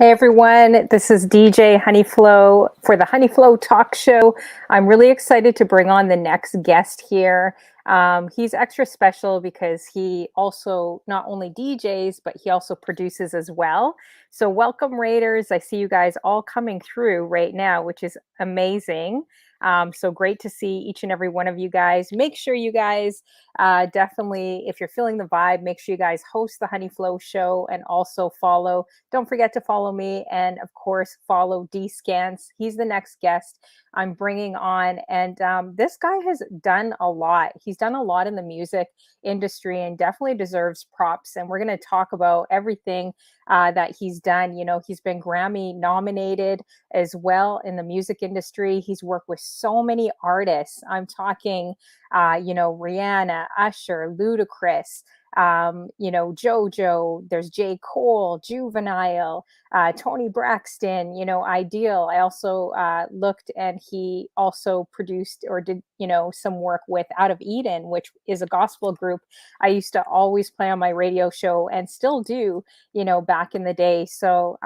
Hey everyone, this is DJ Honeyflow for the Honeyflow Talk Show. I'm really excited to bring on the next guest here. He's extra special because he also not only DJs, but he also produces as well. So, welcome, Raiders. I see you guys all coming through right now, which is amazing. So great to see each and every one of you guys. Make sure you guys definitely, if you're feeling the vibe, make sure you guys host the Honeyflow show and also follow. Don't forget to follow me and, of course, follow Dscantz. He's the next guest I'm bringing on. And this guy has done a lot. He's done a lot in the music industry and definitely deserves props. And we're going to talk about everything that he's done. You know, he's been Grammy nominated as well in the music industry. He's worked with so many artists. I'm talking, Rihanna, Usher, Ludacris, JoJo, there's J. Cole, Juvenile, Tony Braxton, Ideal. I also looked and he also produced or did, some work with Out of Eden, which is a gospel group I used to always play on my radio show and still do, back in the day. So,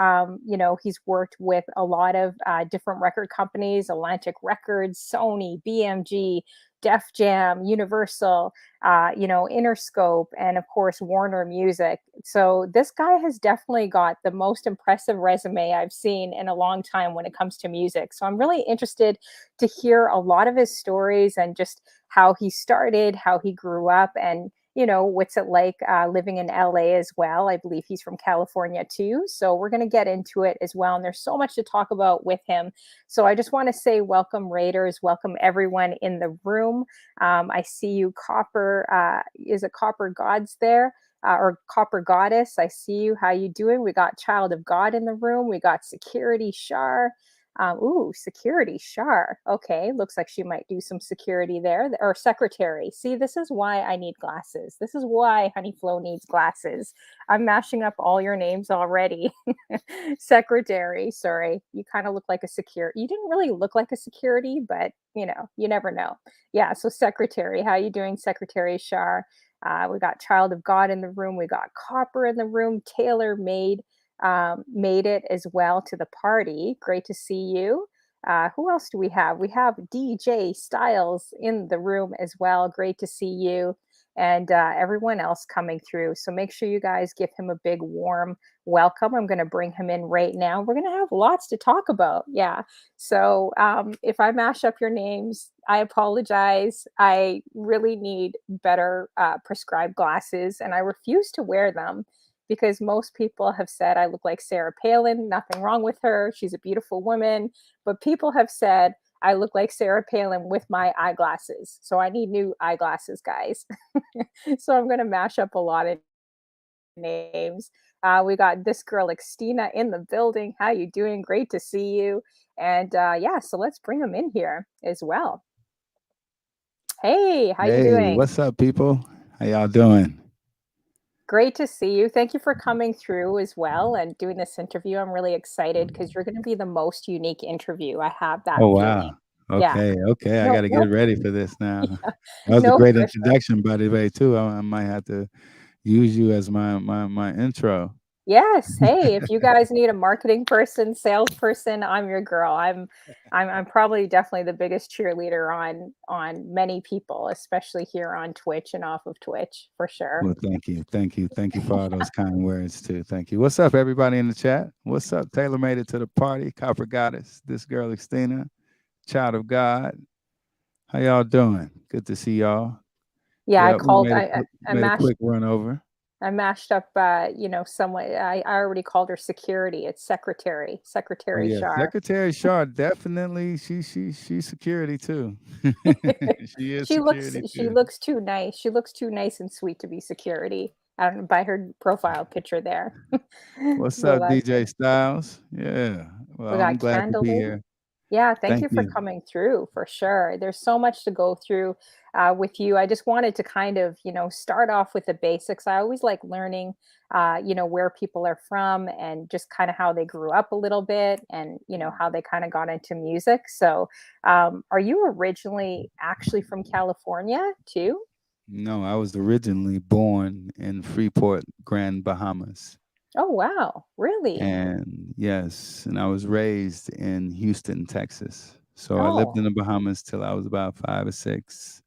he's worked with a lot of different record companies, Atlantic Records, Sony, BMG, Def Jam, Universal, Interscope, and of course, Warner Music. So this guy has definitely got the most impressive resume I've seen in a long time when it comes to music. So I'm really interested to hear a lot of his stories and just how he started, how he grew up, and what's it like living in LA as well. I believe he's from California too. So we're going to get into it as well. And there's so much to talk about with him. So I just want to say welcome, Raiders. Welcome everyone in the room. I see you, Copper. Is it Copper Gods there? Or Copper Goddess? I see you. How you doing? We got Child of God in the room. We got Security Shar. Security Shar. Okay, looks like she might do some security there. Or secretary. See, this is why I need glasses. This is why Honeyflow needs glasses. I'm mashing up all your names already. Secretary, sorry. You kind of look like a security. You didn't really look like a security, but you never know. Yeah, so secretary. How you doing, Secretary Shar? We got Child of God in the room. We got Copper in the room. Taylor made it as well to the party. Great to see you. Who else do we have? We have DJ Styles in the room as well. Great to see you. And everyone else coming through. So make sure you guys give him a big warm welcome. I'm going to bring him in right now. We're going to have lots to talk about. Yeah. So if I mash up your names, I apologize. I really need better prescribed glasses and I refuse to wear them because most people have said I look like Sarah Palin. Nothing wrong with her. She's a beautiful woman. But people have said I look like Sarah Palin with my eyeglasses. So I need new eyeglasses, guys. So I'm going to mash up a lot of names. We got this girl, Xtina, in the building. How you doing? Great to see you. And so let's bring them in here as well. Hey, how you doing? What's up, people? How y'all doing? Great to see you. Thank you for coming through as well and doing this interview. I'm really excited because you're going to be the most unique interview. I have that Oh, feeling. wow. Yeah. Okay. I No, got to no, get ready for this now. yeah, That was a no great pressure. introduction, by the way, too. I might have to use you as my intro. Yes. Hey, if you guys need a marketing person, salesperson, I'm your girl. I'm probably definitely the biggest cheerleader on many people, especially here on Twitch and off of Twitch for sure. Well, thank you for all those kind words too. Thank you. What's up, everybody in the chat? What's up? Taylor made it to the party. Copper Goddess, this girl Xtina, Child of God. How y'all doing? Good to see y'all. Yeah, I Yeah, we called I made a mashed quick run over. I mashed up someone I already called her security. It's secretary, Oh Secretary yeah, Shar. Secretary Shaw definitely. She's security too. She is security She too. looks too nice. She looks too nice and sweet to be security. By her profile picture there. What's So up, that's DJ Styles? Yeah. we Well, I'm got glad to be Candle. here. Yeah, thank Thank you for you. coming through for sure. There's so much to go through with you. I just wanted to kind of, start off with the basics. I always like learning, where people are from and just kind of how they grew up a little bit and, how they kind of got into music. So, are you originally actually from California too? No, I was originally born in Freeport, Grand Bahamas. Oh, wow. Really? And yes, and I was raised in Houston, Texas. So I lived Oh, in the Bahamas till I was about 5 or 6.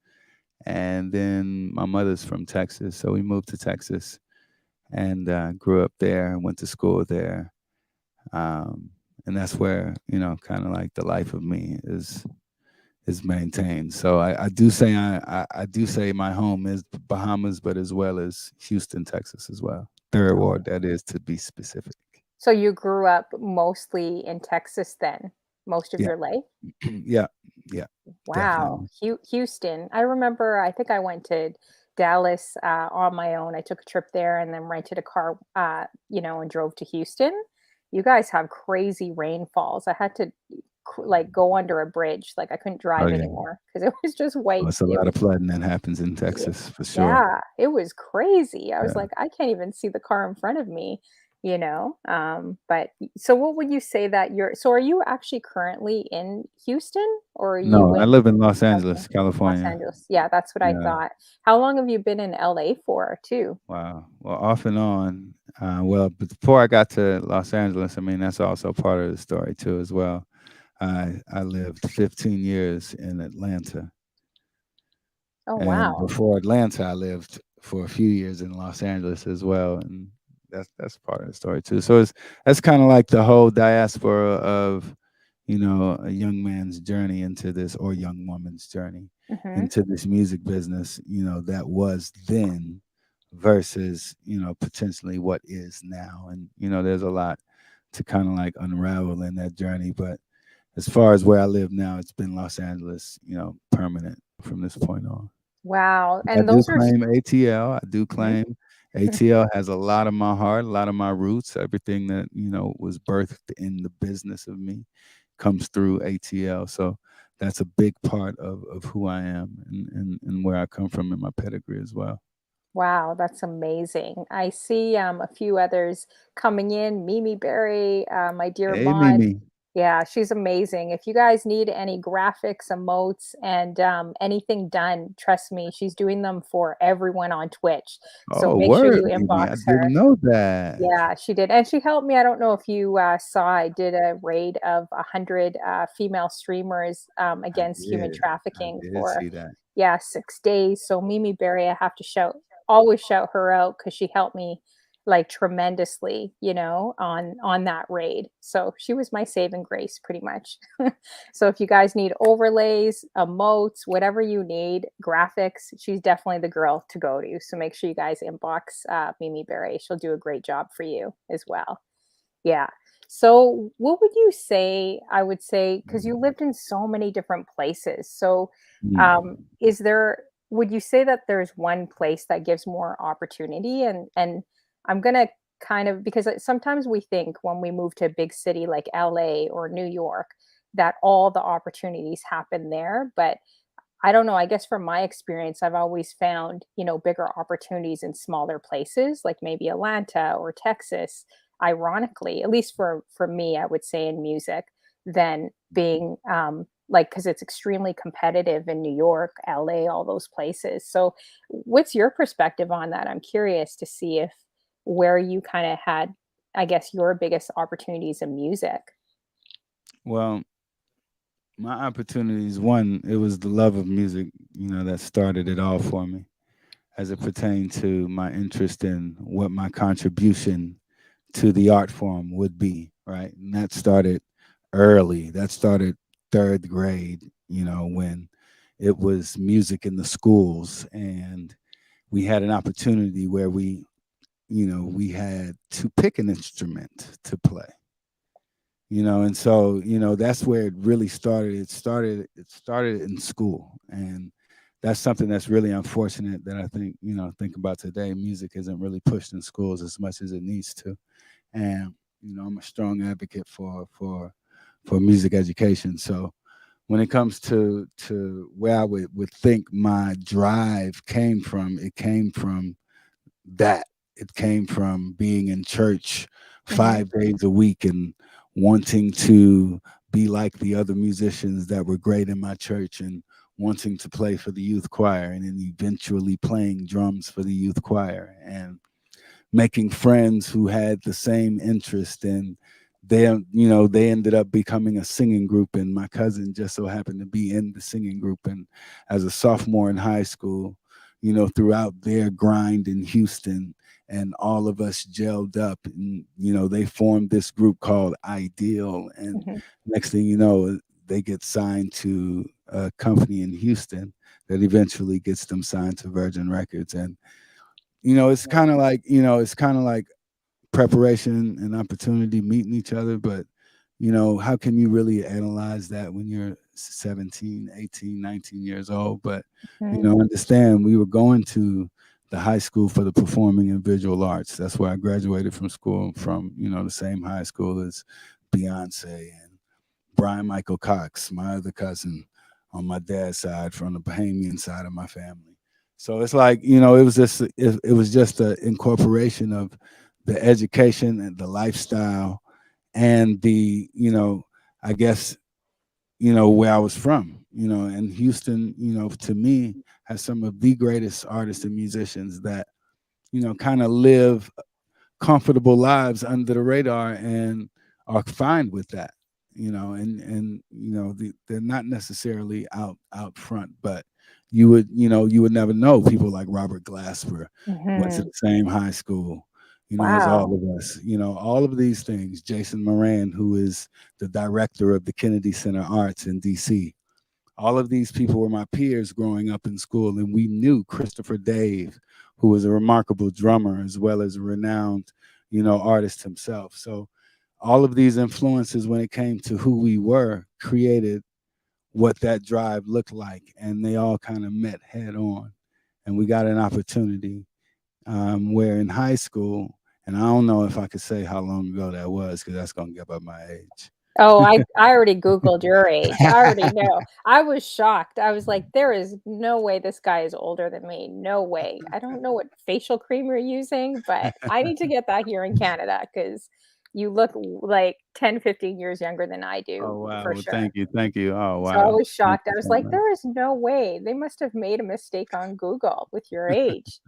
And then my mother's from Texas, so we moved to Texas and grew up there and went to school there. Um, and that's where, kind of like the life of me is maintained. So I do say I do say my home is Bahamas, but as well as Houston, Texas as well. Third oh. ward, that is to be specific. So you grew up mostly in Texas then, most of Yeah, your life? yeah, yeah, Wow, definitely. Houston. I remember, I think I went to Dallas on my own. I took a trip there and then rented a car, and drove to Houston. You guys have crazy rainfalls. I had to like go under a bridge. Like I couldn't Oh drive yeah, anymore because it was just oh, white. it's a It lot of was, flooding that happens in yeah, Texas for sure. yeah, it was crazy. I was Yeah. like, I can't even see the car in front of me. But so what would you say that are you actually currently in Houston or are you No, I in live in Los Okay. Angeles, Los California. Angeles. Yeah, that's what I Yeah. thought. How long have you been in LA for too? Wow. Well, off and on. Well, but before I got to Los Angeles, I mean, that's also part of the story too, as well. I lived 15 years in Atlanta, Oh, and wow. before Atlanta, I lived for a few years in Los Angeles as well, and that's part of the story too. So that's kind of like the whole diaspora of, a young man's journey into this, or young woman's journey Mhm. into this music business. That was then versus potentially what is now, and there's a lot to kind of like unravel in that journey, but as far as where I live now, it's been Los Angeles, permanent from this point on. Wow. I And do those are claim ATL. I do Mhm. claim ATL has a lot of my heart, a lot of my roots. Everything that, was birthed in the business of me comes through ATL. So that's a big part of who I am, and where I come from in my pedigree as well. Wow, that's amazing. I see a few others coming in. Mimi Berry, my dear Hey, Maud. Mimi. Yeah, she's amazing. If you guys need any graphics, emotes, and anything done, trust me, she's doing them for everyone on Twitch. So Oh, make sure you word, Mimi. I inbox didn't her. know that. Yeah, she did, and she helped me. I don't know if you saw. I did a raid of 100 female streamers I against human did. I trafficking did for see that. 6 days. So Mimi Berry, I have to always shout her out because she helped me like tremendously, on that raid. So she was my saving grace, pretty much. So if you guys need overlays, emotes, whatever you need, graphics, she's definitely the girl to go to. So make sure you guys inbox Mimi Berry. She'll do a great job for you as well. Yeah. So what would you say? I would say because you lived in so many different places. So Mm. is there? Would you say that there's one place that gives more opportunity? And I'm gonna kind of because sometimes we think when we move to a big city like LA or New York that all the opportunities happen there, but I don't know, I guess from my experience, I've always found, bigger opportunities in smaller places, like maybe Atlanta or Texas, ironically, at least for me, I would say in music, than being like because it's extremely competitive in New York, LA, all those places. So what's your perspective on that? I'm curious to see if where you kind of had, I guess, your biggest opportunities in music. Well, my opportunities, one, it was the love of music, that started it all for me as it pertained to my interest in what my contribution to the art form would be, right? And that started early. That started third grade, when it was music in the schools, and we had an opportunity where we had to pick an instrument to play. And so that's where it really started. It started in school, and that's something that's really unfortunate that I think about today. Music isn't really pushed in schools as much as it needs to, and I'm a strong advocate for music education. So when it comes to where I would think my drive came from, it came from that. It came from being in church Hmm. 5 days a week and wanting to be like the other musicians that were great in my church, and wanting to play for the youth choir, and then eventually playing drums for the youth choir. And making friends who had the same interest, and they ended up becoming a singing group, and my cousin just so happened to be in the singing group. And as a sophomore in high school, throughout their grind in Houston, and all of us gelled up, and they formed this group called Ideal. And Mhm. next thing you know, they get signed to a company in Houston that eventually gets them signed to Virgin Records. And it's kind of like preparation and opportunity meeting each other. But how can you really analyze that when you're 17, 18, 19 years old? But Mhm. understand, we were going to the high school for the performing and visual arts. That's where I graduated from school, from the same high school as Beyonce and Brian Michael Cox, my other cousin on my dad's side, from the Bahamian side of my family. So it's like, it was just an incorporation of the education and the lifestyle, and the, I guess, where I was from, and Houston, to me, has some of the greatest artists and musicians that, kind of live comfortable lives under the radar and are fine with that, they're not necessarily out front, but you would never know. People like Robert Glasper went to Mhm. the same high school, as all Wow. of us. All of these things. Jason Moran, who is the director of the Kennedy Center Arts in DC. All of these people were my peers growing up in school, and we knew Christopher Dave, who was a remarkable drummer as well as a renowned, artist himself. So all of these influences, when it came to who we were, created what that drive looked like, and they all kind of met head on. And we got an opportunity, where in high school, and I don't know if I could say how long ago that was, because that's gonna give up my age. Oh, I already Googled your age. I already know. I was shocked. I was like, "There is no way this guy is older than me. No way." I don't know what facial cream you're using, but I need to get that here in Canada because you look like 10, 15 years younger than I do Oh wow! for Well, sure. thank you. Oh So I wow! was Thank shocked. you I was so like, much. "There is no way. They must have made a mistake on Google with your age."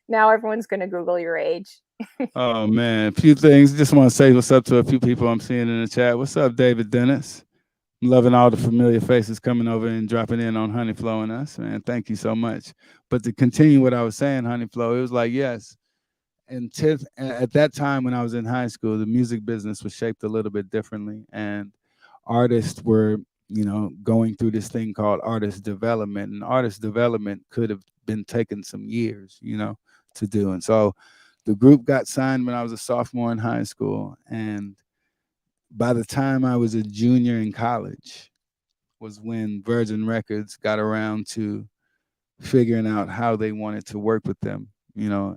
Now everyone's gonna Google your age. Oh man, a few things. Just want to say what's up to a few people I'm seeing in the chat. What's up, David Dennis? I'm loving all the familiar faces coming over and dropping in on Honeyflow and us, man. Thank you so much. But to continue what I was saying, Honeyflow, it was like, yes. And at that time when I was in high school, the music business was shaped a little bit differently, and artists were, going through this thing called artist development, and artist development could have been taken some years, to do. And so the group got signed when I was a sophomore in high school, and by the time I was a junior in college was when Virgin Records got around to figuring out how they wanted to work with them,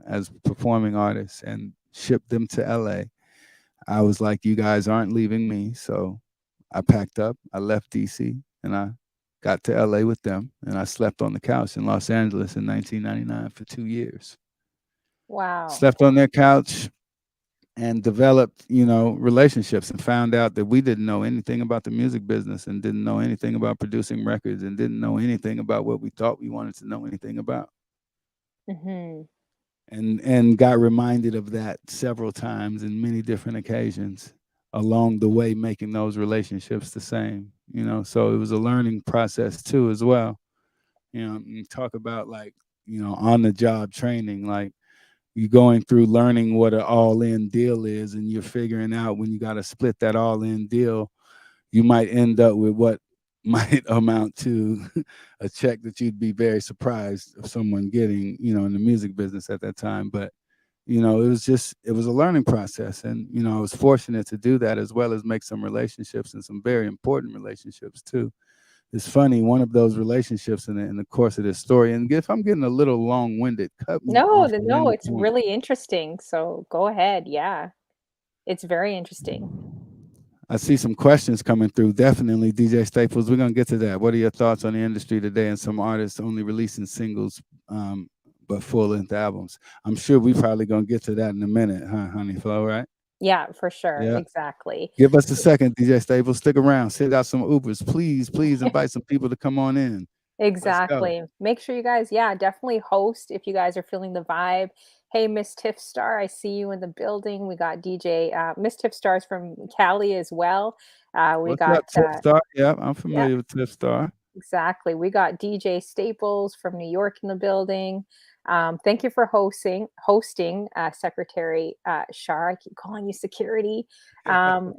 as performing artists, and ship them to LA. I was like, you guys aren't leaving me. So I packed up, I left DC, and I got to LA with them, and I slept on the couch in Los Angeles in 1999 for 2 years. Wow. Slept on their couch and developed, relationships, and found out that we didn't know anything about the music business, and didn't know anything about producing records, and didn't know anything about what we thought we wanted to know anything about. Mhm. And got reminded of that several times in many different occasions along the way, making those relationships the same. So it was a learning process too, as well. You talk about, like, on the job training, like, you're going through learning what an all-in deal is, and you're figuring out when you got to split that all-in deal, you might end up with what might amount to a check that you'd be very surprised of someone getting, in the music business at that time. But it was a learning process, and I was fortunate to do that, as well as make some relationships, and some very important relationships too. It's funny, one of those relationships in the course of this story, and if I'm getting a little long-winded, cut me No, off at no, any it's point. really interesting, so go ahead, yeah. It's very interesting. I see some questions coming through. Definitely, DJ Staples. We're gonna get to that. What are your thoughts on the industry today, and some artists only releasing singles, but full-length albums? I'm sure we probably gonna get to that in a minute, huh, Honey Flow? Right? Yeah, for sure, Yeah. exactly. Give us a second, DJ Staples. Stick around. Send out some Ubers, please. Please invite some people to come on in. Let's go. Exactly. Make sure you guys, yeah, definitely host if you guys are feeling the vibe. Hey, Miss Tiff Star, I see you in the building. We got DJ Miss Tiff Stars from Cali as well. We What's got up, Tip Star? Yep, I'm yeah, familiar with Tip Star. exactly. We got DJ Staples from New York in the building. Thank you for hosting, Secretary Shar. I keep calling you security.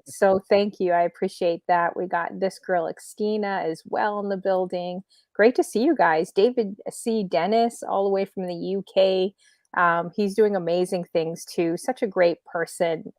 So thank you. I appreciate that. We got this girl Xtina as well in the building. Great to see you guys. David C. Dennis, all the way from the UK. He's doing amazing things too. Such a great person,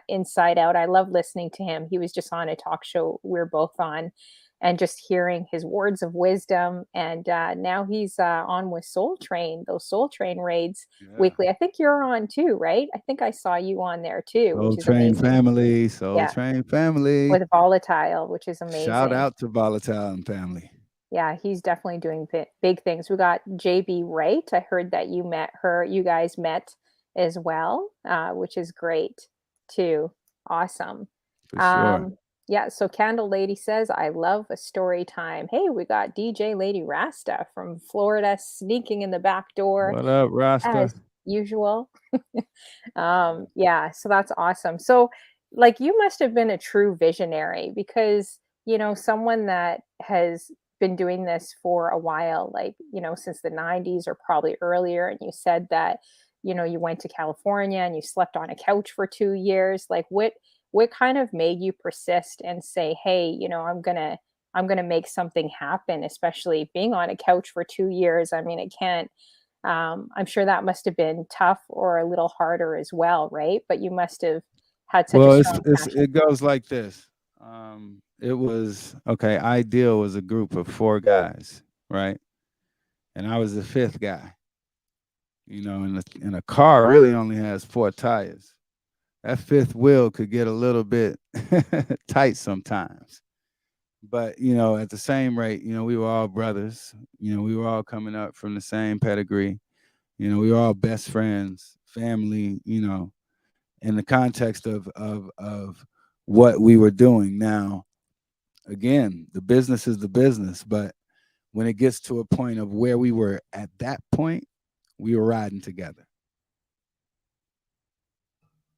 inside out. I love listening to him. He was just on a talk show we're both on, and just hearing his words of wisdom. And now he's on with Soul Train, those Soul Train raids Yeah. weekly. I think you're on too, right? I think I saw you on there too, Soul which is Train amazing. family, Soul Yeah, Train family. with Volatile, which is Shout amazing. out to Volatile and family. Yeah, he's definitely doing big things. We got JB Wright. I heard that you met her, you guys met as well, which is great too. Awesome. For sure. Um, yeah, so Candle Lady says, I love a story time. Hey, we got DJ Lady Rasta from Florida sneaking in the back door What up, as Rasta? usual. Yeah, so that's awesome. So, like, you must have been a true visionary because, someone that has been doing this for a while, like, since the 90s or probably earlier, and you said that, you went to California and you slept on a couch for 2 years. Like, what kind of made you persist and say, "Hey, I'm gonna make something happen," especially being on a couch for 2 years. I mean, it can't I'm sure that must have been tough or a little harder as well, right? But you must have had such a Well, strong passion. it goes like this. It was okay. Ideal was a group of 4 guys, right? And I was the 5th guy. And a car really only has 4 tires. That 5th wheel could get a little bit tight sometimes. But at the same rate, we were all brothers. We were all coming up from the same pedigree. We were all best friends, family. In the context of what we were doing. Now, again, the business is the business, but when it gets to a point of where we were at that point, we were riding together.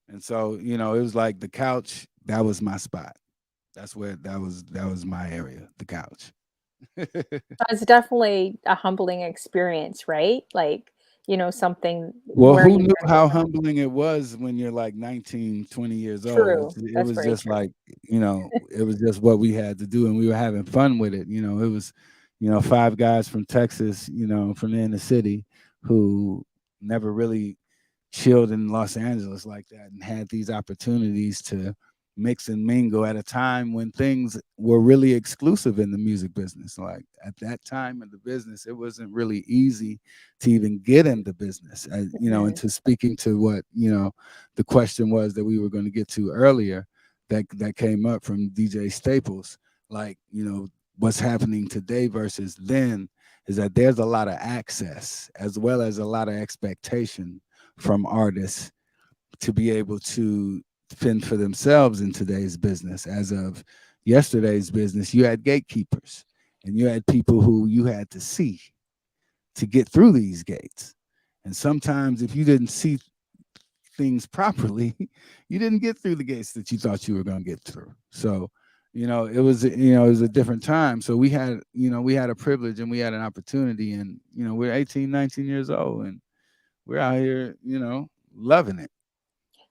And so, it was like the couch, that was my spot. That was my area, the couch. That's definitely a humbling experience, right? Like, something Well, where who you're knew gonna go how from. humbling it was when you're like 19, 20 years old? True. It That's was very just true. like, it was just what we had to do, and we were having fun with it. It was, 5 guys from Texas, from the inner city who never really chilled in Los Angeles like that and had these opportunities to mix and mingle at a time when things were really exclusive in the music business. Like at that time in the business, it wasn't really easy to even get into business. And Mhm. to speaking to what, the question was that we were going to get to earlier that came up from DJ Staples, like, what's happening today versus then is that there's a lot of access as well as a lot of expectation from artists to be able to fend for themselves in today's business. As of yesterday's business, you had gatekeepers and you had people who you had to see to get through these gates. And sometimes if you didn't see things properly, you didn't get through the gates that you thought you were going to get through. So, it was a different time. So we had a privilege and we had an opportunity, and, we're 18, 19 years old, and we're out here, loving it,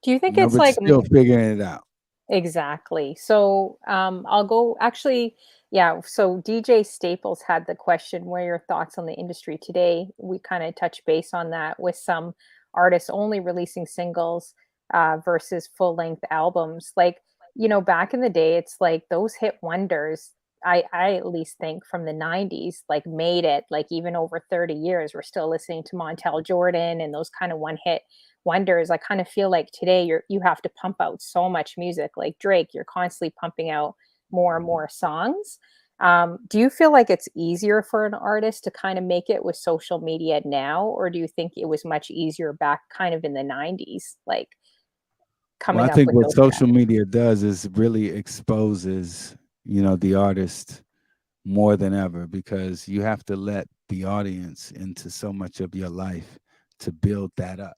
Do you think it's but like still figuring it out. exactly. So, I'll go actually, yeah. So, DJ Staples had the question, what are your thoughts on the industry today? We kind of touch base on that with some artists only releasing singles versus full length albums. Like, back in the day, it's like those hit wonders. I at least think from the 90s, like made it, like even over 30 years, we're still listening to Montel Jordan and those kind of one hit wonders. I kind of feel like today you have to pump out so much music. Like Drake, you're constantly pumping out more and more songs. Do you feel like it's easier for an artist to kind of make it with social media now, or do you think it was much easier back kind of in the 90s, like Well, I coming up think with what those social tracks? media does is really exposes, the artist more than ever because you have to let the audience into so much of your life to build that up.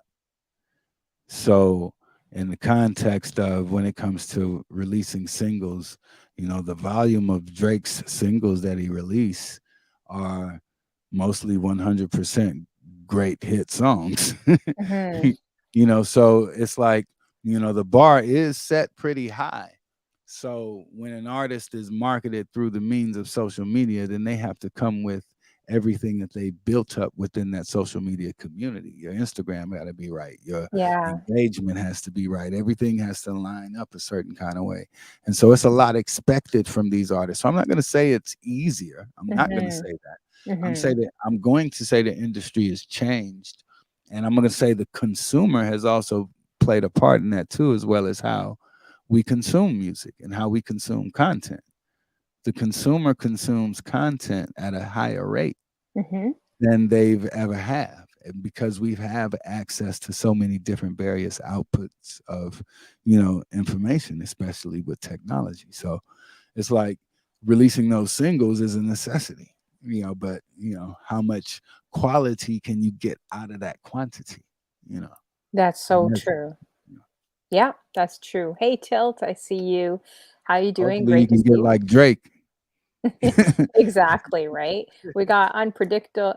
So, in the context of when it comes to releasing singles, the volume of Drake's singles that he released are mostly 100% great hit songs. Hmm. So it's like, the bar is set pretty high. So when an artist is marketed through the means of social media, then they have to come with everything that they built up within that social media community. Your Instagram got to be right. Your Yeah. engagement has to be right. Everything has to line up a certain kind of way. And so it's a lot expected from these artists. So I'm not going to say it's easier. I'm not going to Hmm. say that. Hmm. I'm going to say the industry has changed. And I'm going to say the consumer has also played a part in that too, as well as how we consume music and how we consume content. The consumer consumes content at a higher rate Hmm. than they've ever have, and because we have access to so many different various outputs of information, especially with technology. So it's like releasing those singles is a necessity, but how much quality can you get out of that quantity, you know That's and so that's, true. you know, Yeah, that's true. Hey, Tilt, I see you. How you doing? hopefully you Great to can see get you. like Drake. Exactly, right? We got unpredictable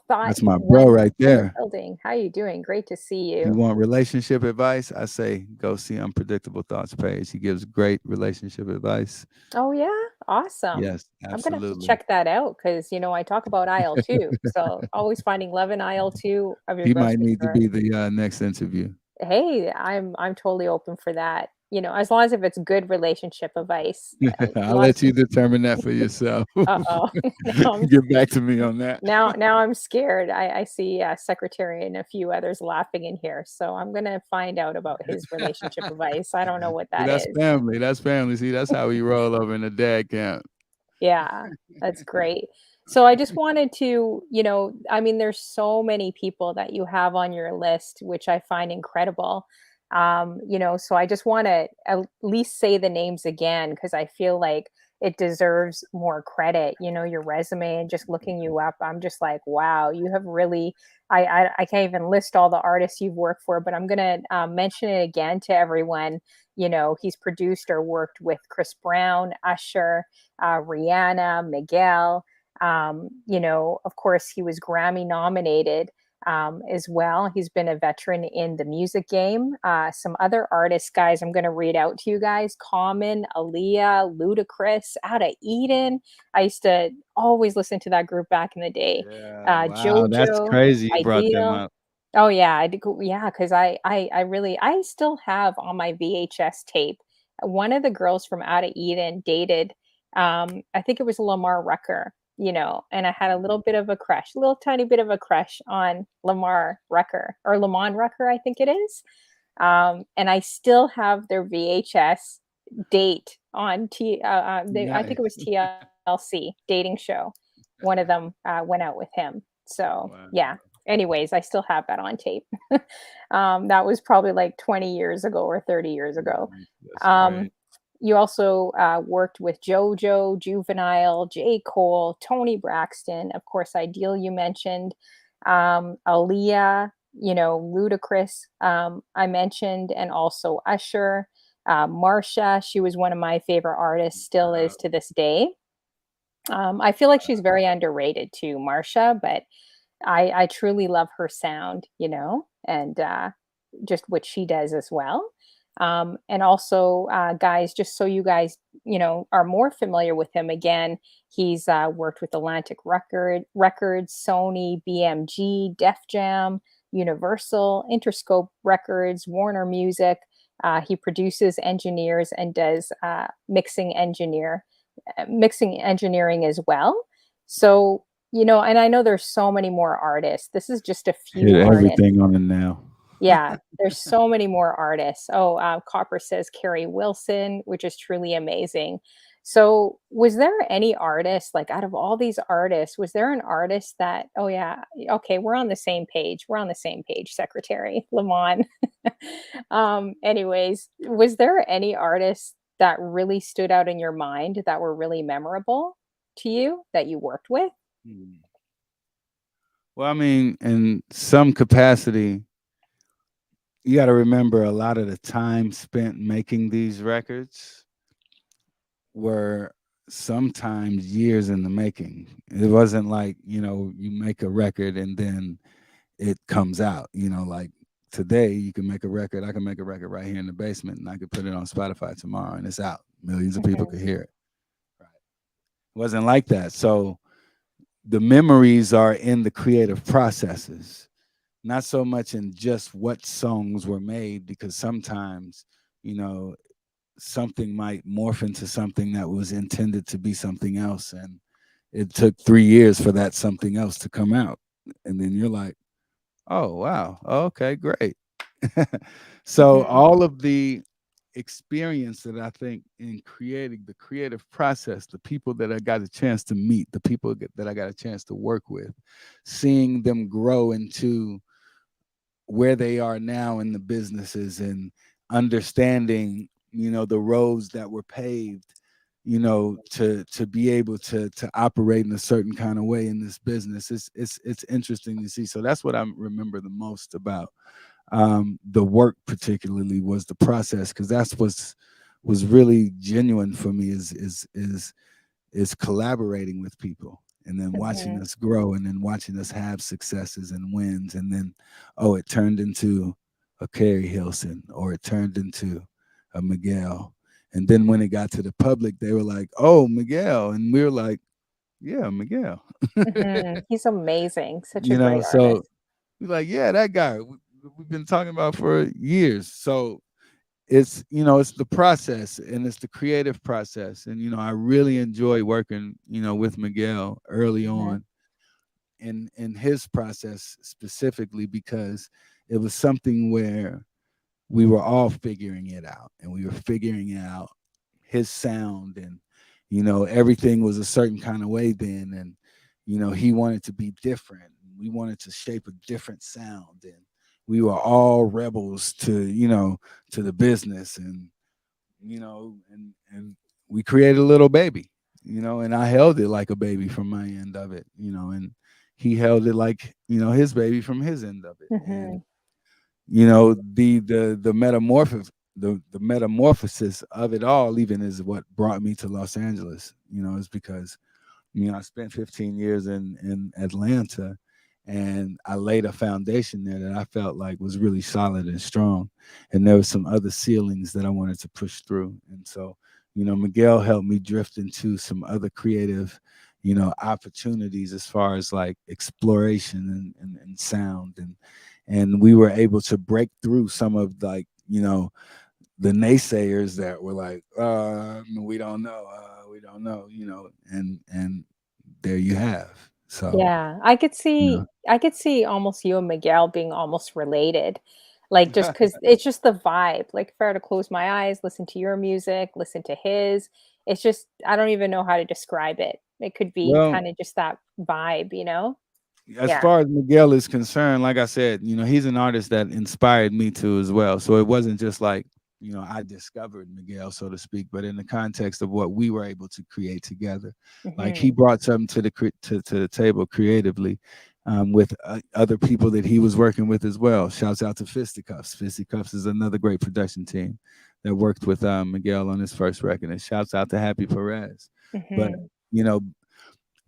thought That's my bro one right in the there. building. How you doing? Great to see You you. want relationship advice? I say go see Unpredictable Thoughts page. He gives great relationship advice. Oh yeah, awesome. Yes, I'm gonna have to absolutely. check that out because I talk about aisle two. So always finding love in aisle two of your He might grocery need to store. be the next interview. Hey, I'm totally open for that. As long as if it's good relationship advice. I'll Lots let you determine that for yourself. uh-oh. Now I'm Get back to me on that. now I'm scared. I see secretary and a few others laughing in here. So I'm gonna find out about his relationship advice. I don't know what See, that that's is. family. That's family. See, that's how we roll over in the dad camp. Yeah, that's great. So I just wanted to, I mean, there's so many people that you have on your list, which I find incredible. So I just want to at least say the names again because I feel like it deserves more credit. Your resume and just looking you up, I'm just like, wow, you have really. I can't even list all the artists you've worked for, but I'm gonna mention it again to everyone. He's produced or worked with Chris Brown, Usher, Rihanna, Miguel. Of course, he was Grammy nominated as well. He's been a veteran in the music game. Some other artists, guys, I'm going to read out to you guys: Common, Aaliyah, Ludacris, Out of Eden. I used to always listen to that group back in the day. Yeah, wow, that's JoJo, crazy you brought them Ideal. up. Oh yeah, I did, yeah, because I really I still have on my VHS tape one of the girls from Out of Eden dated I think it was Lamar Rucker, and I had a little bit of a crush, a little tiny bit of a crush on Lamar Rucker or Lamont Rucker, I think it is. And I still have their VHS date on I think it was Nice. TLC dating show. One of them went out with him. So Wow. yeah. Anyways, I still have that on tape. That was probably like 20 years ago or 30 years ago. That's Um, great. you also worked with JoJo, Juvenile, J. Cole, Tony Braxton, of course, Ideal, you mentioned, Aaliyah, Ludacris, I mentioned, and also Usher, Marsha. She was one of my favorite artists, still is to this day. I feel like she's very underrated too, Marsha, but I truly love her sound, and just what she does as well. And also, guys, just so you guys, are more familiar with him again, he's worked with Atlantic Records, Sony, BMG, Def Jam, Universal, Interscope Records, Warner Music. He produces, engineers, and does mixing engineering as well. So, and I know there's so many more artists. This is just a Hit few artists. everything on the nail. Yeah, there's so many more artists. Oh, Copper says Carrie Wilson, which is truly amazing. So, was there any artist, like out of all these artists, was there an artist that, oh, yeah, okay, we're on the same page. We're on the same page, Secretary Lamont. Anyways, was there any artist that really stood out in your mind that were really memorable to you that you worked with? Hmm. Well, I mean, in some capacity, you got to remember a lot of the time spent making these records were sometimes years in the making. It wasn't like, you make a record and then it comes out, like today you can make a record. I can make a record right here in the basement and I could put it on Spotify tomorrow and it's out. Millions of people Mhm, could hear it. Right. It wasn't like that. So the memories are in the creative processes, not so much in just what songs were made, because sometimes, you know, something might morph into something that was intended to be something else. And it took 3 years for that something else to come out. And then you're like, oh, wow. Okay, great. So mhm, all of the experience that I think in creating the creative process, the people that I got a chance to meet, the people that I got a chance to work with, seeing them grow into where they are now in the businesses and understanding, the roads that were paved, to be able to operate in a certain kind of way in this business. It's interesting to see. So that's what I remember the most about the work, particularly, was the process, because that's was really genuine for me, is collaborating with people and then watching mhm, us grow and then watching us have successes and wins, and then, oh, it turned into a Carrie Hilson, or it turned into a Miguel. And then when it got to the public, they were like, oh, Miguel. And we were like, yeah, Miguel. mhm. He's amazing, such a great So artist. we're like, yeah, that guy we've been talking about for years. So it's the process, and it's the creative process. And I really enjoy working with Miguel early Mhm, on in his process, specifically because it was something where we were all figuring it out, and we were figuring out his sound. And everything was a certain kind of way then. And he wanted to be different, we wanted to shape a different sound, and we were all rebels to the business. And and we created a little baby, and I held it like a baby from my end of it, and he held it like his baby from his end of it. And mhm, the metamorphosis of it all even is what brought me to Los Angeles. Is because I spent 15 years in Atlanta, and I laid a foundation there that I felt like was really solid and strong. And there were some other ceilings that I wanted to push through. And so, Miguel helped me drift into some other creative, opportunities as far as like exploration and sound. And we were able to break through some of, like, the naysayers that were like, we don't know, and there you have. So, yeah, I could you know, see I could see almost you and Miguel being almost related, like, just because it's just the vibe, like, if I were to close my eyes, listen to your music, listen to his, it's just I don't even know how to describe it. It could be well, kinda just that vibe, you know? as Yeah, far as Miguel is concerned, like I said, he's an artist that inspired me to as well. So it wasn't just like, I discovered Miguel, so to speak, but in the context of what we were able to create together. Like, he mhm, brought something to the table creatively, with other people that he was working with as well. Shouts out to Fisticuffs. Fisticuffs is another great production team that worked with Miguel on his first record. And shouts out to Happy Perez. But mhm, you know,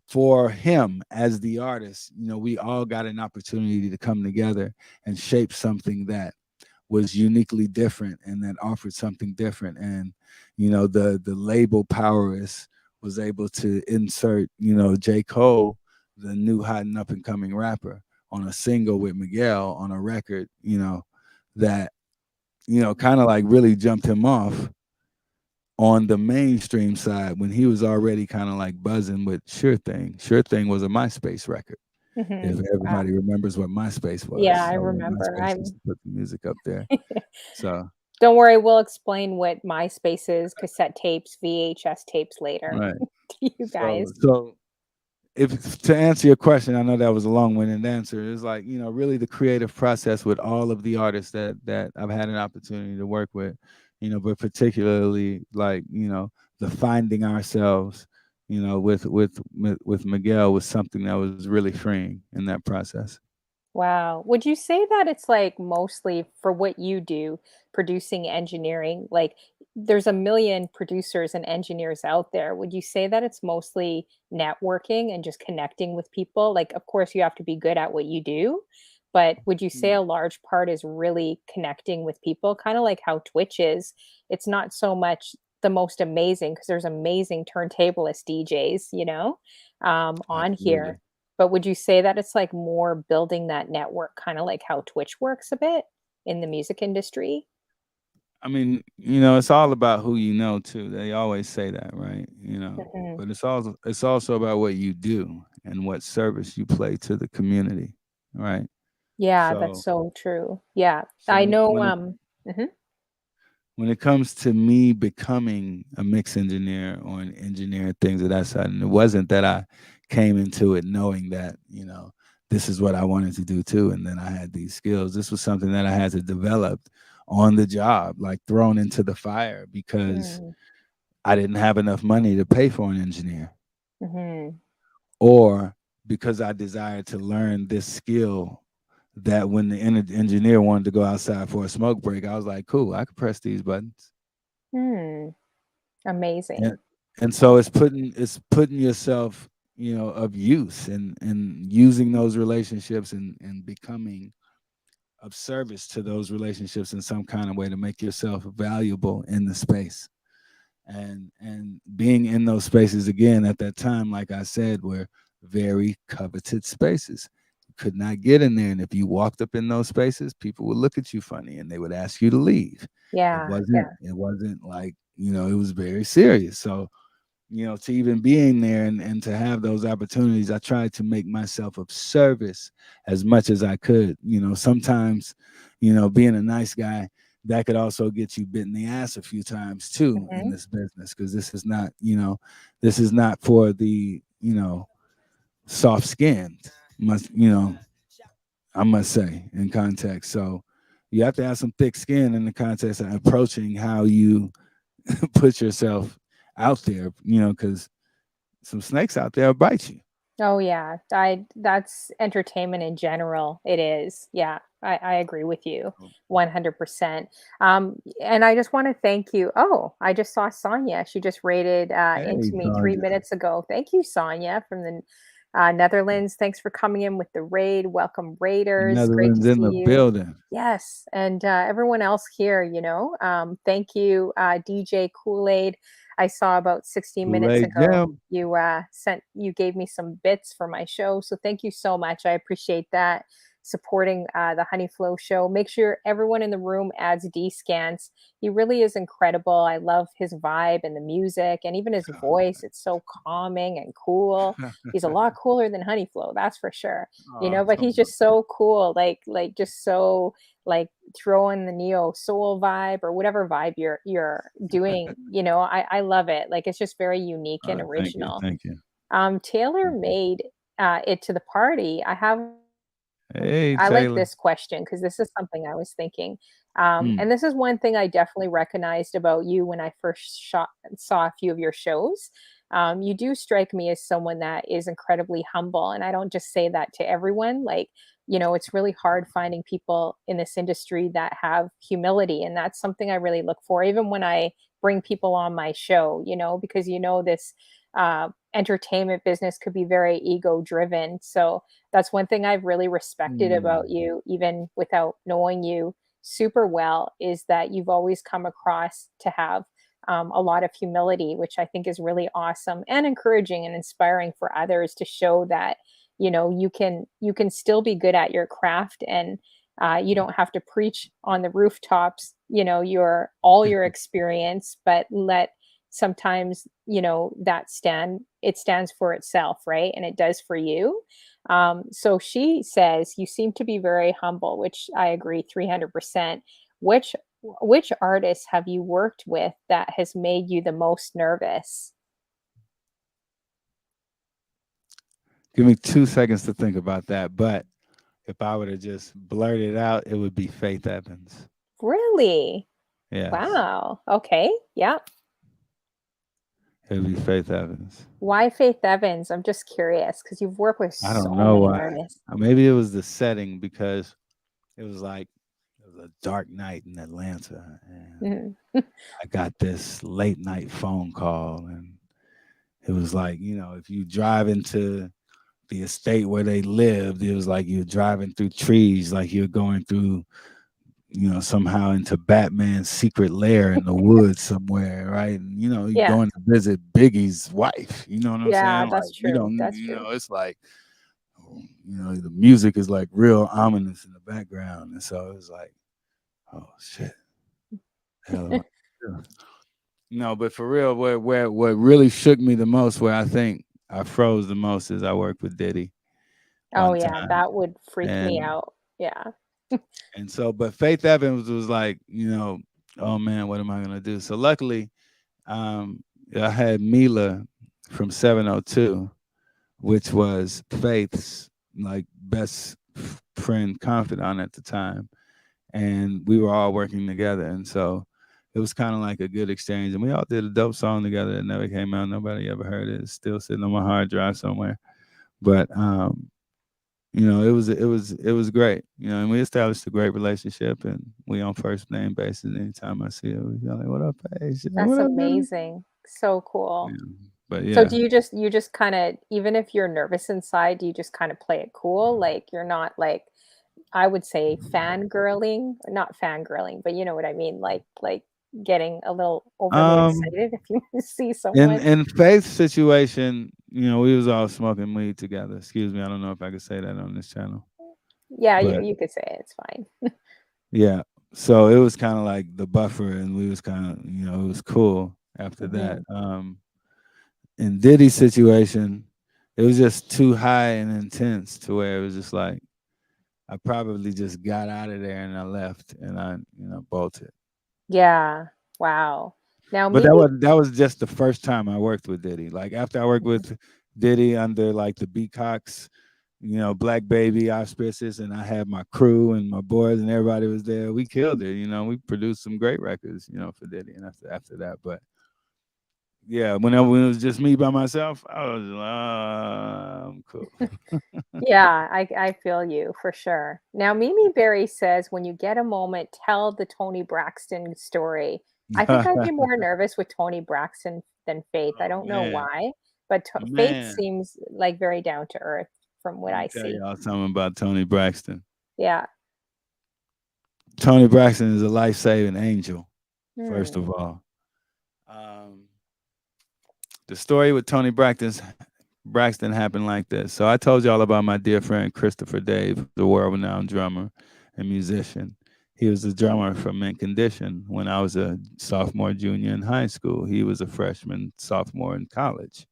for him as the artist, we all got an opportunity to come together and shape something that was uniquely different and that offered something different. And the label Powerless was able to insert J. Cole, the new hot and up and coming rapper, on a single with Miguel on a record, that kind of like really jumped him off on the mainstream side when he was already kind of like buzzing with Sure Thing. Sure Thing was a MySpace record. If mhm, wow. everybody remembers what MySpace was, Yeah, I so remember, MySpace used I'm to put the music up there. So don't worry, we'll explain what MySpace is, cassette tapes, VHS tapes later right. to you So guys. so if to answer your question, I know that was a long-winded answer. It's like, really the creative process with all of the artists that I've had an opportunity to work with. but particularly like, the finding ourselves, with Miguel was something that was really freeing in that process. Wow. Would you say that it's like mostly for what you do, producing engineering? Like there's a million producers and engineers out there. Would you say that it's mostly networking and just connecting with people? Like, of course, you have to be good at what you do, but would you say Mm. a large part is really connecting with people? Kind of like how Twitch is. It's not so much the most amazing because there's amazing turntablist DJs, on Absolutely. here, but would you say that it's, like, more building that network, kinda like how Twitch works a bit in the music industry? I mean, it's all about who you know too. They always say that, right? Mhm. But it's also about what you do and what service you play to the community, right? Yeah, that's So so true. Yeah. so I when know, when it mhm. when it comes to me becoming a mix engineer or an engineer and things of that sort, and it wasn't that I came into it knowing that, this is what I wanted to do too. And then I had these skills. This was something that I had to develop on the job, like thrown into the fire because Mm, I didn't have enough money to pay for an engineer, mhm. or because I desired to learn this skill that when the engineer wanted to go outside for a smoke break, I was like, cool, I could press these buttons. Hmm. And Amazing. and so it's Awesome. putting yourself, of use and using those relationships and becoming of service to those relationships in some kind of way to make yourself valuable in the space. And being in those spaces again at that time, like I said, were very coveted spaces. You could not get in there, and if you walked up in those spaces, people would look at you funny and they would ask you to leave. it Yeah, wasn't yeah. it wasn't like, it was very serious. So, to even being there and to have those opportunities, I tried to make myself of service as much as I could. Sometimes, being a nice guy, that could also get you bit in the ass a few times too in Mhm. this business, because this is not for the, soft skinned, must, I must say, in context. So you have to have some thick skin in the context of approaching how you put yourself out there, because some snakes out there will bite you. Oh, yeah. I That's entertainment in general. It is. Yeah. I agree with you Oh, 100%. And I just want to thank you. Oh, I just saw Sonia. She just raided hey, into me three Tanya. minutes ago. Thank you, Sonia, from the Netherlands. Thanks for coming in with the raid. Welcome, The Raiders. Great to Netherlands see in the you. building. Yes, and everyone else here, thank you, DJ Kool Aid. I saw about 60 minutes Kool-Aid ago Jam. you gave me some bits for my show, so thank you so much. I appreciate that supporting the Honeyflow show. Make sure everyone in the room adds Dscantz. He really is incredible. I love his vibe and the music and even his voice. It's so calming and cool. He's a lot cooler than Honeyflow, that's for sure. Oh, But come he's on. just so cool, like just so like throw in the neo soul vibe or whatever vibe you're doing. I love it. Like it's just very unique and Thank you. original. Thank you. Taylor Thank you. made it to the party. Hey, I like Taylor. this question because this is something I was thinking. Mm. And this is one thing I definitely recognized about you when I first saw a few of your shows. You do strike me as someone that is incredibly humble. And I don't just say that to everyone. Like, it's really hard finding people in this industry that have humility. And that's something I really look for, even when I bring people on my show, because this entertainment business could be very ego driven. So, that's one thing I've really respected about Mm. you, even without knowing you super well, is that you've always come across to have a lot of humility, which I think is really awesome and encouraging and inspiring for others to show that you can still be good at your craft and you don't have to preach on the rooftops, your all your experience, but let sometimes that it stands for itself, right? And it does for you. So she says, you seem to be very humble, which I agree 300%. Which which artist have you worked with that has made you the most nervous? Give me 2 seconds to think about that. But if I were to just blurt it out, it would be Faith Evans. Really? Yes. Wow. Okay. Yeah. It'll be Faith Evans. Why Faith Evans? I'm just curious because you've worked with I don't so know many why. artists. Maybe it was the setting because it was like it was a dark night in Atlanta, and Mhm. I got this late night phone call, and it was like, if you drive into the estate where they lived, it was like you're driving through trees, like you're going through, somehow into Batman's secret lair in the woods somewhere, right? And you're Yeah. going to visit Biggie's wife. You know what I'm Yeah, saying? that's Like you true. don't, That's true. it's like, the music is like real ominous in the background, and so it was like, oh shit, the hell am I doing? No, but for real, what really shook me the most, where I think I froze the most, is I worked with Diddy Oh, one yeah, time, that would freak me and out. Yeah. but Faith Evans was like, oh man, what am I gonna do? So luckily, um, I had Mila from 702, which was Faith's like best friend confidant at the time, and we were all working together, and so it was kind of like a good exchange, and we all did a dope song together that never came out. Nobody ever heard it. It's still sitting on my hard drive somewhere, but it was great, and we established a great relationship, and we on first name basis. Anytime I see her, we go like, "What up, Paige? That's What up, dude?" amazing. So Yeah. cool. But So yeah, do you just kinda even if you're nervous inside, do you just kinda play it cool? Like, you're not, like, I would say fangirling, not fangirling, but you know what I mean, like, getting a little overly um, excited if you see in someone. in Faith's situation, we was all smoking weed together. Excuse me, I don't know if I could say that on this channel, Yeah, you but you could say it, it's fine. yeah. So it was kind of like the buffer, and we was kind of, it was cool after that. Mhm. In Diddy's situation, it was just too high and intense to where it was just like I probably just got out of there and I left and I, bolted. Yeah. Wow. Now But maybe that was just the first time I worked with Diddy. Like after I worked with Diddy under like the Beacocks, Black Baby auspices, and I had my crew and my boys and everybody was there. We killed it. We produced some great records, for Diddy. And after that, but yeah, when it was just me by myself, I was like, I'm cool. yeah, I feel you for sure. Now Mimi Berry says, "When you get a moment, tell the Tony Braxton story." I think I'd be Oh more nervous with Tony Braxton than Faith. I don't know man, why, but Faith man. seems like very down to earth from what Let me I tell see. y'all something about Tony Braxton. Yeah. Tony Braxton is a life-saving angel, first Hmm. of all. Um, the story with Tony Braxton happened like this. So I told y'all about my dear friend Christopher Dave, the world-renowned drummer and musician. He was the drummer for Mint Condition when I was a sophomore, junior in high school. He was a freshman, sophomore in college.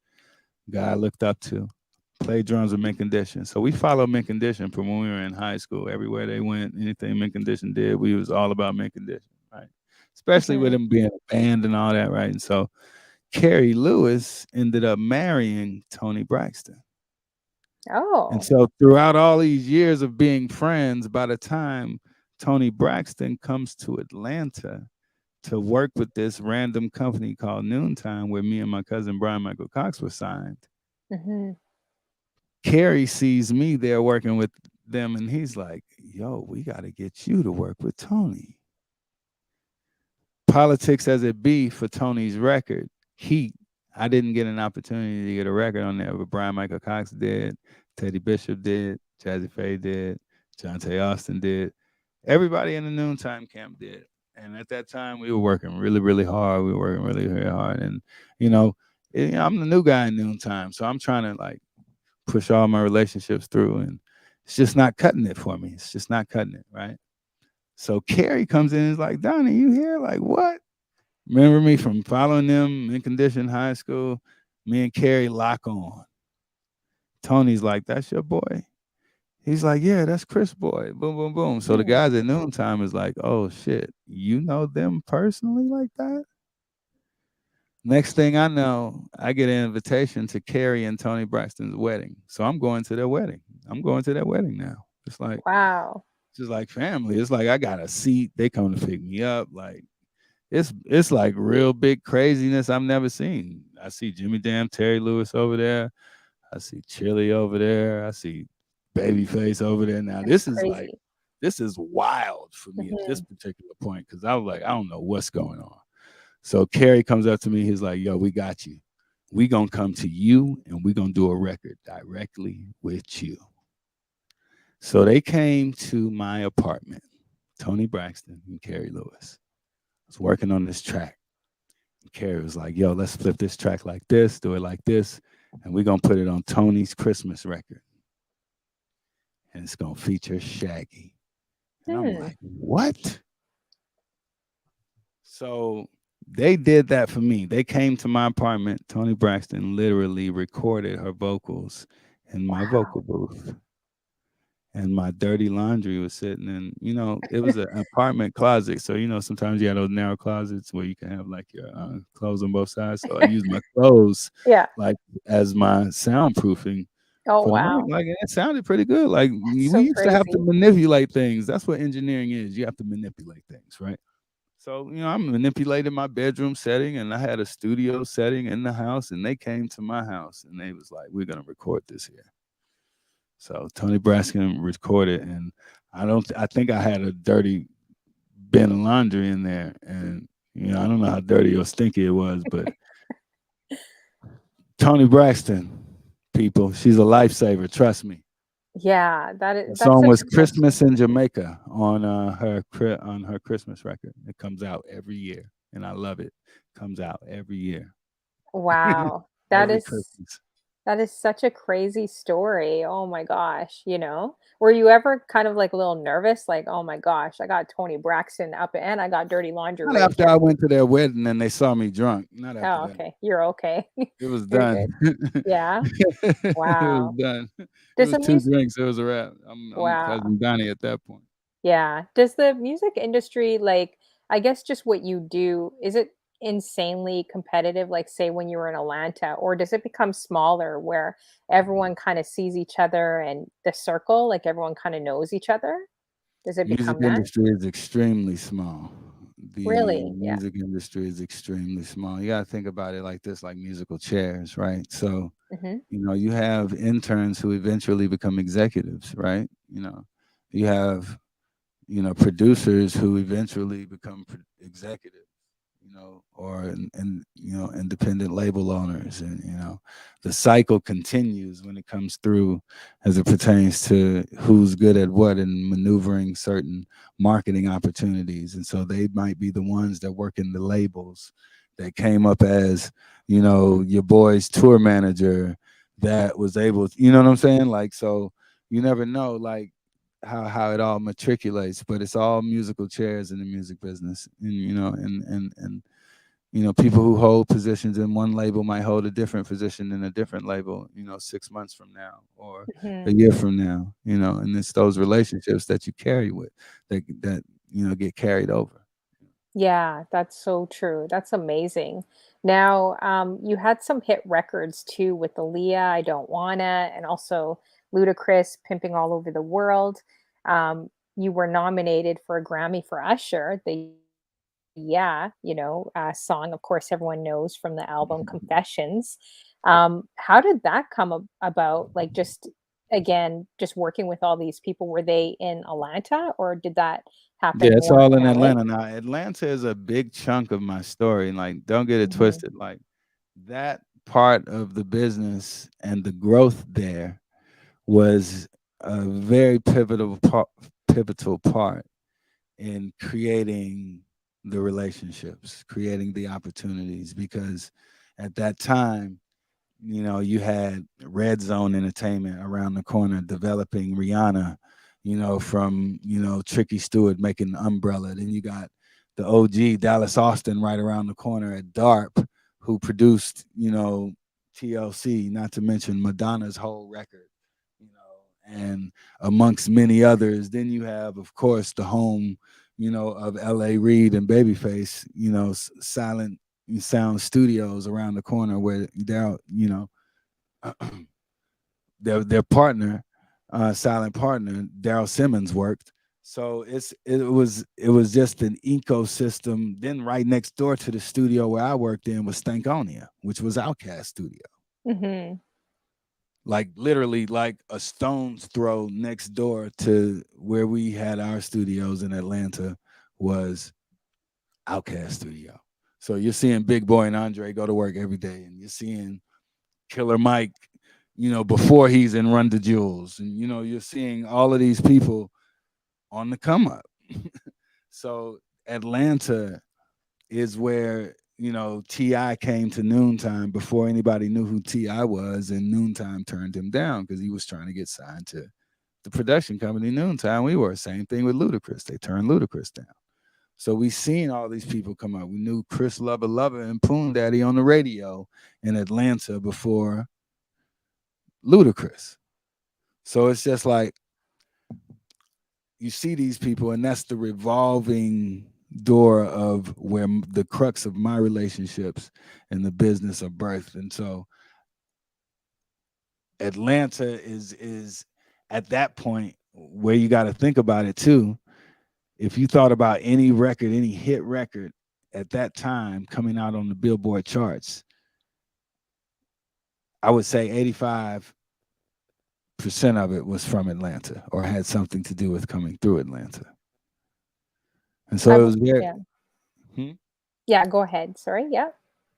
Guy I looked up to. Played drums with Mint Condition. So we followed Mint Condition from when we were in high school. Everywhere they went, anything Mint Condition did, we was all about Mint Condition, right? Especially with Mhm. him being a band and all that, right? And so Carrie Lewis ended up marrying Tony Braxton. And Oh. so throughout all these years of being friends, by the time Tony Braxton comes to Atlanta to work with this random company called Noontime, where me and my cousin Brian Michael Cox were signed, Mhm. Carrie sees me there working with them, and he's like, "Yo, we got to get you to work with Tony." Politics as it be for Tony's record, Heat. I didn't get an opportunity to get a record on there, but Brian Michael Cox did, Teddy Bishop did, Jazzy Faye did, Jonte Austin did. Everybody in the Noontime camp did. And at that time, we were working really, really hard. We were working really, really hard. And, you know, I'm the new guy in Noontime, so I'm trying to like push all my relationships through, and it's just not cutting it for me. It's just not cutting it, right? So Carrie comes in and is like, Donnie, you here? Like, what? Remember me from following them in condition high school? Me and Carrie lock on. Tony's like, that's your boy. He's like, yeah, that's Chris boy. Boom, boom, boom. So the Hmm. guys at Noontime is like, oh shit, you know them personally like that? Next thing I know, I get an invitation to Carrie and Tony Braxton's wedding. So I'm going to their wedding. I'm going to their wedding now. It's like Wow. just like family. It's like I got a seat. They come to pick me up. Like it's like real big craziness I've never seen. I see Jimmy Jam, Terry Lewis over there. I see Chili over there. I see Babyface over there. Now That's like crazy. this is wild for me at this Mhm. particular point because I was like, I don't know what's going on. So Kerry comes up to me. He's like, "Yo, we got you. We gonna come to you and we gonna do a record directly with you." So they came to my apartment. Tony Braxton and Kerry Lewis was working on this track. And Kerry was like, "Yo, let's flip this track like this, do it like this, and we're gonna put it on Tony's Christmas record, and it's gonna feature Shaggy." And I'm Hmm. like, "What?" So they did that for me. They came to my apartment. Tony Braxton literally recorded her vocals in my Wow. vocal booth. And my dirty laundry was sitting in, it was an apartment closet. So, sometimes you have those narrow closets where you can have like your clothes on both sides. So I used my clothes Yeah. like as my soundproofing Oh, for the mic. wow. Like it sounded pretty good. Like That's we so used to have to crazy. manipulate things. That's what engineering is. You have to manipulate things, right? So, I manipulated my bedroom setting and I had a studio setting in the house and they came to my house and they was like, we're gonna record this here. So Tony Braskin recorded and I think I had a dirty bin of laundry in there and I don't know how dirty or stinky it was, but Tony Braxton, people, she's a lifesaver, trust me. Yeah, The that's song such was a touching. Christmas in Jamaica on her Christmas record. It comes out every year, and I love it. Comes out every year, Wow. every Christmas. That is such a crazy story. Oh my gosh, you know? Were you ever kind of like a little nervous? Like, oh my gosh, I got Tony Braxton up and I got dirty laundry Not right after here. I went to their wedding and they saw me drunk. Not after Oh, that. okay. You're okay. It was You're done. good. Yeah. It was Wow. done. It Does was the two music drinks. It was a wrap. I'm Wow. cousin Donnie at that point. Yeah. Does the music industry, like, I guess just what you do, is it insanely competitive, like, say, when you were in Atlanta, or does it become smaller where everyone kind of sees each other and the circle, like everyone kind of knows each other? Does it Music become that? industry is extremely small. The Really? Yeah. music industry is extremely small. You got to think about it like this, like musical chairs, right? So, Hmm. you have interns who eventually become executives, right? You have, producers who eventually become executives, or independent label owners, and the cycle continues when it comes through as it pertains to who's good at what and maneuvering certain marketing opportunities. And so they might be the ones that work in the labels that came up as, your boy's tour manager that was able to, you know what I'm saying? Like, so you never know, like, how it all matriculates, but it's all musical chairs in the music business. And people who hold positions in one label might hold a different position in a different label, 6 months from now or a Hmm. year from now, and it's those relationships that you carry with that get carried over. Yeah, that's so true. That's amazing. Now, you had some hit records too with Aaliyah, I Don't Wanna, and also Ludacris, Pimping All Over the World. You were nominated for a Grammy for Usher, the Yeah, song, of course, everyone knows from the album Confessions. How did that come about? Like, just again, just working with all these people, were they in Atlanta or did that Yeah, happen it's more all in in LA? Atlanta now. Atlanta is a big chunk of my story. Like, don't get it Mhm. twisted. Like, that part of the business and the growth there was a very pivotal part in creating the relationships, creating the opportunities. Because at that time, you had Red Zone Entertainment around the corner developing Rihanna, from, Tricky Stewart making Umbrella. Then you got the OG Dallas Austin right around the corner at DARP, who produced, TLC, not to mention Madonna's whole record, and amongst many others. Then you have, of course, the home, of L.A. Reid and Babyface, Silent Sound Studios around the corner where they're, their partner, silent partner, Daryl Simmons worked. So it was just an ecosystem. Then right next door to the studio where I worked in was Stankonia, which was Outcast Studio. Hmm. Like literally like a stone's throw next door to where we had our studios in Atlanta was Outcast Studio. So you're seeing Big Boy and Andre go to work every day, and you're seeing Killer Mike, before he's in Run the Jewels, and you're seeing all of these people on the come up. So Atlanta is where Ti came to Noontime before anybody knew who Ti was, and Noontime turned him down because he was trying to get signed to the production company Noontime. We were same thing with Ludacris. They turned Ludacris down. So we seen all these people come up. We knew Chris Lover Lover and Poon Daddy on the radio in Atlanta before Ludacris. So it's just like you see these people, and that's the revolving door of where the crux of my relationships and the business are birthed. And so Atlanta is at that point where you got to think about it too. If you thought about any record, any hit record at that time coming out on the Billboard charts, I would say 85% of it was from Atlanta or had something to do with coming through Atlanta. And so it was very, Yeah. Yeah, go ahead. Sorry. Yeah.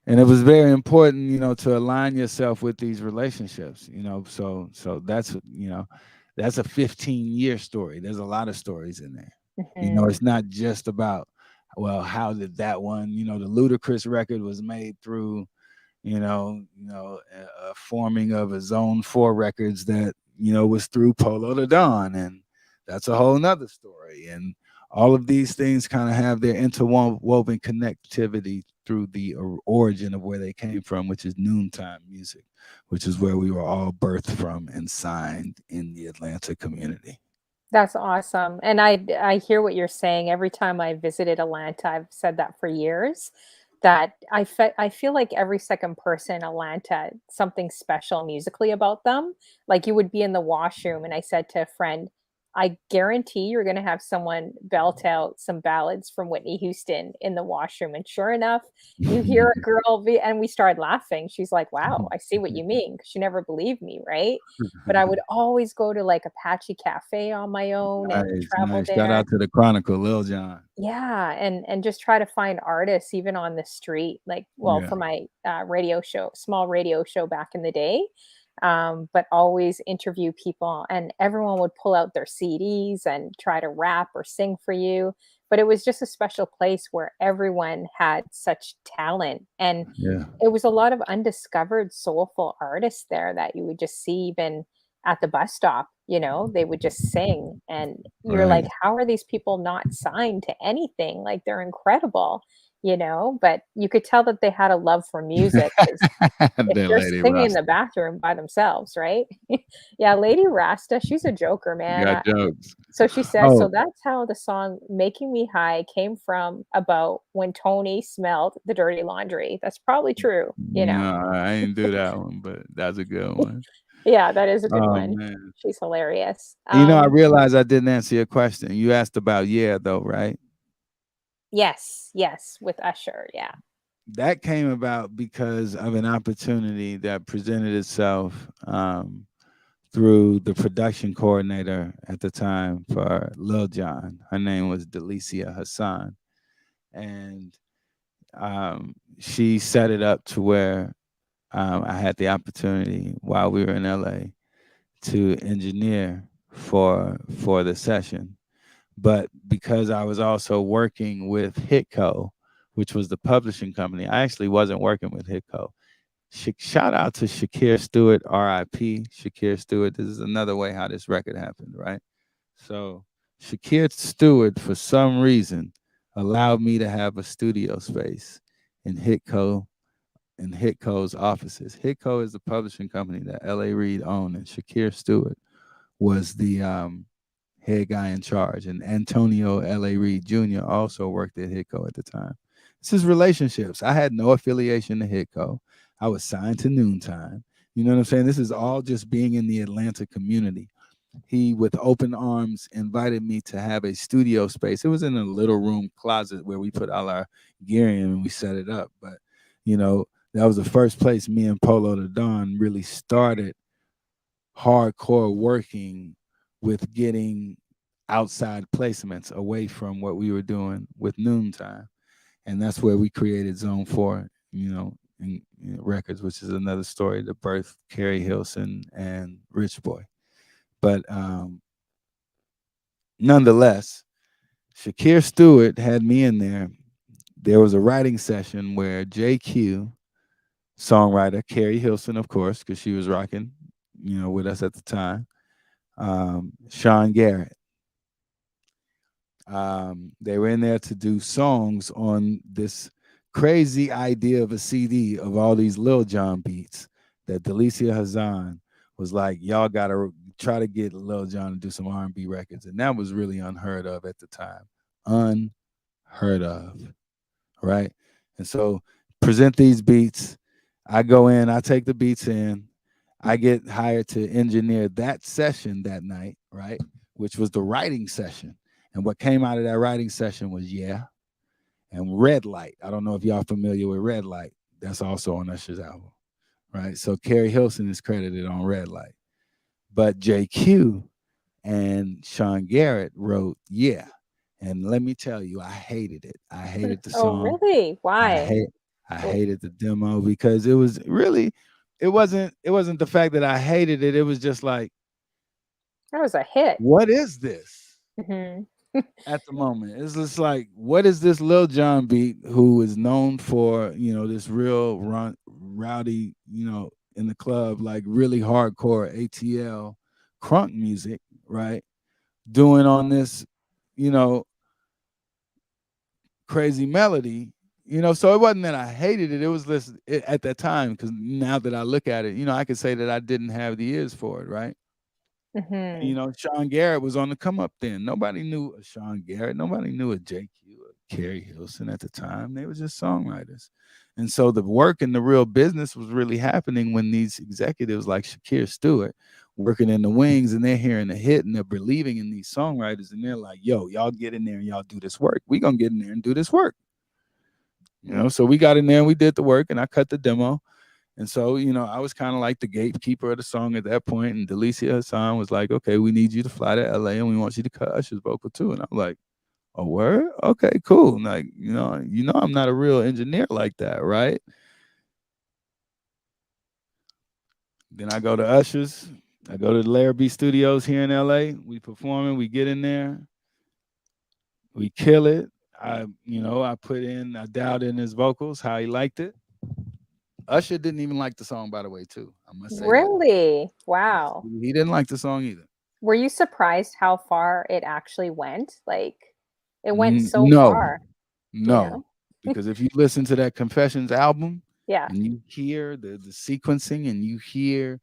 and it was very important, to align yourself with these relationships, so that's a 15-year story. There's a lot of stories in there. Hmm. It's not just about, well, how did that one, the Ludacris record was made through, a forming of a Zone 4 records that, was through Polo the Don, and that's a whole nother story. And all of these things kind of have their interwoven connectivity through the origin of where they came from, which is Noontime Music, which is where we were all birthed from and signed in the Atlanta community. That's awesome. And I hear what you're saying. Every time I visited Atlanta, I've said that for years, that I feel like every second person in Atlanta, something special musically about them. Like you would be in the washroom and I said to a friend, I guarantee you're going to have someone belt out some ballads from Whitney Houston in the washroom. And sure enough, you hear a girl and we started laughing. She's like, "Wow, I see what you mean." 'Cause she never believed me, right? But I would always go to like Apache Cafe on my own and Nice, travel nice. Shout there. out to the Chronicle, Lil Jon. Yeah, and just try to find artists even on the street, like, well, Yeah, for my radio show, small radio show back in the day. But always interview people, and everyone would pull out their CDs and try to rap or sing for you. But it was just a special place where everyone had such talent, and yeah, it was a lot of undiscovered soulful artists there that you would just see even at the bus stop. They would just sing, and you're like, right. how are these people not signed to anything? Like, they're incredible, but you could tell that they had a love for music, 'cause if That they're lady singing in the Rasta bathroom by themselves, right? Yeah, Lady Rasta, she's a joker, man. got jokes. So she says, so Oh, that's how the song "Making Me High" came from, about when Tony smelled the dirty laundry. That's probably true. no, I ain't do that one, but that's a good one. Yeah, that is a good Oh one. man. She's hilarious. I realized I didn't answer your question. You asked about Yeah though, right? Yes, yes, with Usher, yeah. That came about because of an opportunity that presented itself through the production coordinator at the time for Lil Jon. Her name was Delicia Hassan. And she set it up to where I had the opportunity while we were in LA to engineer for the session. But because I was also working with Hitco, which was the publishing company, I actually wasn't working with Hitco. Shout out to Shakir Stewart, RIP. Shakir Stewart. This is another way how this record happened, right? So Shakir Stewart, for some reason, allowed me to have a studio space in Hitco's offices. Hitco is the publishing company that L.A. Reid owned, and Shakir Stewart was the head guy in charge. And Antonio L.A. Reid Jr. also worked at Hitco at the time. This is relationships. I had no affiliation to Hitco. I was signed to Noontime. You know what I'm saying? This is all just being in the Atlanta community. he with open arms invited me to have a studio space. It was in a little room closet where we put all our gear in and we set it up. But you know, that was the first place me and Polo the Don really started hardcore working with getting outside placements away from what we were doing with Noontime. And that's where we created Zone 4, records, which is another story, the birth Carrie Hilson and Rich Boy. But nonetheless, Shakir Stewart had me in there. There was a writing session where JQ, songwriter, Carrie Hilson, of course, because she was rocking, with us at the time, Sean Garrett. They were in there to do songs on this crazy idea of a CD of all these Lil Jon beats that Delicia Hazan was like, y'all gotta try to get Lil Jon to do some R&B records, and that was really unheard of at the time, unheard of, right? And so present these beats. I go in, I take the beats in, I get hired to engineer that session that night, right? Which was the writing session. And what came out of that writing session was Yeah and Red Light. I don't know if y'all familiar with Red Light. That's also on Usher's album, right? So Carrie Hilson is credited on Red Light. But JQ and Sean Garrett wrote Yeah. And let me tell you, I hated it. I hated the Oh, song. really? I Why? hate I Well, hated the demo because it was really it wasn't the fact that I hated it. It was just like, that was a hit. what is this? Hmm. At the moment, it's just like, what is this Lil Jon beat who is known for, this real rowdy, in the club, like really hardcore ATL crunk music, right? Doing on this, you know, crazy melody, so it wasn't that I hated it. It was this at that time, because now that I look at it, I could say that I didn't have the ears for it, right? Hmm. Sean Garrett was on the come up then. Nobody knew a Sean Garrett. Nobody knew a JQ or Carrie Hilson at the time. They were just songwriters. And so the work and the real business was really happening when these executives like Shakir Stewart working in the wings, and they're hearing a hit and they're believing in these songwriters, and they're like, yo, y'all get in there and y'all do this work. We gonna get in there and do this work. So we got in there and we did the work, and I cut the demo. And so, I was kind of like the gatekeeper of the song at that point. And Delicia Hassan was like, okay, we need you to fly to LA and we want you to cut Usher's vocal too. And I'm like, a word? Okay, cool. Like, I'm not a real engineer like that, right? Then I go to Usher's. I go to the Larrabee Studios here in LA. We performing, we get in there, we kill it. I dialed in his vocals, how he liked it. Usher didn't even like the song, by the way, too. I must say that. Really? Yes, Wow. he didn't like the song either. Were you surprised how far it actually went? Like, it went so No, far, you no, know? because if you listen to that Confessions album Yeah. and you hear the sequencing and you hear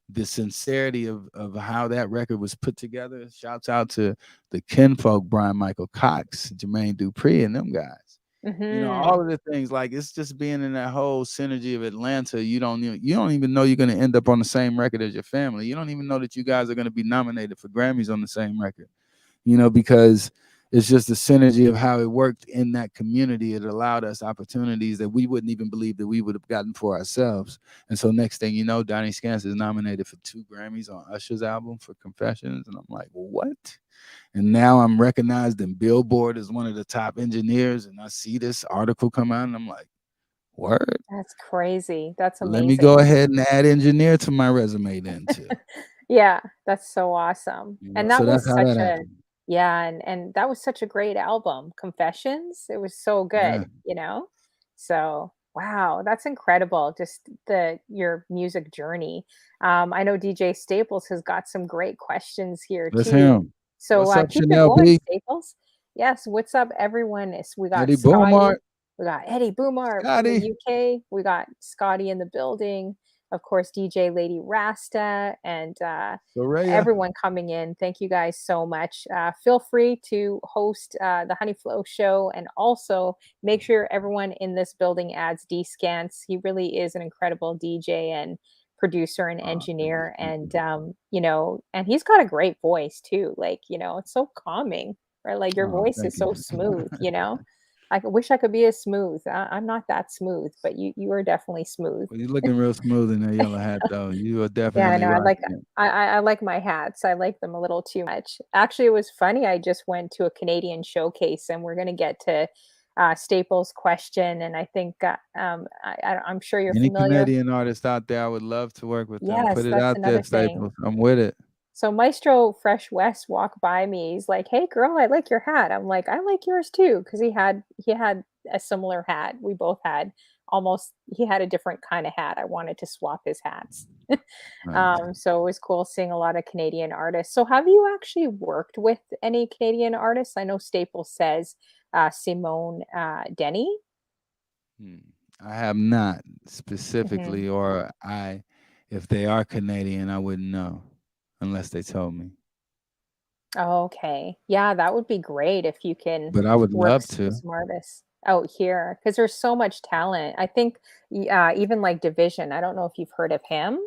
the sincerity of how that record was put together, shouts out to the kinfolk, Brian Michael Cox, Jermaine Dupri, and them guys. All Mhm. of the things, like, it's just being in that whole synergy of Atlanta. You don't even know you're going to end up on the same record as your family. You don't even know that you guys are going to be nominated for Grammys on the same record. Because it's just the synergy of how it worked in that community. It allowed us opportunities that we wouldn't even believe that we would have gotten for ourselves. And so next thing you know, Dscantz is nominated for 2 Grammys on Usher's album for Confessions. And I'm like, what? And now I'm recognized in Billboard as one of the top engineers. And I see this article come out and I'm like, word. That's crazy. That's Let me go amazing. ahead and add engineer to my resume then too. Yeah, that's so awesome. And that So that's was how such that a happened. yeah, and that was such a great album, Confessions. It was so Yeah. good, you know? So, wow, that's incredible, just the your music journey. I know DJ Staples has got some great questions here That's too. him. So, What's up, keep it Chanel going, B? Staples. Yes, what's up, everyone? We got Eddie Scotty, Boomart, we got Eddie Boomart from the Scotty, UK, we got Scotty in the building, of course, DJ Lady Rasta, and Soraya. everyone coming in. Thank you guys so much. Feel free to host the Honeyflow show, and also make sure everyone in this building adds Dscantz. He really is an incredible DJ and producer and Oh, thank you, engineer, thank and you. and he's got a great voice too. Like, it's so calming, right? Like your Oh, voice thank is you. so smooth. Wish I could be as smooth. I'm not that smooth, but you are definitely smooth. Well, you're looking real smooth in that yellow hat, though. You are Yeah, I definitely know. I like rocking it. I like my hats. I like them a little too much. Actually, it was funny. I just went to a Canadian showcase, and we're gonna get to Staples' question. And I think I'm sure you're Any familiar. Canadian artist out there, I would love to work with them. Put Yes, it that's out there, another thing. Staples. I'm with it. So Maestro Fresh West walked by me. He's like, "Hey, girl, I like your hat." I'm like, "I like yours too," because he had a similar hat. We both had almost. He had a different kind of hat. I wanted to swap his hats. Nice. So it was cool seeing a lot of Canadian artists. So have you actually worked with any Canadian artists? I know Staples says Simone Denny. Hmm. I have not Hmm. specifically, or if they are Canadian, I wouldn't know unless they told me. Okay. Yeah, that would be great if you can But I would work love with to. some artists out here because there's so much talent. I think even like Division, I don't know if you've heard of him.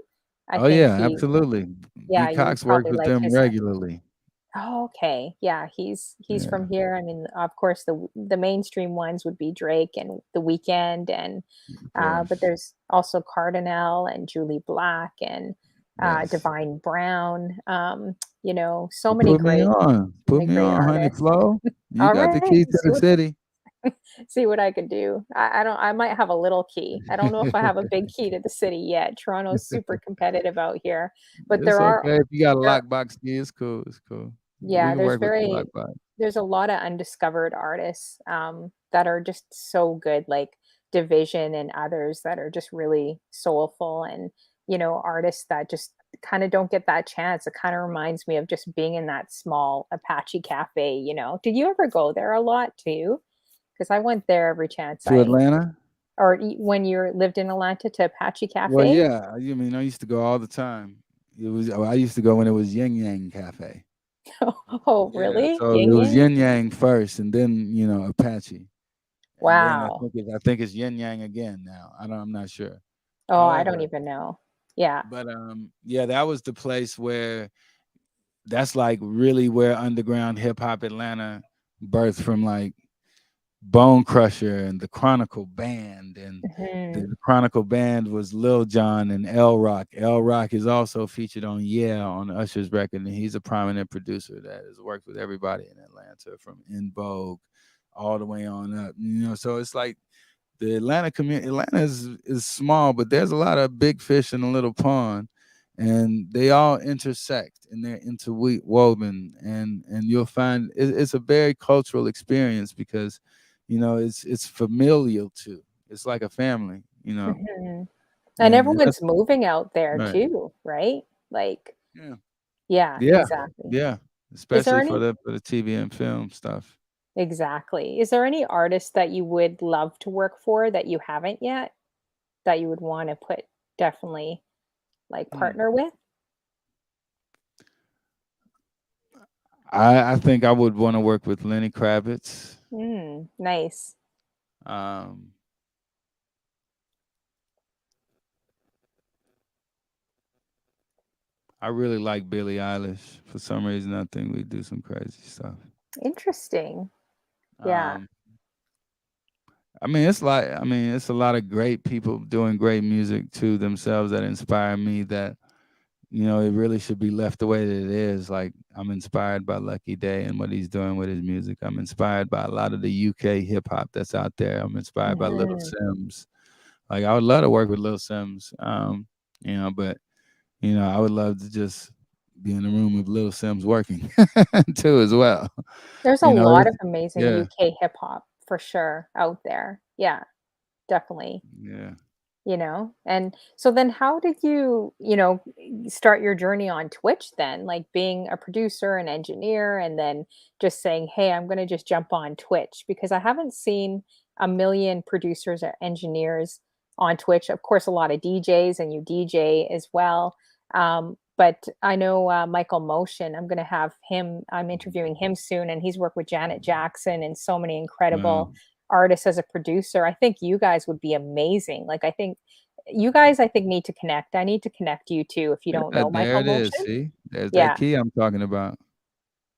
I Oh think yeah, absolutely. yeah, B you would Cox works probably with like them his. regularly. Oh, okay. Yeah, he's from Yeah. here. I mean, of course, the mainstream ones would be Drake and The Weeknd, and Of but course. there's also Cardinal and Julie Black and Yes. Divine Brown. So Well, many put me great, on. Put many me great on, artists. Honeyflow. You All got the right, key to the city. see what I could do. I don't. I might have a little key. I don't know if I have a big key to the city yet. Toronto's super competitive out here, but It's there are okay if you got a there lockbox key. It's cool. It's cool. We Yeah, can work with the lockbox. there's a lot of undiscovered artists, that are just so good, like Division and others that are just really soulful, and, artists that just kinda don't get that chance. It kinda reminds me of just being in that small Apache cafe. Did you ever go there a lot too? Because I went there every chance To Atlanta? or when you lived in Atlanta to Apache Well, Cafe? yeah. You mean I used to go all the time. I used to go when it was Yin Yang Cafe. Oh, Yeah, really? so it Ying was Yang? Yin Yang first, and then Apache, and then Wow. I think it's Yin Yang again now. I'm not sure. Oh, I don't However, even know. Yeah. but yeah, that was the place where that's like really where underground hip hop Atlanta birthed from, like Bone Crusher and the Chronicle Band, and Mhm. the Chronicle Band was Lil Jon and L Rock. L Rock is also featured on Yeah on Usher's record, and he's a prominent producer that has worked with everybody in Atlanta from In Vogue all the way on up. So it's like the Atlanta community. Atlanta is small, but there's a lot of big fish in a little pond, and they all intersect and they're interwoven, and you'll find it's a very cultural experience because it's familial too. It's like a family. Mhm. And And that's everyone's moving out there right. too, right? Like, Yeah. yeah, Yeah. exactly. Yeah. Is there Especially for any the TV and film stuff. exactly. Is there any artist that you would love to work for that you haven't yet, that you would wanna put definitely, like, Hmm. partner with? I think I would want to work with Lenny Kravitz. Nice. Um, I really like Billie Eilish. For some reason, I think we do some crazy stuff. Interesting. Yeah. Um, it's a lot of great people doing great music to themselves that inspire me. That it really should be left the way that it is. Like I'm inspired by Lucky Day and what he's doing with his music. I'm inspired by a lot of the UK hip hop that's out there. I'm inspired by Little Mhm. Sims. Like I would love to work with Little Sims. But I would love to just be in the room with Little Sims working too as well. There's a You know, lot it's of amazing yeah, UK hip hop for sure out there. Yeah, definitely. yeah. And so then how did you start your journey on Twitch then, like being a producer and engineer, and then just saying, hey, I'm going to just jump on Twitch, because I haven't seen a million producers or engineers on Twitch. Of course, a lot of DJs, and you DJ as well. But I know Michael Motion. I'm going to have him, I'm interviewing him soon, and he's worked with Janet Jackson and so many Wow. incredible artist as a producer. I think you guys would be amazing. Like, I think you guys, I think, need to connect. I need to connect you too if you don't Yeah, know there Michael it is. Motion. See, there's that Yeah. key I'm talking about.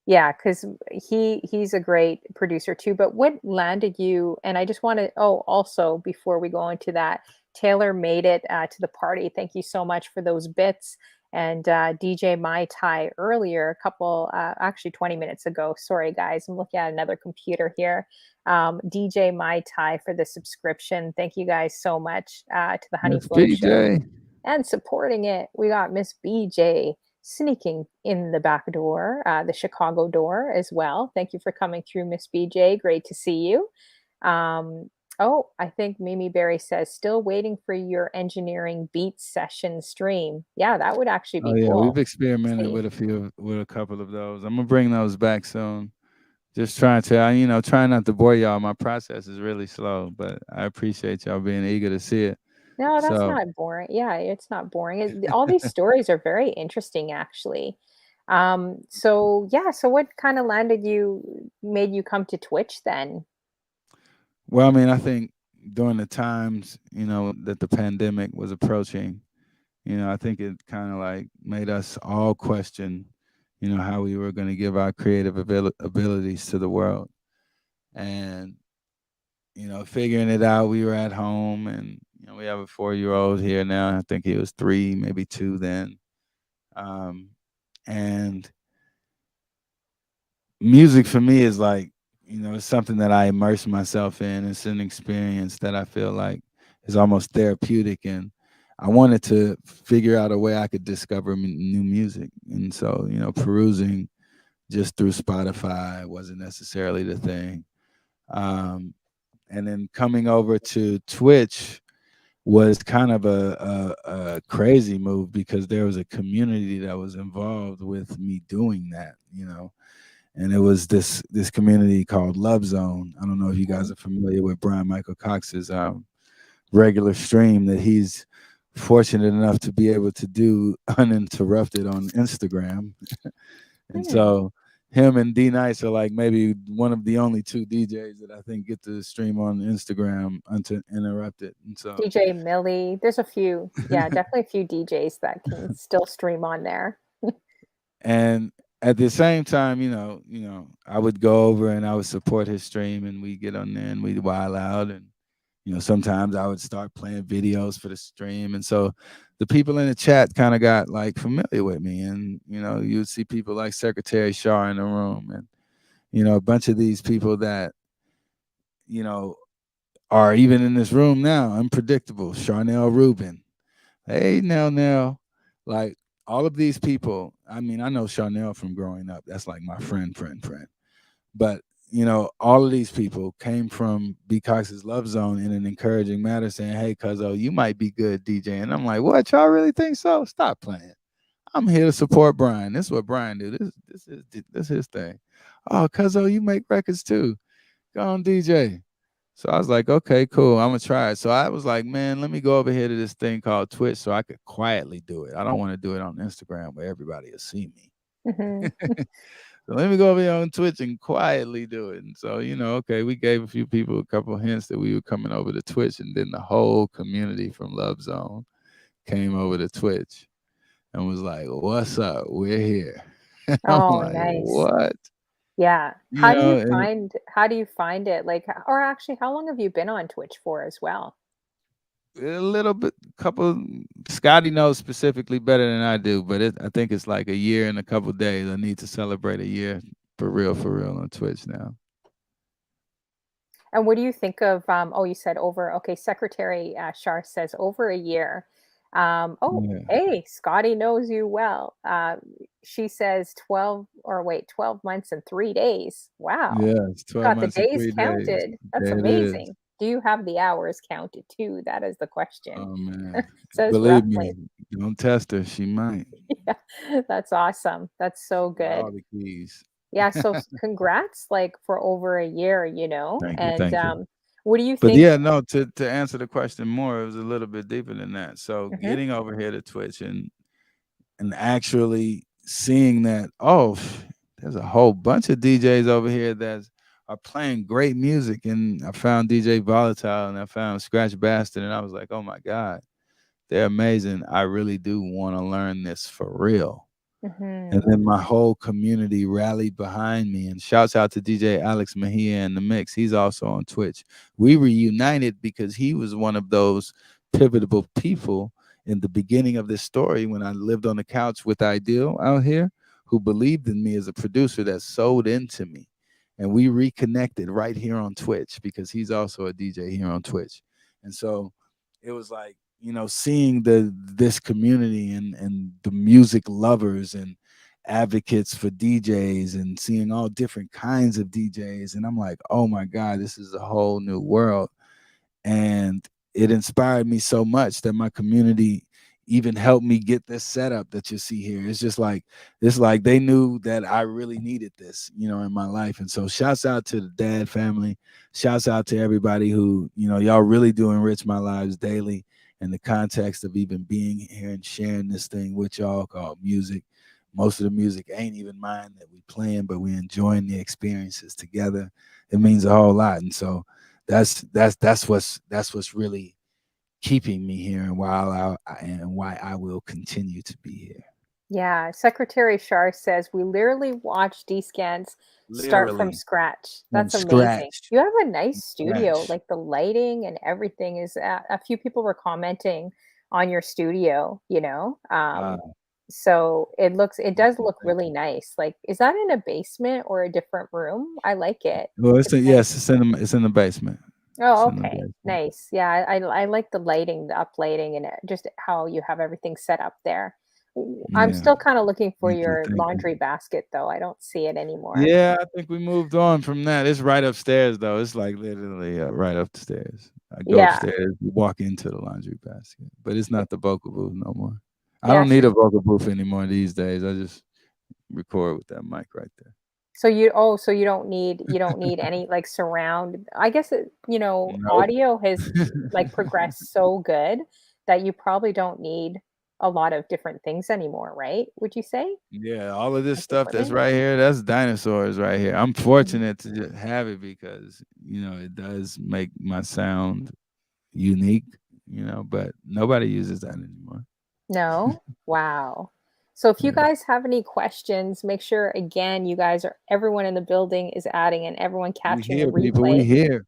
Yeah, because he's a great producer too. But what landed you? And I just want to. Oh, also before we go into that, Taylor made it to the party. Thank you so much for those bits. And DJ Mai Tai earlier, a couple, actually 20 minutes ago. Sorry, guys, I'm looking at another computer here. DJ Mai Tai for the subscription. Thank you guys so much to the Miss Honeyflow show PJ. and supporting it. We got Miss BJ sneaking in the back door, the Chicago door as well. Thank you for coming through, Miss BJ. Great to see you. Um, oh, I think Mimi Berry says, still waiting for your engineering beat session stream. Yeah, that would actually Oh be yeah, we've cool. experimented See. with a couple of those. I'm gonna bring those back soon. Just trying to, trying not to bore y'all. My process is really slow, but I appreciate y'all being eager to see it. No, that's So, not boring. Yeah, it's not boring. All these stories are very interesting, actually. So yeah, so what kind of landed you, made you come to Twitch then? well, I mean, I think during the times, that the pandemic was approaching, I think it kind of like made us all question, how we were going to give our creative abilities to the world. And, figuring it out, we were at home and, we have a 4-year-old here now. I think he was 3, maybe 2 then. Um, and music for me is like, it's something that I immerse myself in. It's an experience that I feel like is almost therapeutic. And I wanted to figure out a way I could discover new music. And so, perusing just through Spotify wasn't necessarily the thing. Um, and then coming over to Twitch was kind of a crazy move because there was a community that was involved with me doing that, and it was this community called Love Zone. I don't know if you guys Mhm. are familiar with Brian Michael Cox's regular stream that he's fortunate enough to be able to do uninterrupted on Instagram. And Hmm. so him and D Nice are like maybe one of the only 2 DJs that I think get to stream on Instagram uninterrupted. And so DJ Millie, there's a few, yeah, definitely a few DJs that can still stream on there. and at the same time, I would go over and I would support his stream and we get on there and we'd wild out and sometimes I would start playing videos for the stream. And so the people in the chat kind of got like familiar with me. And, you'd see people like Secretary Shar in the room and, a bunch of these people that, you know, are even in this room now, unpredictable. Charnel Rubin. Hey, now. Like all of these people, I mean, I know Charnel from growing up. That's like my friend. But all of these people came from B Cox's Love Zone in an encouraging manner, saying, "Hey, Cuzzo, you might be good DJ." And I'm like, "What? Y'all really think so? Stop playing. I'm here to support Brian. This is what Brian do. This is his thing. Oh, Cuzzo, you make records too. Go on, DJ." So I was like, "Okay, cool. I'm gonna try it." So I was like, "Man, let me go over here to this thing called Twitch so I could quietly do it. I don't want to do it on Instagram where everybody will see me." Mhm. So let me go over here on Twitch and quietly do it. And so, okay, we gave a few people a couple of hints that we were coming over to Twitch, and then the whole community from Love Zone came over to Twitch and was like, "What's up? We're here." I'm Oh, like, nice. "What?" Yeah. You know, and How do you find it? Like, or actually, how long have you been on Twitch for as well? a little bit, couple. Scotty knows specifically better than I do, but I think it's like a year and a couple days. I need to celebrate a year for real on Twitch now. And what do you think of, oh, you said over, okay, Secretary Shar says over a year. Oh, Yeah, hey, Scotty knows you well. She says 12, or wait, 12 months and 3 days. Wow. yeah. It's 12 Got the months and days 3 days. counted. That's There it is. amazing. Do you have the hours counted too? That is the question. Oh man, Says believe me, roughly. don't test her. She might. Yeah, that's awesome. That's She so got good. all the keys. Yeah, so congrats, like, for over a year, Thank you, and, thank you. what do you But think? yeah, no. To answer the question more, it was a little bit deeper than that. So Mhm. getting over here to Twitch and actually seeing that, oh, there's a whole bunch of DJs over here that are playing great music, and I found DJ Volatile and I found Scratch Bastard, and I was like, oh my god. they're amazing. I really do want to learn this for real. And Hmm. then my whole community rallied behind me. And shouts out to DJ Alex Mejia in the mix. He's also on Twitch. We reunited because he was one of those pivotal people in the beginning of this story when I lived on the couch with Ideal out here, who believed in me as a producer, that sold into me. And we reconnected right here on Twitch because he's also a DJ here on Twitch. And so it was like, seeing this community and the music lovers and advocates for DJs and seeing all different kinds of DJs. And I'm like, oh my God, this is a whole new world. And it inspired me so much that my community even helped me get this setup that you see here. It's like they knew that I really needed this, in my life. And so shouts out to the Dad family. Shouts out to everybody who, y'all really do enrich my lives daily in the context of even being here and sharing this thing with y'all called music. Most of the music ain't even mine that we playing, but we enjoying the experiences together. It means a whole lot. And so that's what's really keeping me here, and why I will continue to be here. Yeah, Secretary Shar says we literally watch Dscantz start from Literally scratch. from That's amazing. scratch. You have a nice studio, Scratch. like the lighting and everything is. A few people were commenting on your studio. Uh, So it thank does you, look thank really you. nice. Like, is that in a basement or a different room? I like it. Well, It's nice. it's in the basement. It's Oh, in the okay. basement. Nice. Yeah, I like the lighting, the uplighting, and just how you have everything set up there. I'm Yeah. still kind of looking for Thank you. your Thank you. laundry basket, though. I don't see it anymore. Yeah, I think we moved on from that. It's right upstairs though. It's like literally right upstairs. I go Yeah. upstairs, walk into the laundry basket, but it's not the vocal booth no more. I Yeah. don't need a vocal booth anymore these days. I just record with that mic right there. So you don't need any like surround. I guess Nope. audio has like progressed so good that you probably don't need a lot of different things anymore, right? Would you say? Yeah, all of this Like stuff that's equipment? right here, that's dinosaurs right here. I'm Mhm. fortunate to just have it because, it does make my sound unique, but nobody uses that anymore. No? Wow. So if you Yeah. guys have any questions, make sure again you guys are everyone in the building is adding and everyone We catching the here, people. We replay. here.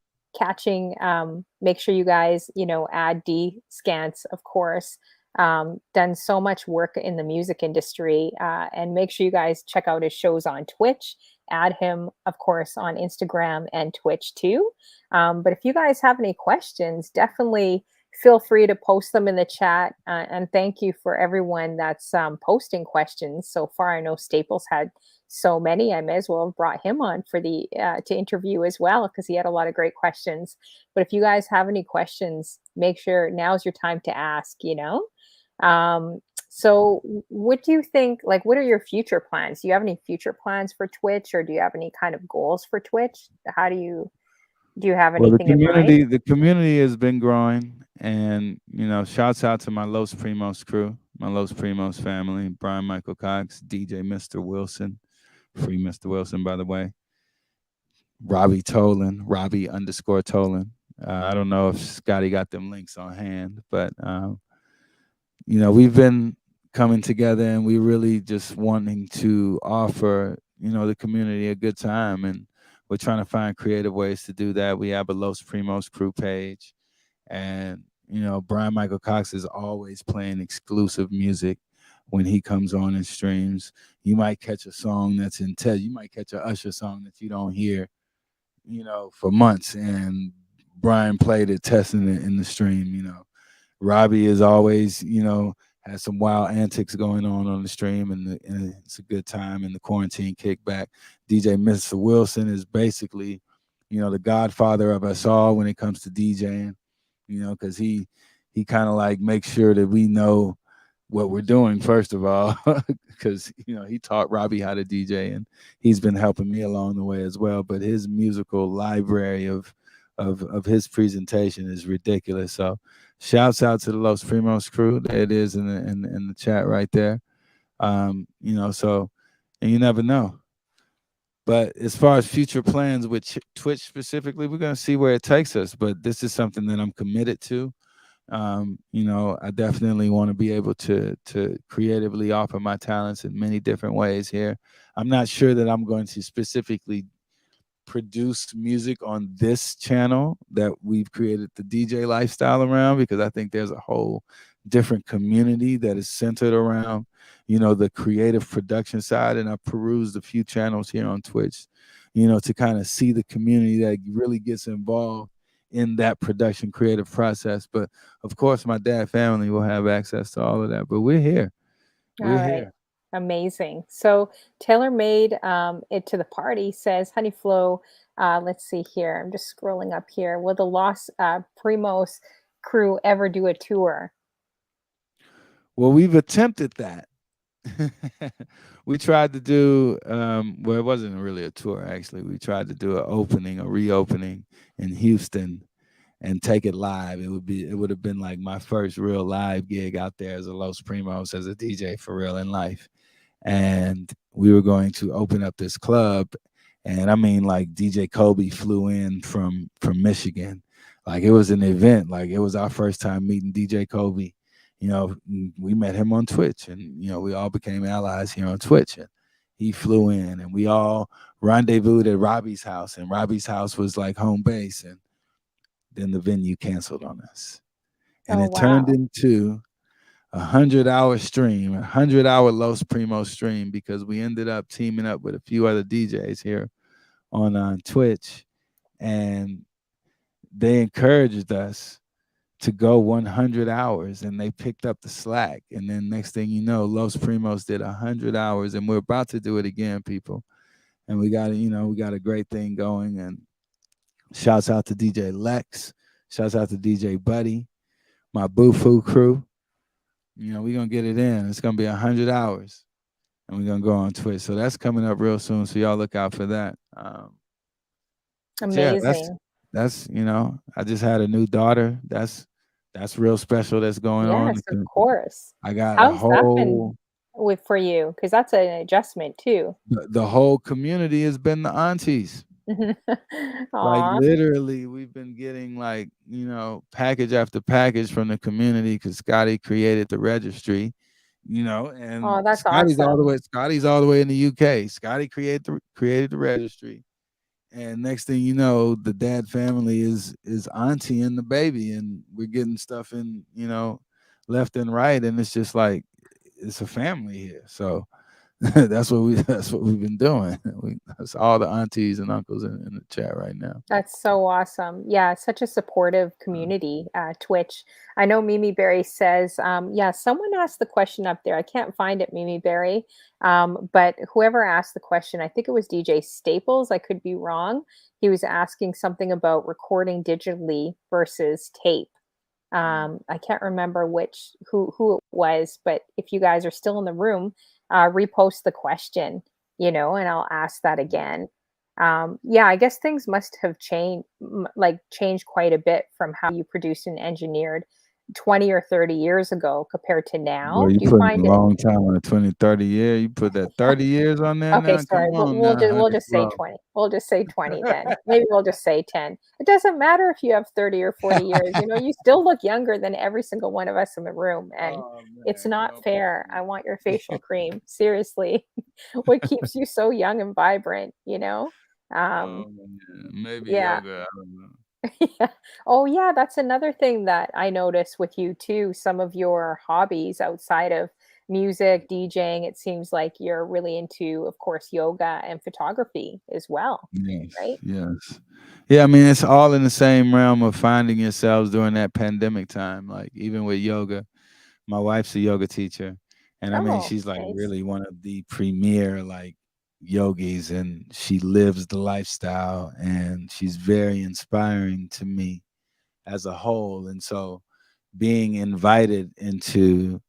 Make sure you guys add D Scants, of course. Done so much work in the music industry, and make sure you guys check out his shows on Twitch. Add him, of course, on Instagram and Twitch too. But if you guys have any questions, definitely feel free to post them in the chat. And thank you for everyone that's posting questions so far. I know Staples had so many. I may as well have brought him on for the to interview as well because he had a lot of great questions. But if you guys have any questions, make sure now's your time to ask. So what do you think? Like, what are your future plans? Do you have any future plans for Twitch, or do you have any kind of goals for Twitch? How do you have Well, the anything in mind? community, the community has been growing, and shouts out to my Los Primos crew, my Los Primos family, Brian Michael Cox, DJ Mr. Wilson, free Mr. Wilson, by the way, Robbie Tolan, Robbie underscore Tolan. I don't know if Scotty got them links on hand, but we've been coming together, and we really just wanting to offer the community a good time, and we're trying to find creative ways to do that. We have a Los Primos crew page, and Brian Michael Cox is always playing exclusive music when he comes on and streams. You might catch a song that's in test. You might catch a Usher song that you don't hear for months, and Brian played it, testing it in the stream. Robbie is always, has some wild antics going on the stream, and it's a good time in the quarantine kickback. DJ Mr. Wilson is basically, the godfather of us all when it comes to DJing, because he kind of like makes sure that we know what we're doing first of all, because he taught Robbie how to DJ, and he's been helping me along the way as well. But his musical library of his presentation is ridiculous. So shouts out to the Los Primos crew. There it is in the chat right there. So, and you never know. But as far as future plans with Twitch specifically, we're gonna see where it takes us. But this is something that I'm committed to. You know, I definitely want to be able to creatively offer my talents in many different ways here. I'm not sure that I'm going to specifically produce music on this channel that we've created the DJ lifestyle around, because I think there's a whole different community that is centered around, you know, the creative production side. And I perused a few channels here on Twitch, you know, to kind of see the community that really gets involved in that production creative process. But of course, my dad family will have access to all of that. But we're here. We're All right. here. Amazing. So Taylor made it to the party says Honeyflow. Let's see here. I'm just scrolling up here. Will the Los Primos crew ever do a tour? Well, we've attempted that. We tried to do well, it wasn't really a tour actually. We tried to do an opening, a reopening in Houston and take it live. It would have been like my first real live gig out there as a Los Primos, as a DJ for real in life. And we were going to open up this club, and I mean, like, DJ Kobe flew in from Michigan. Like, it was an event. Like, it was our first time meeting DJ Kobe. You know, we met him on Twitch, and you know, we all became allies here on Twitch. And he flew in, and we all rendezvoused at Robbie's house, and Robbie's house was like home base. And then the venue canceled on us, and Oh, it turned wow. into 100-hour stream, 100-hour Los Primos stream, because we ended up teaming up with a few other DJs here on Twitch, and they encouraged us to go 100 hours, and they picked up the slack. And then next thing you know, Los Primos did 100 hours, and we're about to do it again, people. And we got, you know, we got a great thing going. And shouts out to DJ Lex, shouts out to DJ Buddy, my Boo crew. You know, we're gonna get it in. It's gonna be 100 hours, and we're gonna go on Twitch. So that's coming up real soon. So y'all look out for that. But yeah, Amazing. that's you know, I just had a new daughter. That's real special. That's going on. Yes, of course. I got a How's that been whole with for you? Because that's an adjustment too. the whole community has been the aunties. Like, Aw. literally, we've been getting, like, you know, package after package from the community, because Scotty created the registry, you know, Oh, and that's awesome. Scotty's all the way in the UK. Scotty created the registry. And next thing you know, the dad family is auntie and the baby, and we're getting stuff in, you know, left and right, and it's just like it's a family here. So that's what we've been doing. That's all the aunties and uncles in the chat right now. That's so awesome. Yeah, such a supportive community, Twitch. I know Mimi Berry says, yeah, someone asked the question up there. I can't find it, Mimi Berry. But whoever asked the question, I think it was DJ Staples. I could be wrong. He was asking something about recording digitally versus tape. I can't remember who it was, but if you guys are still in the room, repost the question, you know, and I'll ask that again. Yeah, I guess things must have changed, like changed quite a bit from how you produced and engineered 20 or 30 years ago compared to Well, now. you Do you put a find it? long time on a 20, 30 year. You put that 30 years on there Okay, now. Come sorry. We'll, on we'll now, just we'll honey just say flow. 20. We'll just say 20 then. Maybe we'll just say 10. It doesn't matter if you have 30 or 40 years. You know, you still look younger than every single one of us in the room, and Oh it's man, not no fair. I problem. want your facial cream. Seriously. What keeps you so young and vibrant, you know? Um, Oh man, maybe yeah. yoga. I don't know. Yeah. Oh, yeah, that's another thing that I notice with you too. Some of your hobbies outside of music, DJing, it seems like you're really into, of course, yoga and photography as well, Yes, right? yes. Yeah, I mean, it's all in the same realm of finding yourselves during that pandemic time. Like, even with yoga, my wife's a yoga teacher, and I mean, Oh, she's like nice. really one of the premier, like, yogis, and she lives the lifestyle, and she's very inspiring to me as a whole. And so being invited into,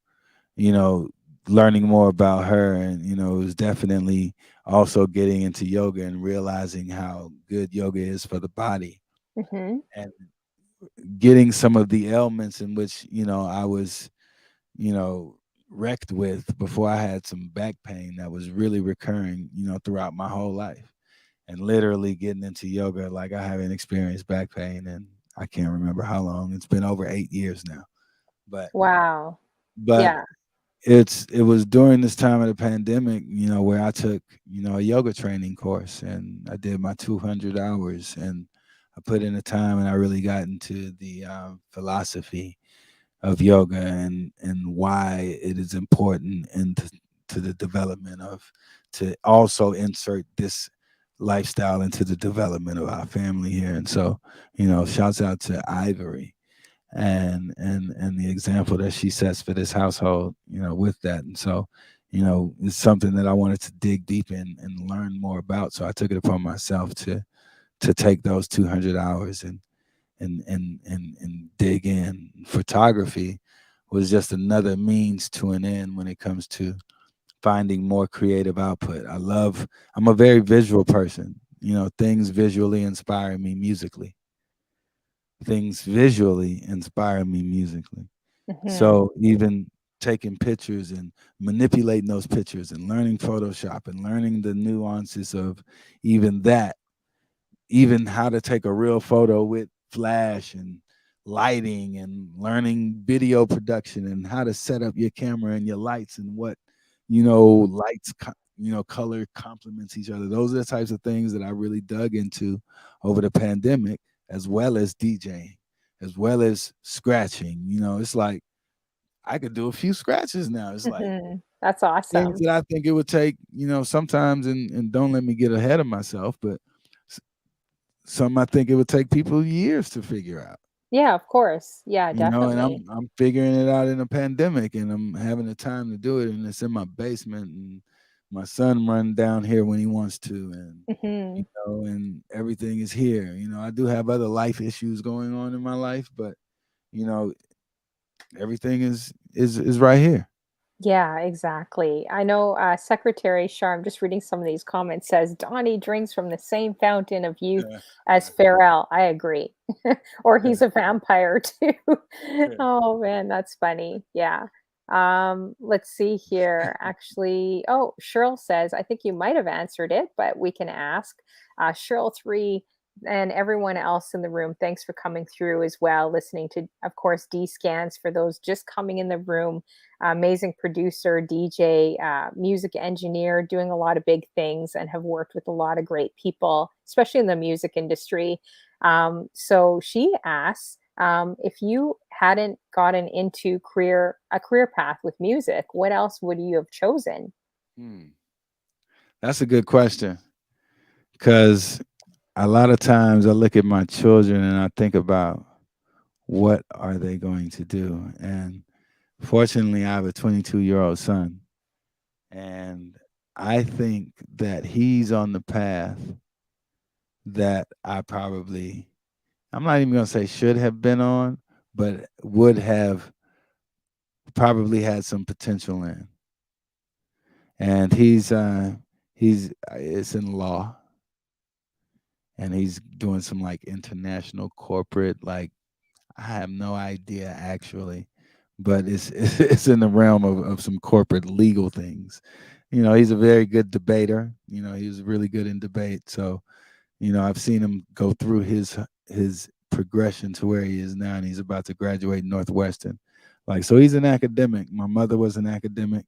you know, learning more about her, and you know, it was definitely also getting into yoga and realizing how good yoga is for the body, Mhm. and getting some of the ailments in which, you know, I was, you know, wrecked with before. I had some back pain that was really recurring, you know, throughout my whole life, and literally getting into yoga, like, I haven't experienced back pain and I can't remember how long. It's been over 8 years now. But Wow. but Yeah. it was during this time of the pandemic, where I took, a yoga training course, and I did my 200 hours, and I put in the time, and I really got into the philosophy of yoga, and why it is important into to the development of to also insert this lifestyle into the development of our family here. And so, shouts out to Ivory and the example that she sets for this household, with that. And so, it's something that I wanted to dig deep in and learn more about. So I took it upon myself to take those 200 hours and dig in. Photography was just another means to an end when it comes to finding more creative output. I'm a very visual person. Things visually inspire me musically. Things visually inspire me musically. Hmm. So even taking pictures and manipulating those pictures and learning Photoshop and learning the nuances of even that, even how to take a real photo with flash and lighting, and learning video production and how to set up your camera and your lights, and what lights color complements each other. Those are the types of things that I really dug into over the pandemic, as well as DJing, as well as scratching. It's like I could do a few scratches now. It's like Hmm. That's things awesome. that I think it would take, sometimes, and don't let me get ahead of myself, but some I think it would take people years to figure out. Yeah, of course. Yeah, And definitely. I'm figuring it out in a pandemic, and I'm having the time to do it, and it's in my basement, and my son run down here when he wants to, and Hmm. and everything is here. I do have other life issues going on in my life, but you know everything is right here. Yeah, exactly. I know Secretary Shar, I'm just reading some of these comments, says Donnie drinks from the same fountain of youth as Pharrell. I agree. Or he's a vampire too. Oh man, that's funny. Yeah. Let's see here. Actually, oh, Cheryl says, I think you might have answered it, but we can ask. Cheryl 3 and everyone else in the room, thanks for coming through as well, listening to, of course, Dscantz for those just coming in the room. Amazing producer, DJ, music engineer, doing a lot of big things and have worked with a lot of great people, especially in the music industry. So she asks, if you hadn't gotten into a career path with music, what else would you have chosen? Hmm. That's a good question, because a lot of times I look at my children and I think about what are they going to do. And fortunately, I have a 22-year-old son, and I think that he's on the path that I'm not even going to say should have been on, but would have probably had some potential in. And it's in law, and he's doing some like international corporate, like, I have no idea actually, but it's in the realm of some corporate legal things. He's a very good debater. He was really good in debate. So, I've seen him go through his progression to where he is now, and he's about to graduate Northwestern. Like, so he's an academic. My mother was an academic.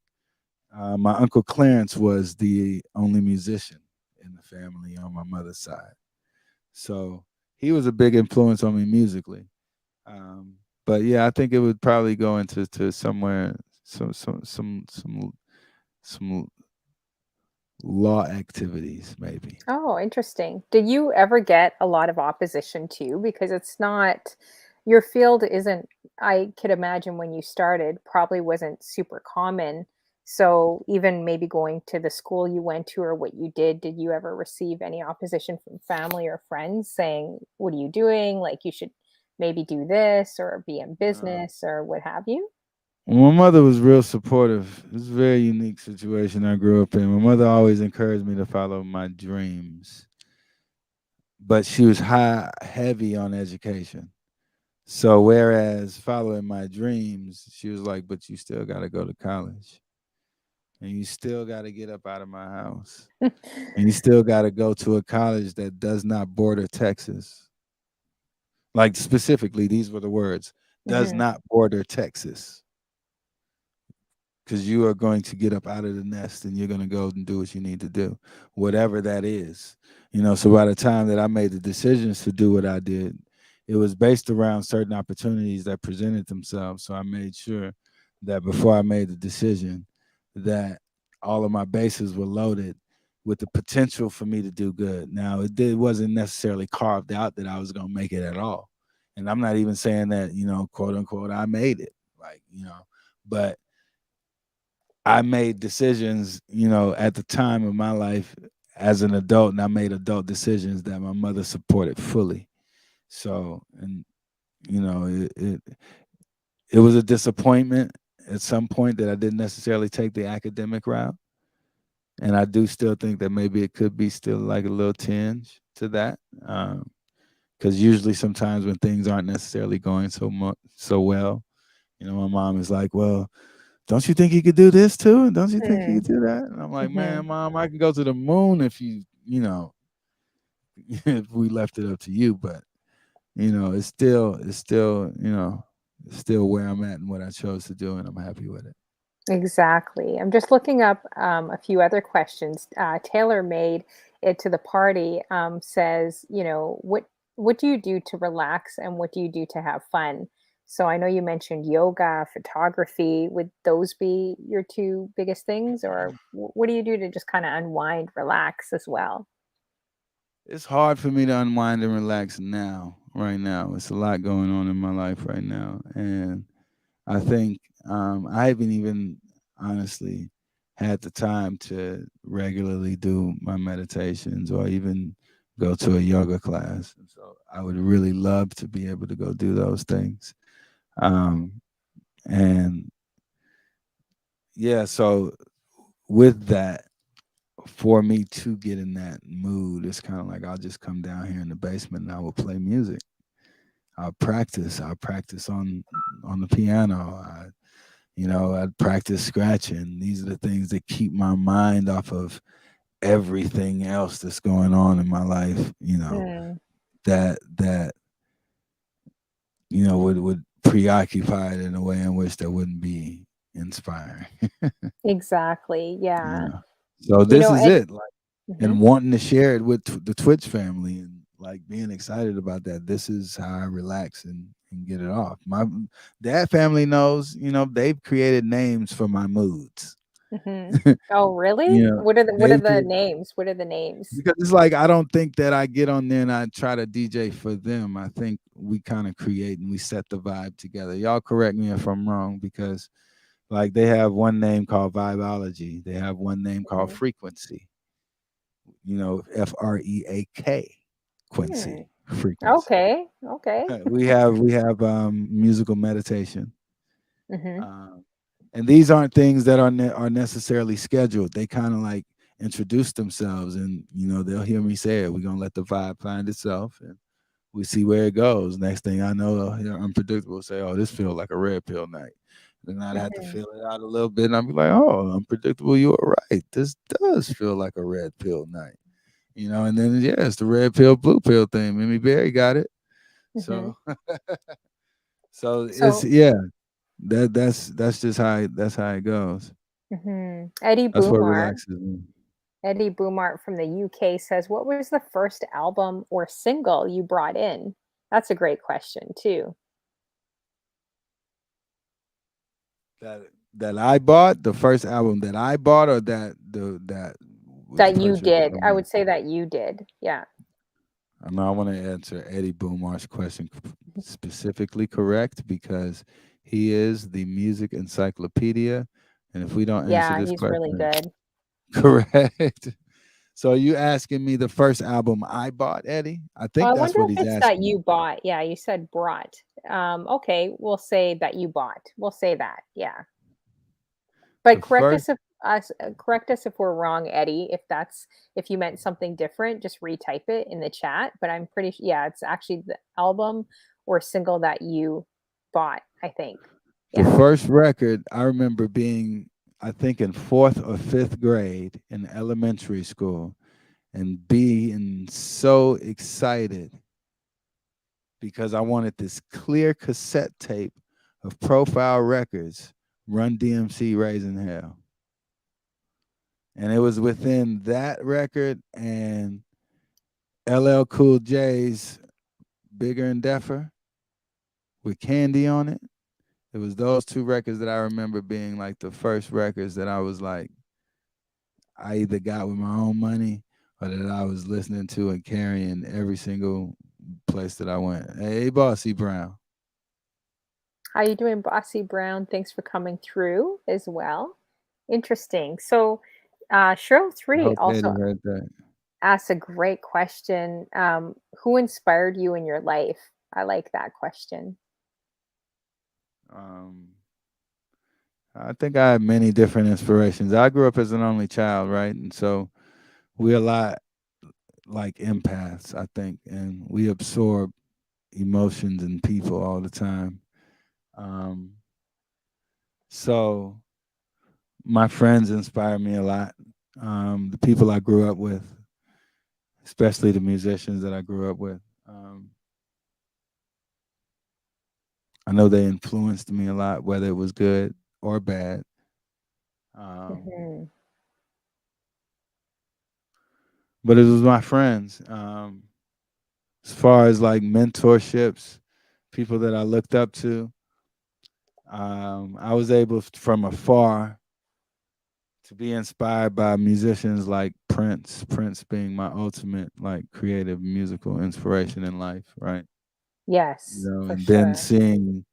My uncle Clarence was the only musician in the family on my mother's side. So he was a big influence on me musically. Um, but yeah, I think it would probably go into to somewhere, some law activities maybe. Oh, interesting. Did you ever get a lot of opposition too? Because it's not, your field isn't, I could imagine when you started, probably wasn't super common. So even maybe going to the school you went to or what you did you ever receive any opposition from family or friends saying, what are you doing? Like you should maybe do this or be in Uh, business or what have you? well, my mother was real supportive. It was a very unique situation I grew up in. My mother always encouraged me to follow my dreams, but she was heavy on education. So whereas following my dreams, she was like, "But you still got to go to college, and you still got to get up out of my house, and you still got to go to a college that does not border Texas." Like, specifically, these were the words: does Mhm. not border Texas, because you are going to get up out of the nest and you're going to go and do what you need to do, whatever that is. So by the time that I made the decisions to do what I did, it was based around certain opportunities that presented themselves. So I made sure that before I made the decision, that all of my bases were loaded with the potential for me to do good. Now, wasn't necessarily carved out that I was going to make it at all. And I'm not even saying that, quote unquote, I made it, but I made decisions, at the time of my life as an adult, and I made adult decisions that my mother supported fully. So, and it was a disappointment at some point that I didn't necessarily take the academic route, and I do still think that maybe it could be still like a little tinge to that, because usually sometimes when things aren't necessarily going so well, my mom is like, well, don't you think you could do this too? And don't you think you Mm. could do that? And I'm like, man, Mhm. mom, I can go to the moon if if we left it up to you. But it's still where I'm at and what I chose to do, and I'm happy with it. Exactly. I'm just looking up a few other questions. Taylor made it to the party. Says, what do you do to relax, and what do you do to have fun? So I know you mentioned yoga, photography. Would those be your two biggest things, or what do you do to just kind of unwind, relax as well? It's hard for me to unwind and relax now, right now. It's a lot going on in my life right now, and I think I haven't even honestly had the time to regularly do my meditations or even go to a yoga class. And so I would really love to be able to go do those things. Um, and yeah, so with that, for me to get in that mood, it's kind of like I'll just come down here in the basement and I will play music. I'll practice. I'll practice on the piano. I'd practice scratching. These are the things that keep my mind off of everything else that's going on in my life, Mm, that would preoccupy it in a way in which that wouldn't be inspiring. exactly. you Yeah. know. So this is And it. mhm. And wanting to share it with the Twitch family and like being excited about that. This is how I relax and get it off. My dad family knows, they've created names for my moods. Mhm. Oh, really? you know, What are they've the created names? What are the names? because it's like I don't think that I get on there and I try to DJ for them. I think we kind of create and we set the vibe together. Y'all correct me if I'm wrong because like they have one name called Vibeology. They have one name called Mhm. Frequency. Freak Hmm. Quincy frequency. Okay, okay. We have musical meditation, Mhm, um, and these aren't things that are necessarily scheduled. They kind of like introduce themselves, and they'll hear me say it. We're gonna let the vibe find itself, and we see where it goes. Next thing I know, they'll hear Unpredictable say, "Oh, this feels like a red pill night." Then I'd have to mhm, feel it out a little bit, and I'd be like, "Oh, Unpredictable, you were right. This does feel like a red pill night." And then yeah, it's the red pill, blue pill thing. Mimi Berry got it. mhm. So so it's So yeah, that's just how it goes. mhm. That's what relaxes me. Eddie Boomart from the UK says, "What was the first album or single you brought in?" That's a great question too. That that I bought, the first album that I bought or that was That you purchased did. from I me. would say that you did. Yeah. I know I want to answer Eddie Boomar's question specifically correct because he is the music encyclopedia. And if we don't answer Yeah, this he's really question good. correct, so are you asking me the first album I bought, Eddie? I Oh, think I that's wonder what if he's it's that asking. you bought. Yeah, you said brought. Okay, we'll say that you bought. We'll say that. Yeah. But The first correct us if we're wrong, Eddie. If you meant something different, just retype it in the chat. But I'm yeah, it's actually the album or single that you bought, I think. the Yeah. first record I remember being, I think, in fourth or fifth grade in elementary school, and being so excited because I wanted this clear cassette tape of Profile Records, Run DMC Raising Hell. And it was within that record and LL Cool J's Bigger and Deffer with Candy on it. It was those two records that I remember being like the first records that I was like, I either got with my own money or that I was listening to and carrying every single place that I went. Hey, Bossy Brown. How you doing, Bossy Brown? Thanks for coming through as well. Interesting. So, Cheryl I Three hope Eddie also heard that. asked a great question. Who inspired you in your life? I like that question. Um, I think I had many different inspirations. I grew up as an only child, right? And so we're a lot like empaths, I think, and we absorb emotions and people all the time. Um, so my friends inspire me a lot. The people I grew up with, especially the musicians that I grew up with. I know they influenced me a lot, whether it was good or bad. Um, Hmm. but it was my friends. As far as like mentorships, people that I looked up to, I was able from afar to be inspired by musicians like Prince. Prince being my ultimate like creative musical inspiration in life, right? Yes, for And then sure.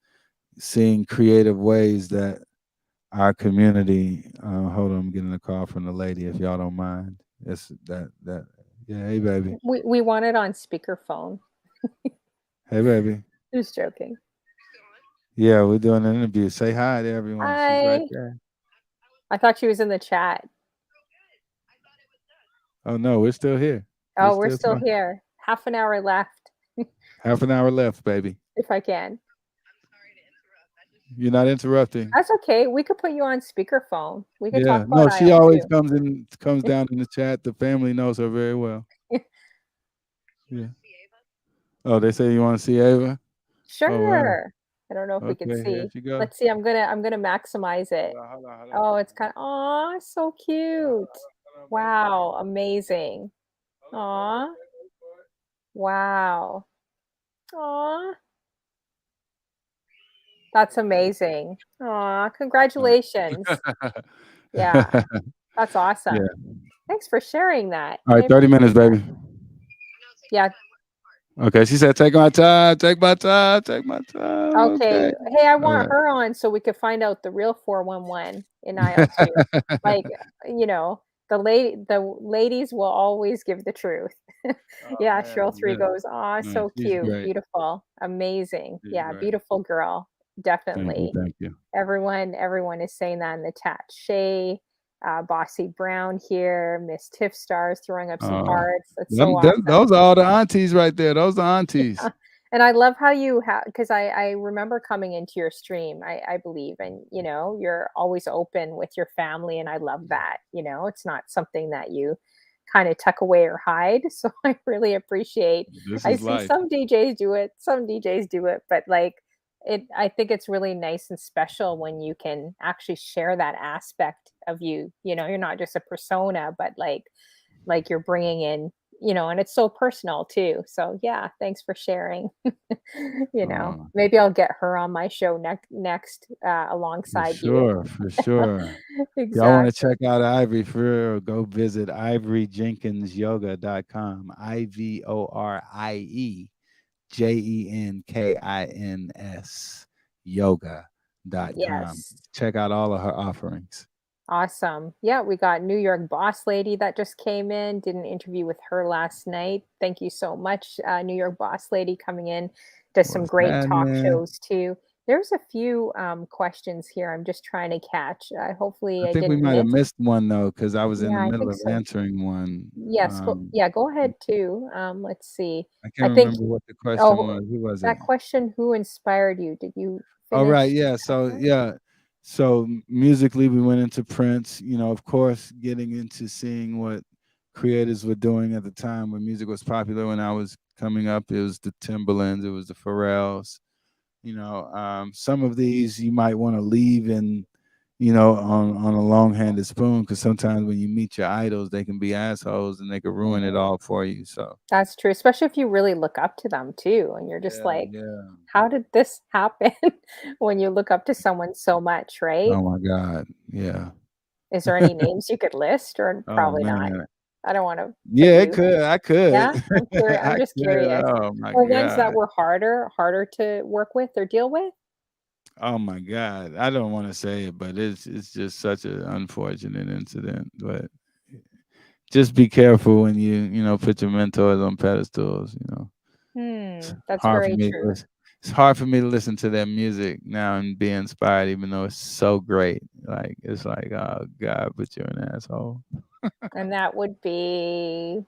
seeing creative ways that our community. Hold on, I'm getting a call from the lady. If y'all don't mind, it's that. Yeah, hey baby, We want it on speakerphone. hey baby. Just joking. Yeah, we're doing an interview. Say hi to everyone. She's right Hi. there. I thought she was in the chat. Oh no, we're still here. We're Oh, we're still still talking. here. Half an hour left, Half an hour left, baby. if I can. You're not interrupting. That's okay. We could put you on speakerphone. We could talk Yeah, about no, she IL always too. comes down in the chat. The family knows her very well. Yeah. Oh, they say you want to see Ava? Oh wow. Sure. I don't know if we can Okay, here see. she go. Let's see. I'm gonna maximize it. Hold on. Oh, it's kind of, aw, so cute. Hold on, baby. Wow, amazing. Hold on, baby. Aw, Okay, wait for wow. Aw, that's amazing. Aw, congratulations. it. Yeah, that's Yeah. awesome. Thanks for sharing that. All I right, 30 appreciate minutes, that. baby. Yeah. Okay, she said, take my time, take my time, take my time. Okay. Okay. Hey, I All want right. her on so we could find out the real 411 in IL2. Like, you know, the ladies will always give the truth. Oh Yeah, man, Cheryl 3 yeah. goes, "Aw, No, so she's cute, great. beautiful, amazing." She's Yeah, great. beautiful girl. Thank you, Definitely. thank you. Everyone is saying that in the chat. Shay, Bossy Brown here, Miss Tiff Stars throwing up some Uh, hearts. That's so those awesome. are all the aunties right there. Those are aunties. And I love how you have, because I remember coming into your stream, I believe, and you're always open with your family, and I love that. It's not something that you kind of tuck away or hide. So I really appreciate. This I is see life. some DJs do it, some DJs do it, but like I think it's really nice and special when you can actually share that aspect of you. You're not just a persona, but like you're bringing in, and it's so personal too. So yeah, thanks for sharing. Uh, Maybe I'll get her on my show next for alongside you. sure, for sure. Y'all want to Exactly. check out Ivory for real, go visit ivoryjenkinsyoga.com. IVORIEJENKINS yoga.com. Yes. Check out all of her offerings. Awesome. Yeah, we got New York Boss Lady that just came in. Did an interview with her last night. Thank you so much, New York Boss Lady, coming in. Does some What's great talk happening? shows too. There's a few questions here. I'm just trying to catch. I Hopefully, I think we didn't might have miss. missed one though, because I was in Yeah, the I middle think of so. answering one. Yes. Yeah, go ahead too. Let's see. I I can't think. remember what the question Oh, was. Who was it? that question. Who inspired you? Did you All right, finish yeah. that So part? yeah, so musically we went into Prince. Of course, getting into seeing what creators were doing at the time when music was popular. When I was coming up, it was the Timberlands, it was the Pharrells. Some of these you might want to leave in, on a long-handed spoon, because sometimes when you meet your idols, they can be assholes and they can ruin it Mhm. all for you. So That's true, especially if you really look up to them too, and you're just yeah, like, yeah. "How did this happen?" When you look up to someone so much, right? Oh my God. Yeah. Is there any names you could list or Oh probably not? man. I don't wanna put Yeah, it you. could. I could. Yeah? I'm I just could. curious. Oh my Or ones that God. were harder to work with or deal with? Oh my God. I don't want to say it, but it's just such an unfortunate incident. But just be careful when put your mentors on pedestals. It's That's hard for very me to true. listen. It's hard for me to listen to their music now and be inspired, even though it's so great. Like it's like, oh God, but you're an asshole. And that would be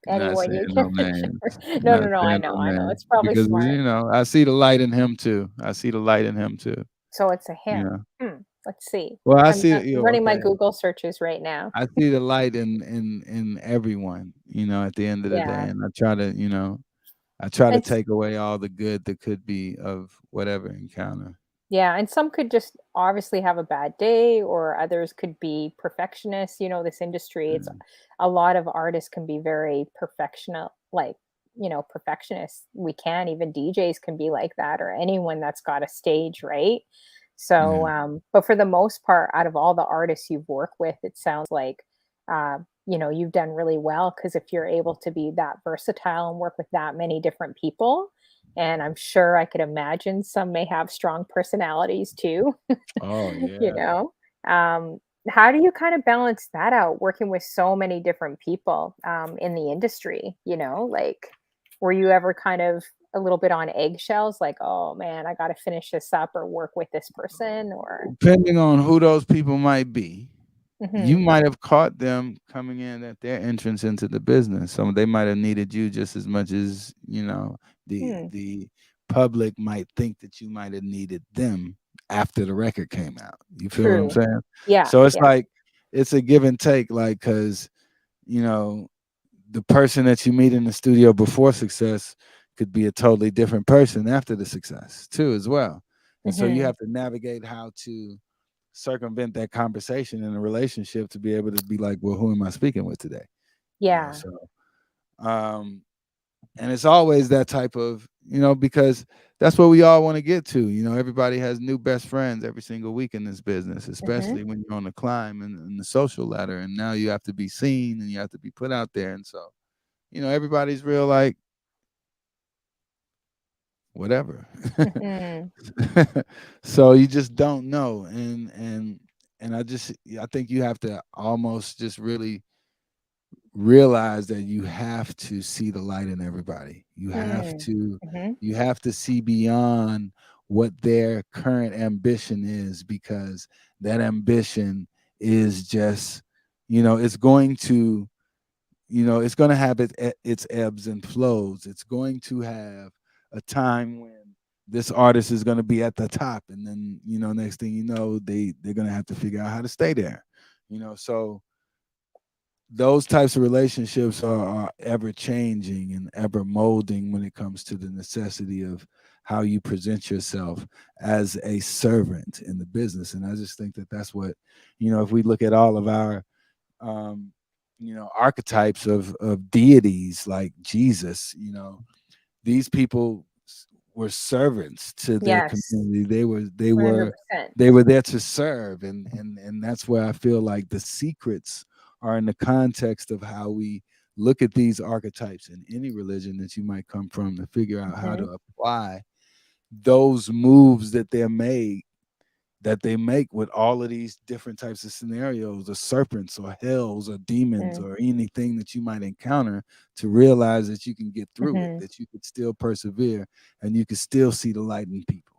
Not anyone saying you no can names. No, Not no, no, saying no I know, names. it's probably Because smart. I see the light in him too. I see the light in him too. So it's a You him. know. Let's see. Well, I I'm see you running my okay. Google searches right now. I see the light in everyone, at the end of the day. Yeah, And I try to and take away all the good that could be of whatever encounter. yeah, and some could just obviously have a bad day, or others could be perfectionists. This industry, it's Yeah. a lot of artists can be very perfectional, like, perfectionists. We can, even DJs can be like that, or anyone that's got a stage, right? So, Yeah. but for the most part, out of all the artists you've worked with, it sounds like, you've done really well because if you're able to be that versatile and work with that many different people, and I'm sure I could imagine some may have strong personalities too, Oh you yeah. know? Um, how do you kind of balance that out working with so many different people in the industry? Like, were you ever kind of a little bit on eggshells, like, oh man, I got to finish this up or work with this person or, Depending on who those people might be, you hmm might have caught them coming in at their entrance into the business. So they might have needed you just as much as, hmm, the public might think that you might have needed them after the record came out. You feel what I'm true. saying? Yeah, So it's yeah. like it's a give and take, like, cause you know, the person that you meet in the studio before success could be a totally different person after the success too, as well. And so you Hmm. have to navigate how to circumvent that conversation in a relationship to be able to be like, well, who am I speaking with today? Yeah. So um and it's always that type of, because that's what we all want to get to. Everybody has new best friends every single week in this business, Hmm. especially when you're on the climb and the social ladder, and now you have to be seen and you have to be put out there. And so, everybody's real like whatever. Hmm. So you just don't know. And I think you have to almost just really realize that you have to see the light in everybody. You have Hmm. to Hmm. you have to see beyond what their current ambition is, because that ambition is just, it's going to, it's going to have its ebbs and flows. It's going to have a time when this artist is going to be at the top, and then, next thing you know, they're going to have to figure out how to stay there. So those types of relationships are ever changing and ever molding when it comes to the necessity of how you present yourself as a servant in the business. And I just think that that's what, if we look at all of our um archetypes of deities like Jesus, these people were servants to their Yes. community. They were 100%. they were there to serve, and that's where I feel like the secrets are in the context of how we look at these archetypes in any religion that you might come from, to figure out how to Hmm. apply those moves that they make with all of these different types of scenarios, or serpents or hells or demons or anything that you might encounter, to realize that you can get through it, Hmm. that you could still persevere, and you can still see the light in people.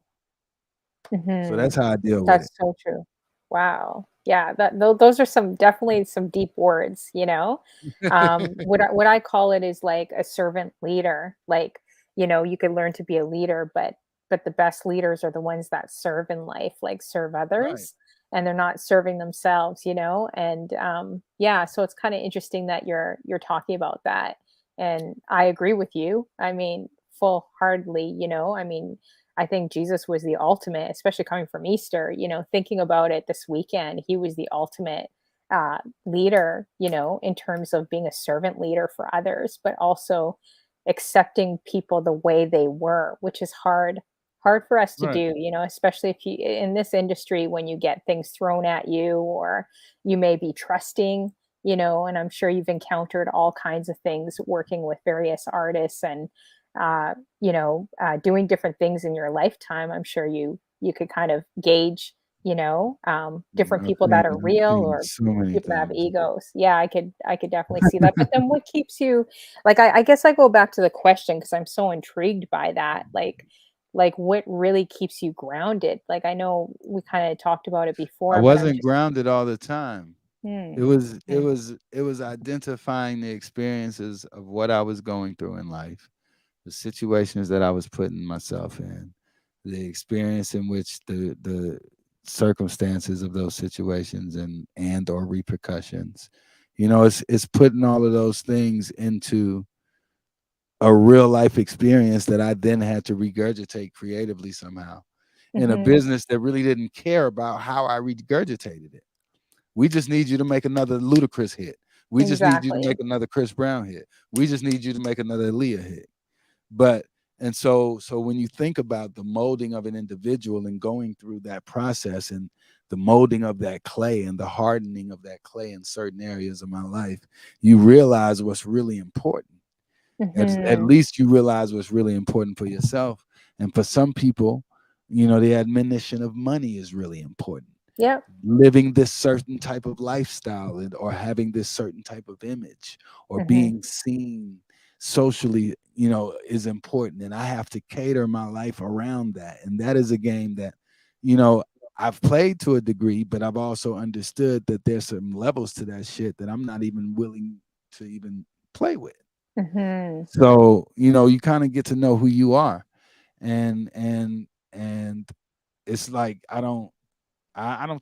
So that's Hmm. how I deal with it. That's so true. Wow. Yeah, those are some definitely some deep words, what I call it is like a servant leader. Like, you could learn to be a leader, but the best leaders are the ones that serve in life, like serve Right. others. and they're not serving themselves, and yeah, so it's kind of interesting that you're talking about that, and I agree with you. I mean, full heartedly, I mean, I think Jesus was the ultimate, especially coming from Easter, thinking about it this weekend, he was the ultimate leader, in terms of being a servant leader for others, but also accepting people the way they were, which is hard for us to Right. do, especially if you in this industry when you get things thrown at you, or you may be trusting, and I'm sure you've encountered all kinds of things working with various artists, and doing different things in your lifetime. I'm sure you could kind of gauge, different I've people that are I've real, seen or so many people that have things. egos. Yeah, I could definitely see that. But then what keeps you, like, I guess I go back to the question because I'm so intrigued by that. Like what really keeps you grounded? Like, I know we kind of talked about it I before, but I'm wasn't just grounded all the time. hmm, It was identifying the experiences of what I was going through in life, the situations that I was putting myself in, the experience in which the circumstances of those situations and or repercussions. It's putting all of those things into a real life experience that I then had to regurgitate creatively somehow in a mhm, business that really didn't care about how I regurgitated it. We just need you to make another Ludacris hit. We just need you to exactly. make another Chris Brown hit. We just need you to make another Aaliyah hit. But and so when you think about the molding of an individual and going through that process and the molding of that clay and the hardening of that clay in certain areas of my life, you realize what's really important. At Mhm. least you realize what's really important for yourself. And for some people, the admonition of money is really important. Yep. Living this certain type of lifestyle or having this certain type of image or Mhm. being seen socially, is important. And I have to cater my life around that. And that is a game that, you know, I've played to a degree, but I've also understood that there's some levels to that shit that I'm not even willing to even play with. Mhm. So, you kind of get to know who you are. And it's like I don't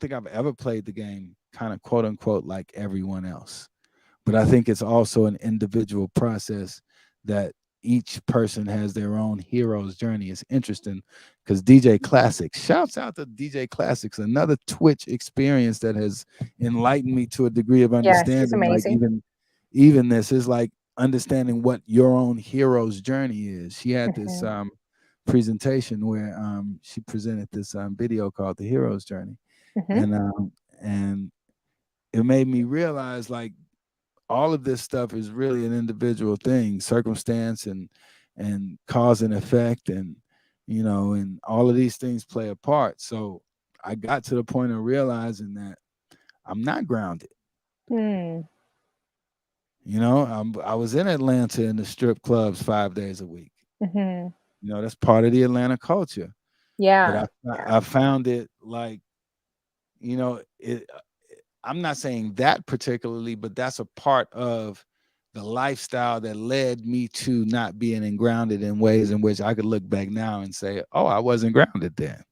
think I've ever played the game kind of quote unquote like everyone else. But I think it's also an individual process that each person has their own hero's journey. It's interesting because DJ Classics, shouts out to DJ Classics, another Twitch experience that has enlightened me to a degree of Yeah, she's understanding. Like amazing. even this is like understanding what your own hero's journey is. She had this Mhm. presentation where she presented this video called The Hero's Journey, Mhm. and it made me realize like all of this stuff is really an individual thing, circumstance and cause and effect, and all of these things play a part. So I got to the point of realizing that I'm not grounded. Hmm. I was in Atlanta in the strip clubs 5 days a week. Mhm. That's part of the Atlanta culture. But Yeah. I Yeah. I found it like, it I'm not saying that particularly, but that's a part of the lifestyle that led me to not being grounded in ways in which I could look back now and say, "Oh, I wasn't grounded then,"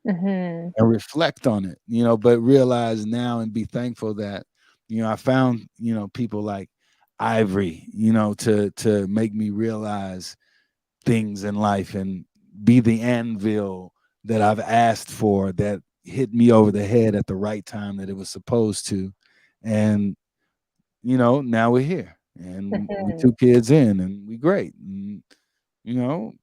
Mhm. and reflect on it, but realize now and be thankful that, I found, people like Ivory, to make me realize things in life and be the anvil that I've asked for that hit me over the head at the right time that it was supposed to. And, now we're here and we Mhm. 2 kids in and we great. And, you know,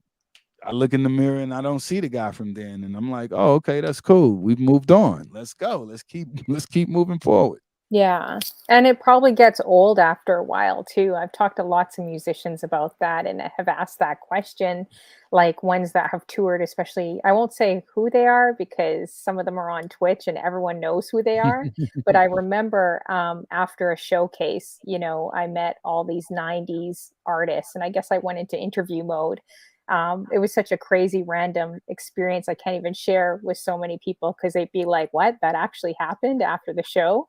I look in the mirror and I don't see the guy from then. And I'm like, oh, okay, that's cool. We've moved on. Let's go. Let's keep moving forward. Yeah, and it probably gets old after a while too. I've talked to lots of musicians about that and have asked that question, like ones that have toured, especially. I won't say who they are because some of them are on Twitch and everyone knows who they are. But I remember after a showcase, I met all these 90s artists, and I guess I went into interview mode. It was such a crazy random experience. I can't even share with so many people because they'd be like, "What? That actually happened after the show?"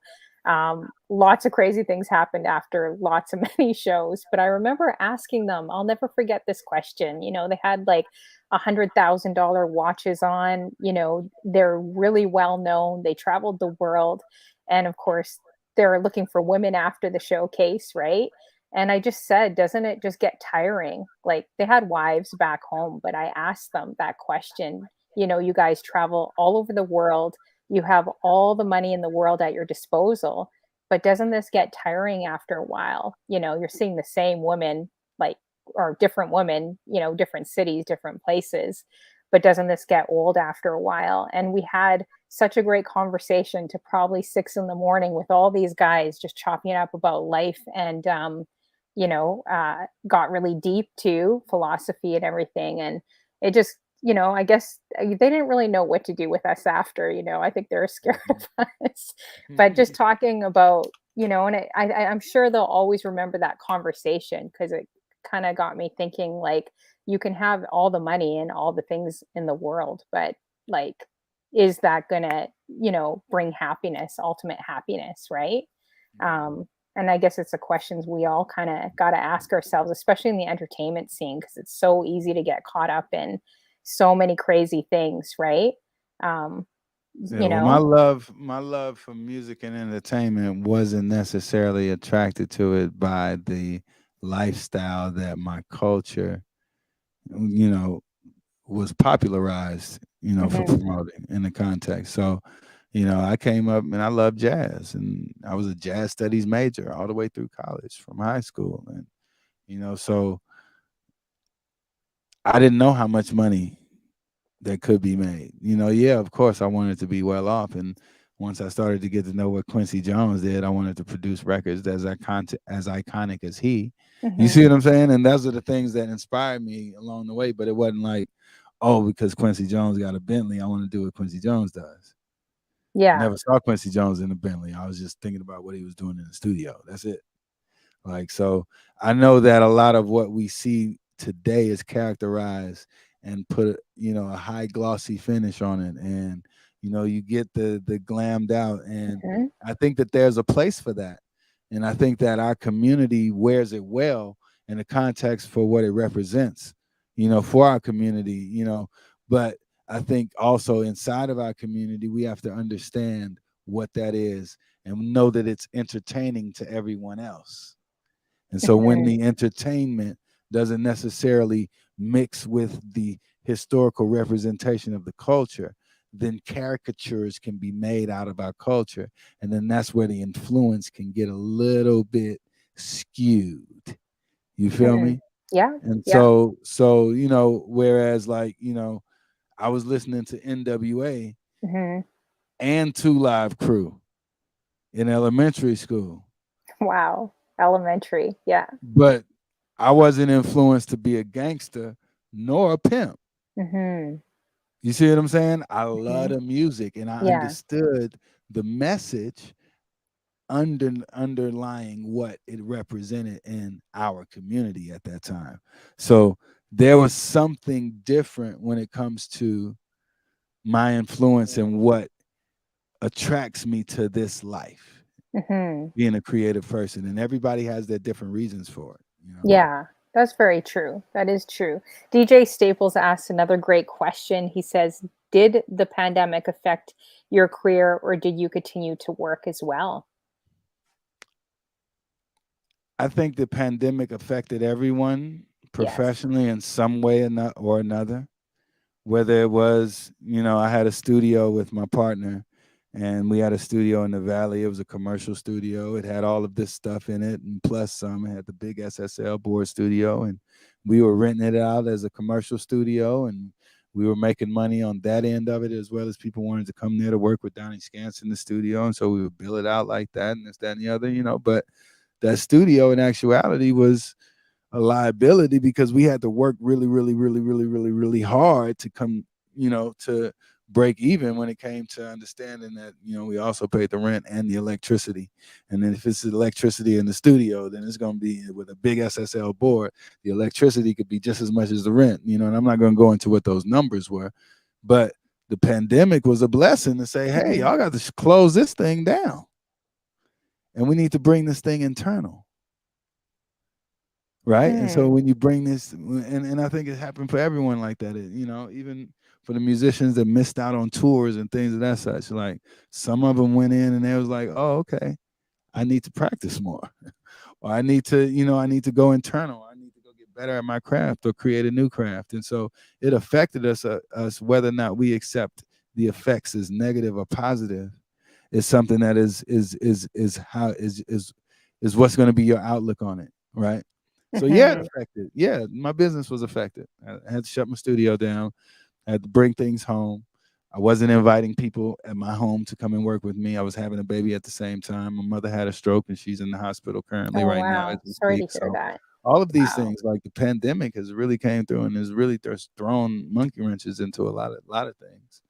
Lots of crazy things happened after lots of many shows, but I remember asking them, I'll never forget this question. You know, they had like $100,000 watches on, you know, they're really well known. They traveled the world. And of course, they're looking for women after the showcase, right? And I just said, doesn't it just get tiring? Like they had wives back home, but I asked them that question. You know, you guys travel all over the world, you have all the money in the world at your disposal, but doesn't this get tiring after a while? You know, you're seeing the same woman, like, or different women, you know, different cities, different places, but doesn't this get old after a while? And we had such a great conversation to probably 6 in the morning with all these guys just chopping it up about life, and got really deep to philosophy and everything. And it just, you know, I guess they didn't really know what to do with us after. You know, I think they were scared of us. But just talking about, you know, and I'm sure they'll always remember that conversation, because it kind of got me thinking, like, you can have all the money and all the things in the world, but like, is that gonna, you know, bring happiness, ultimate happiness, right? And I guess it's the questions we all kind of got to ask ourselves, especially in the entertainment scene, because it's so easy to get caught up in so many crazy things, right? Um, Yeah, you well, know? my love for music and entertainment wasn't necessarily attracted to it by the lifestyle that my culture, you know, was popularized, for Hmm. promoting in the context. So, I came up and I love jazz, and I was a jazz studies major all the way through college from high school. And, so I didn't know how much money that could be made. Yeah, of course, I wanted to be well off. And once I started to get to know what Quincy Jones did, I wanted to produce records as iconic as he. You Hmm. see what I'm saying? And those are the things that inspired me along the way. But it wasn't like, oh, because Quincy Jones got a Bentley, I want to do what Quincy Jones does. I Yeah. never saw Quincy Jones in a Bentley. I was just thinking about what he was doing in the studio. That's it. Like, so I know that a lot of what we see today is characterized and put, a high glossy finish on it. And, you get the glammed out. And Hmm. I think that there's a place for that. And I think that our community wears it well in the context for what it represents, for our community, but I think also inside of our community, we have to understand what that is and know that it's entertaining to everyone else. And so when Hmm. the entertainment doesn't necessarily mix with the historical representation of the culture, then caricatures can be made out of our culture. And then that's where the influence can get a little bit skewed. You feel Hmm. me? Yeah. And Yeah. so, whereas like, I was listening to NWA Hmm. and Two Live Crew in elementary school, Wow. Elementary. Yeah. but I wasn't influenced to be a gangster nor a pimp. Hmm. You see what I'm saying? I love Hmm. the music and I Yeah. understood the message underlying what it represented in our community at that time. So there was something different when it comes to my influence and what attracts me to this life, Hmm. being a creative person. And everybody has their different reasons for it. Yeah, that's very true. That is true. DJ Staples asked another great question. He says, did the pandemic affect your career, or did you continue to work as well? I think the pandemic affected everyone Yes. professionally in some way or another. Whether it was, I had a studio with my partner, and we had a studio in the Valley. It was a commercial studio. It had all of this stuff in it, and plus some. It had the big SSL board studio, and we were renting it out as a commercial studio, and we were making money on that end of it, as well as people wanted to come there to work with Dscantz in the studio, and so we would bill it out like that, and this, that, and the other, But that studio, in actuality, was a liability because we had to work really, really, really, really, really, really hard to come, to break even when it came to understanding that, we also paid the rent and the electricity. And then if it's the electricity in the studio, then it's going to be with a big SSL board. The electricity could be just as much as the rent, and I'm not going to go into what those numbers were. But the pandemic was a blessing to say, hey, Hmm. y'all got to close this thing down. and we need to bring this thing internal, right? And so Hmm. when you bring this, and I think it happened for everyone like that. Even for the musicians that missed out on tours and things of that such, like some of them went in and they was like, oh, okay, I need to practice more, or I need to go internal. I need to go get better at my craft or create a new craft. And so it affected us whether or not we accept the effects as negative or positive is something that is what's going to be your outlook on it, right? So yeah, it Hmm. affected. Yeah, my business was affected. I had to shut my studio down. I had to bring things home. I wasn't inviting people at my home to come and work with me. I was having a baby at the same time. My mother had a stroke and she's in the hospital currently Oh, right now as wow. we Sorry to speak. hear So that. all of these Wow. things, like the pandemic, has really came through and has really just thrown monkey wrenches into a lot of things.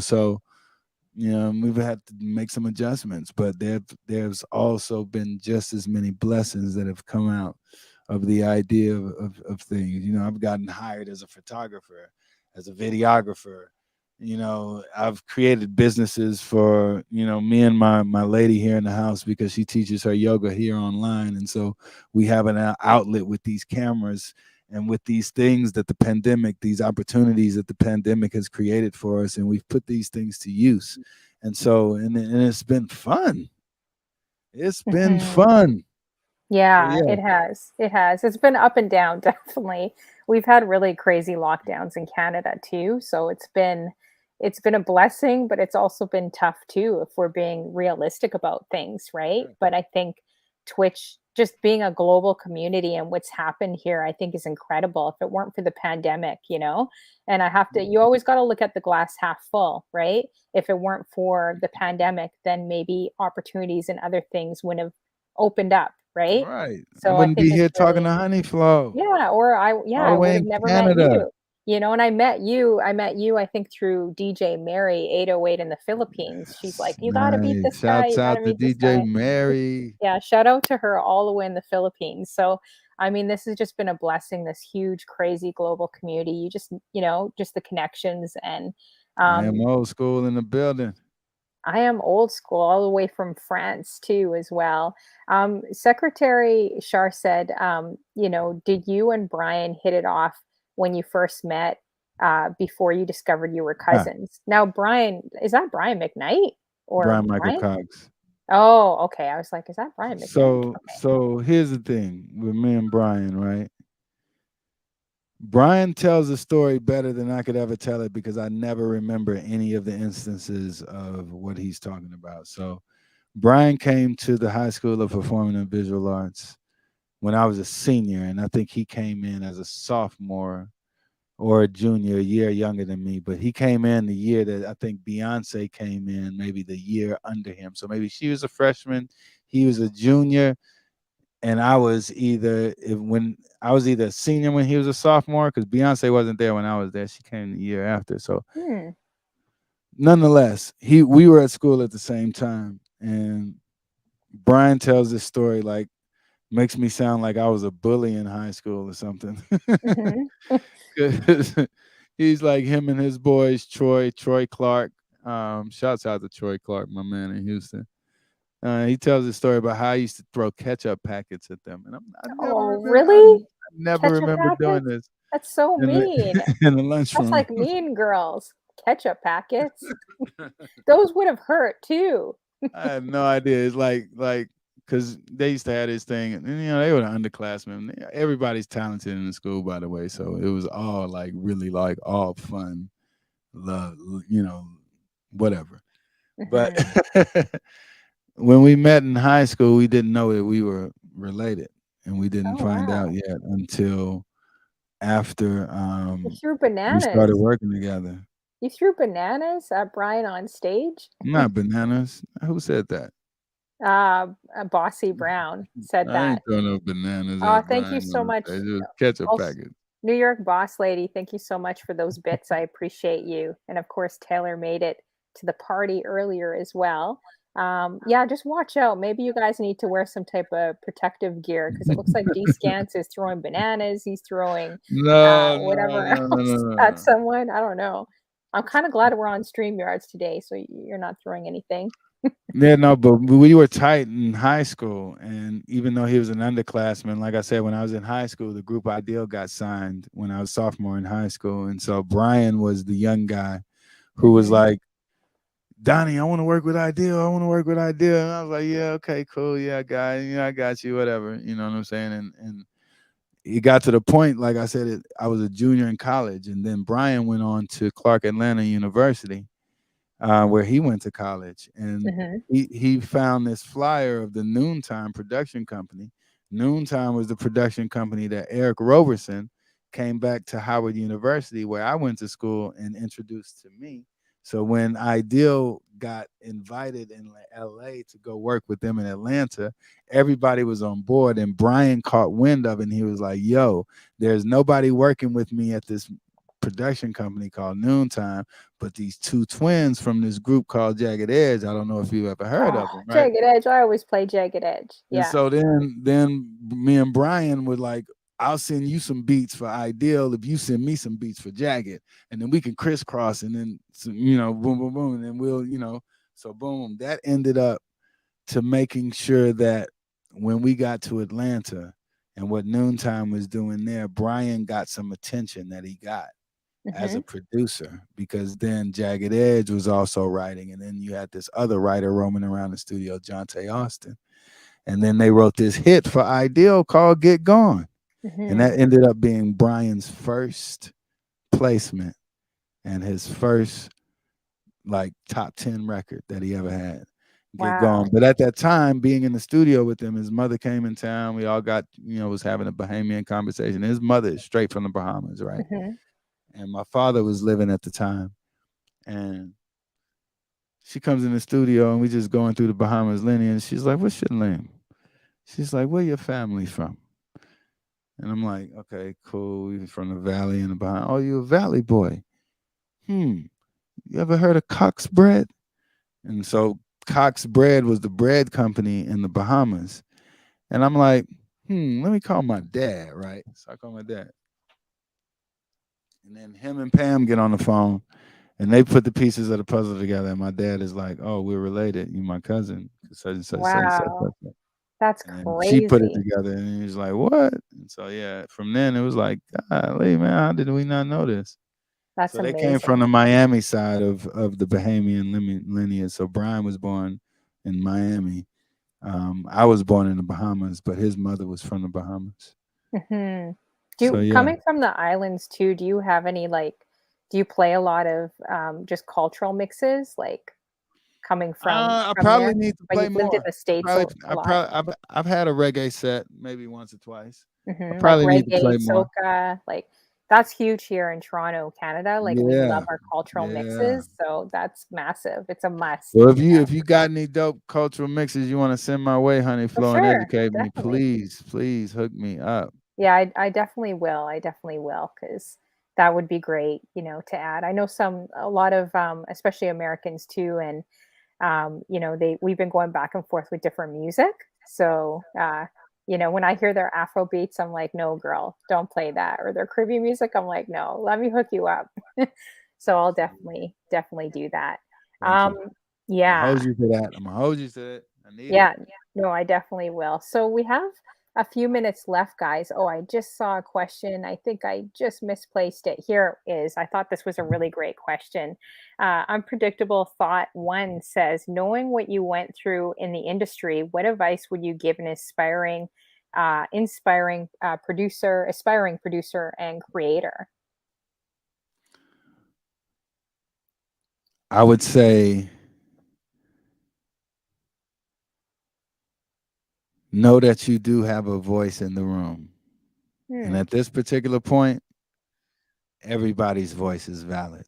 So we've had to make some adjustments, but there's also been just as many blessings that have come out of the idea of things. I've gotten hired as a photographer, as a videographer. I've created businesses for, me and my lady here in the house because she teaches her yoga here online. And so we have an outlet with these cameras and with these things that these opportunities that the pandemic has created for us, and we've put these things to use. And so, and it's been fun. It's been Hmm. fun. So Yeah, yeah, it has. It has. It's been up and down, definitely. We've had really crazy lockdowns in Canada too, so it's been a blessing, but it's also been tough too if we're being realistic about things, right? yeah, But I think Twitch just being a global community and what's happened here, I think is incredible. If it weren't for the pandemic, and you always got to look at the glass half full, right? If it weren't for the pandemic, then maybe opportunities and other things wouldn't have opened up, right? right. I So I wouldn't think be it's here talking really, to Honeyflow yeah, or all the I would way have in never met Canada. and I met you, I think through DJ Mary 808 in the Philippines. She's like, "You gotta meet Nice. this guy, Shouts you gotta out to meet this DJ guy." Mary. Yeah, shout out to her all the way in the Philippines. So, I mean, this has just been a blessing, this huge, crazy global community. Just the connections and I am um old school in the building. I am old school, all the way from France too, as well. Secretary Shar said, did you and Brian hit it off when you first met, before you discovered you were Ah, cousins? Now, Brian, is that Brian McKnight or Brian Michael Brian? Cox. Oh, okay. I was like, is that Brian McKnight? So Okay. so here's the thing with me and Brian, right? Brian tells the story better than I could ever tell it because I never remember any of the instances of what he's talking about. So Brian came to the High School of Performing and Visual Arts when I was a senior, and I think he came in as a sophomore or a junior, a year younger than me. But he came in the year that I think Beyonce came in, maybe the year under him. So maybe she was a freshman, he was a junior, and when I was either a senior when he was a sophomore, because Beyonce wasn't there when I was there. She came the year after. So Hmm. nonetheless, we were at school at the same time. And Brian tells this story like makes me sound like I was a bully in high school or something. Hmm. 'Cause he's like him and his boys, Troy Clark. Shouts out to Troy Clark, my man in Houston. He tells a story about how I used to throw ketchup packets at them, and Oh, really? I never Ketchup remember doing packets? this That's so in the mean. in the That's lunchroom. like Mean Girls. Ketchup packets. Those would have hurt too. I had no idea. It's like because they used to have this thing, and they were the underclassmen. Everybody's talented in the school, by the way, so it was all like really like all fun, love, whatever. But Mhm. when we met in high school, we didn't know that we were related, and we didn't Oh, find out wow. yet until after You threw we started bananas. working together. You threw bananas at Brian on stage? Not bananas. Who said that? Bossy Brown said I ain't that. throwing no bananas Oh, at thank you Brian so on much. stage. It was ketchup Also, packets. New York boss lady, thank you so much for those bits. I appreciate you. And of course, Taylor made it to the party earlier as well. Yeah, just watch out. Maybe you guys need to wear some type of protective gear because it looks like Dscantz is throwing bananas. He's throwing No, no, whatever no, no, else no, at no. someone. I don't know. I'm kind of glad we're on StreamYards today, so you're not throwing anything. Yeah, no, but we were tight in high school, and even though he was an underclassman, like I said, when I was in high school, the group Ideal got signed when I was sophomore in high school, and so Brian was the young guy who was Hmm. like, Donnie, I want to work with Ideal. I want to work with Ideal. And I was like, yeah, okay, cool. Yeah, guy, you know, I got you, whatever. You know what I'm saying? And it got to the point, like I said, I was a junior in college. And then Brian went on to Clark Atlanta University, where he went to college. And Hmm. he found this flyer of the Noontime production company. Noontime was the production company that Eric Roberson came back to Howard University, where I went to school, and introduced to me. So when Ideal got invited in LA to go work with them in Atlanta, everybody was on board. And Brian caught wind of it, and he was like, yo, there's nobody working with me at this production company called Noontime, but these two twins from this group called Jagged Edge. I don't know if you ever heard Oh, of them, right? Jagged Edge. I always play Jagged Edge. And Yeah. so then me and Brian were like, I'll send you some beats for Ideal if you send me some beats for Jagged, and then we can crisscross, and then boom, boom, boom, and then we'll so boom. That ended up to making sure that when we got to Atlanta and what Noontime was doing there, Brian got some attention that he got as a Hmm. producer, because then Jagged Edge was also writing, and then you had this other writer roaming around the studio, Jonte Austin, and then they wrote this hit for Ideal called "Get Gone," and Hmm. that ended up being Brian's first placement and his first like top 10 record that he ever had. Get Gone. Wow. But at that time, being in the studio with him, his mother came in town. We all got, was having a Bahamian conversation. His mother is straight from the Bahamas, right? Hmm. And my father was living at the time. And she comes in the studio, and we just going through the Bahamas lineage. She's like, "What's your name?" She's like, "Where your family from?" And I'm like, "Okay, cool. We from the valley in the Bahamas." "Oh, you a valley boy? Hmm. You ever heard of Cox Bread?" And so Cox Bread was the bread company in the Bahamas. And I'm like, let me call my dad, right? So I call my dad. And then him and Pam get on the phone, and they put the pieces of the puzzle together. And my dad is like, "Oh, we're related. You my cousin. Such and such, such and such, Wow. such, such." That's And then she put it crazy. together, and he's like, "What?" And so yeah, from then it was like, "Golly, man, how did we not know this?" That's So they came from amazing. the Miami side of the Bahamian lineage. So Brian was born in Miami. I was born in the Bahamas, but his mother was from the Bahamas. Hmm. So yeah, Coming from the islands too, do you have any like, do you play a lot of just cultural mixes, like coming I from probably there? need to But play you've lived in more. the States a I lot. probably, I've had a reggae set maybe once or twice. I Like probably need to reggae, play more. soca, like that's huge here in Toronto, Canada. Like we love Yeah, our cultural yeah. mixes, so that's massive. It's a must, Well, you know. if you got any dope cultural mixes you want to send my way, For Honeyflow, and sure, educate me, definitely. please hook me up. Yeah, I definitely will. I definitely will because that would be great, you know, to add. I know a lot of, especially Americans too, and we've been going back and forth with different music. So, when I hear their Afro beats, I'm like, no, girl, don't play that. Or their Caribbean music, I'm like, no, let me hook you up. So I'll definitely do that. Thank Um, you. I'm gonna yeah, hold you to that. I'm gonna hold you to it. I need it. yeah, no, I definitely will. So we have a few minutes left, guys. Oh, I just saw a question. I think I just misplaced it. Here it is. I thought this was a really great question. Unpredictable Thought One says, knowing what you went through in the industry, what advice would you give an aspiring producer and creator? I would say know that you do have a voice in the room. And Hmm. at this particular point, everybody's voice is valid.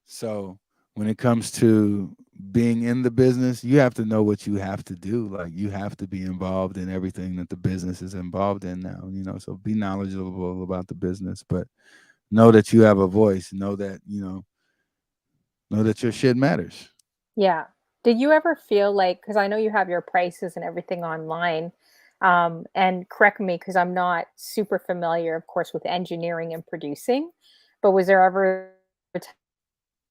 So when it comes to being in the business, you have to know what you have to do. Like you have to be involved in everything that the business is involved in now. So be knowledgeable about the business, but know that you have a voice. Know that your shit matters. Yeah. Did you ever feel like, because I know you have your prices and everything online, and correct me because I'm not super familiar, of course, with engineering and producing, but was there ever a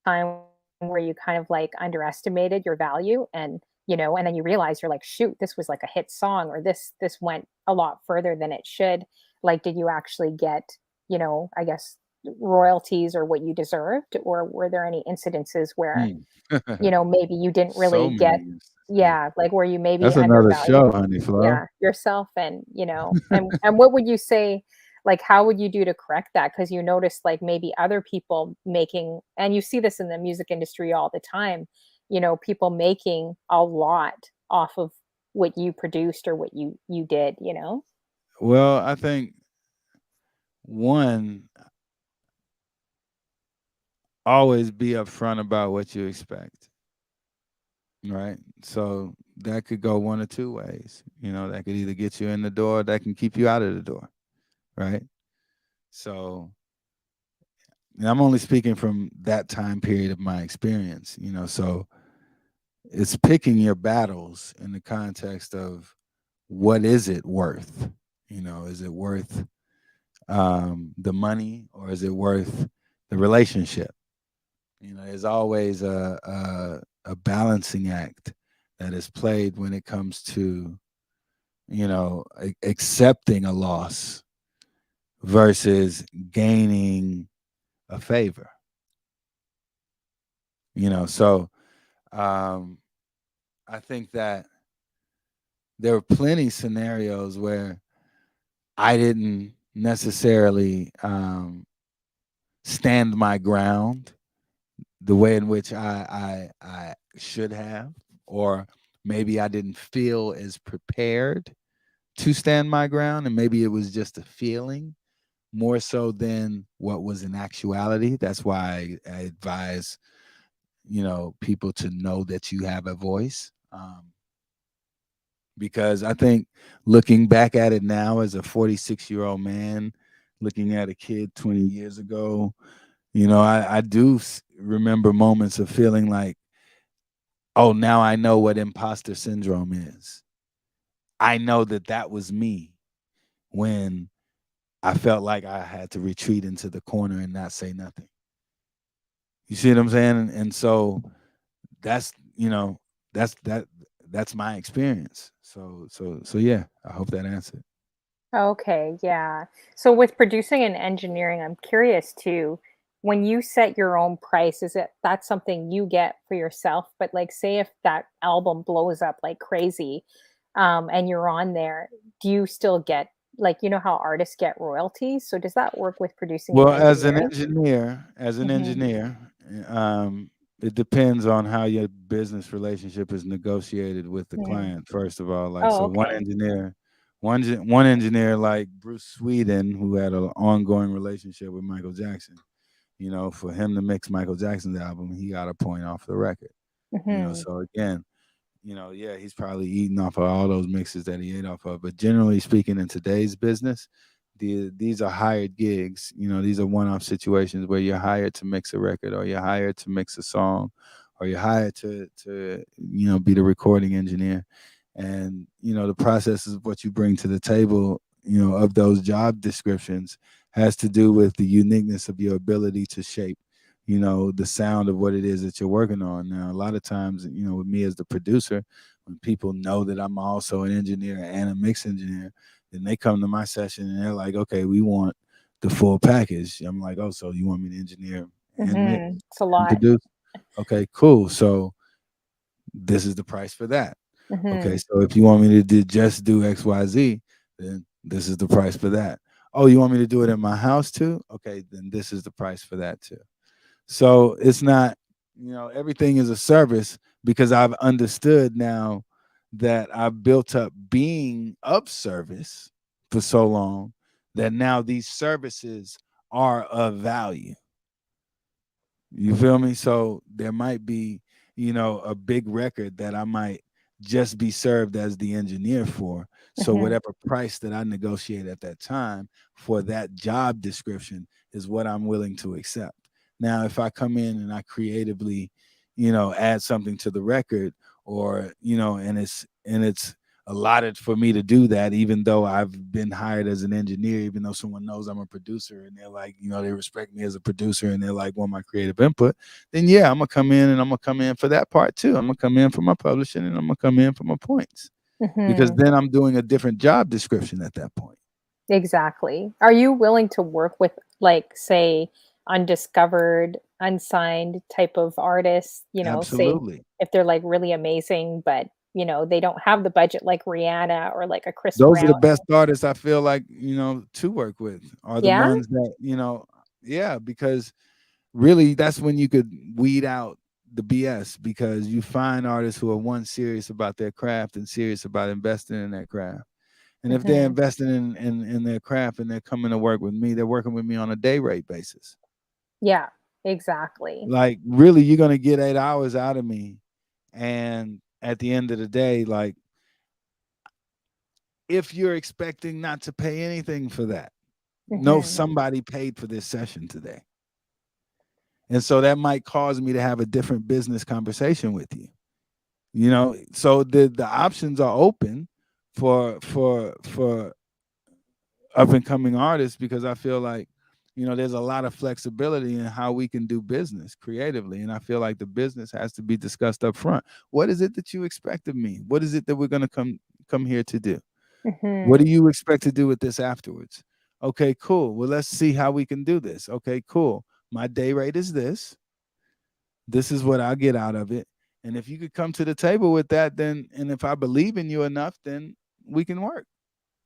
time where you kind of like underestimated your value and and then you realize you're like, shoot, this was like a hit song, or this went a lot further than it should. Like, did you actually get, I guess, royalties or what you deserved? Or were there any incidences where, Mm. maybe you didn't So really many get, instances. yeah, like where you maybe That's another undervalued, show, Honeyflow. yeah, yourself, and and what would you say, like, how would you do to correct that? Because you notice like maybe other people making, and you see this in the music industry all the time, people making a lot off of what you produced or what you did. Well, I think one, always be upfront about what you expect, right? So that could go one or two ways. That could either get you in the door, that can keep you out of the door, right? So, and I'm only speaking from that time period of my experience, so it's picking your battles in the context of what is it worth? Is it worth the money, or is it worth the relationship? There's always a balancing act that is played when it comes to accepting a loss versus gaining a favor. So um, I think that there are plenty scenarios where I didn't necessarily stand my ground the way in which I should have, or maybe I didn't feel as prepared to stand my ground, and maybe it was just a feeling more so than what was in actuality. That's why I advise people to know that you have a voice. Because I think, looking back at it now as a 46-year-old man, looking at a kid 20 years ago, I do remember moments of feeling like, oh, now I know what imposter syndrome is. I know that that was me when I felt like I had to retreat into the corner and not say nothing. You see what I'm saying? And so that's, that's that that's my experience. So yeah, I hope that answered. Okay, yeah. So with producing and engineering, I'm curious too, when you set your own price, is it that's something you get for yourself? But like say if that album blows up like crazy, and you're on there, do you still get, like, how artists get royalties? So does that work with producing and Well, as an engineering? engineer, Hmm. um, it depends on how your business relationship is negotiated with the Hmm. client. First of all, like, Oh, so okay. one engineer like Bruce Sweden, who had an ongoing relationship with Michael Jackson. For him to mix Michael Jackson's album, he got a point off the record. Hmm. So again, yeah, he's probably eating off of all those mixes that he ate off of. But generally speaking, in today's business, these are hired gigs. These are one-off situations where you're hired to mix a record, or you're hired to mix a song, or you're hired to be the recording engineer. And the process of what you bring to the table, of those job descriptions, has to do with the uniqueness of your ability to shape the sound of what it is that you're working on. Now, a lot of times, with me as the producer, when people know that I'm also an engineer and a mix engineer, then they come to my session and they're like, okay, we want the full package. I'm like, oh, so you want me to engineer and mix Hmm. It's a and lot. produce? Okay, cool. So this is the price for that. Okay, Hmm. so if you want me to just do XYZ, then this is the price for that. Oh, you want me to do it in my house too? Okay, then this is the price for that too. So it's not, everything is a service, because I've understood now that I've built up being of service for so long that now these services are of value. You feel me? So there might be, a big record that I might just be served as the engineer for. So Hmm. whatever price that I negotiate at that time for that job description is what I'm willing to accept. Now, if I come in and I creatively, add something to the record, or, and it's allotted for me to do that, even though I've been hired as an engineer, even though someone knows I'm a producer and they're like, they respect me as a producer and they're like, want my creative input, then yeah, I'm gonna come in and I'm gonna come in for that part too. I'm gonna come in for my publishing and I'm gonna come in for my points, because Hmm. then I'm doing a different job description at that point. Exactly. Are you willing to work with, like, say, undiscovered, unsigned type of artists? Say Absolutely. if they're like really amazing, but they don't have the budget like Rihanna or like a Chris Those are Brown. the best artists I feel like, to work with are the Yeah. ones that, yeah, because really that's when you could weed out the BS, because you find artists who are one serious about their craft and serious about investing in that craft. And if they're Hmm. investing in their craft and they're coming to work with me, they're working with me on a day rate basis. Yeah, exactly. Like really, you're gonna get 8 hours out of me. And at the end of the day, like if you're expecting not to pay anything for that, no, Hmm. somebody paid for this session today. And so that might cause me to have a different business conversation with you. So the options are open for up and coming artists, because I feel like, there's a lot of flexibility in how we can do business creatively. And I feel like the business has to be discussed up front. What is it that you expect of me? What is it that we're gonna come here to do? What Hmm. do you expect to do with this afterwards? Okay, cool. Well, let's see how we can do this. Okay, cool. My day rate is this. This is what I'll get out of it. And if you could come to the table with that, then, and if I believe in you enough, then we can work.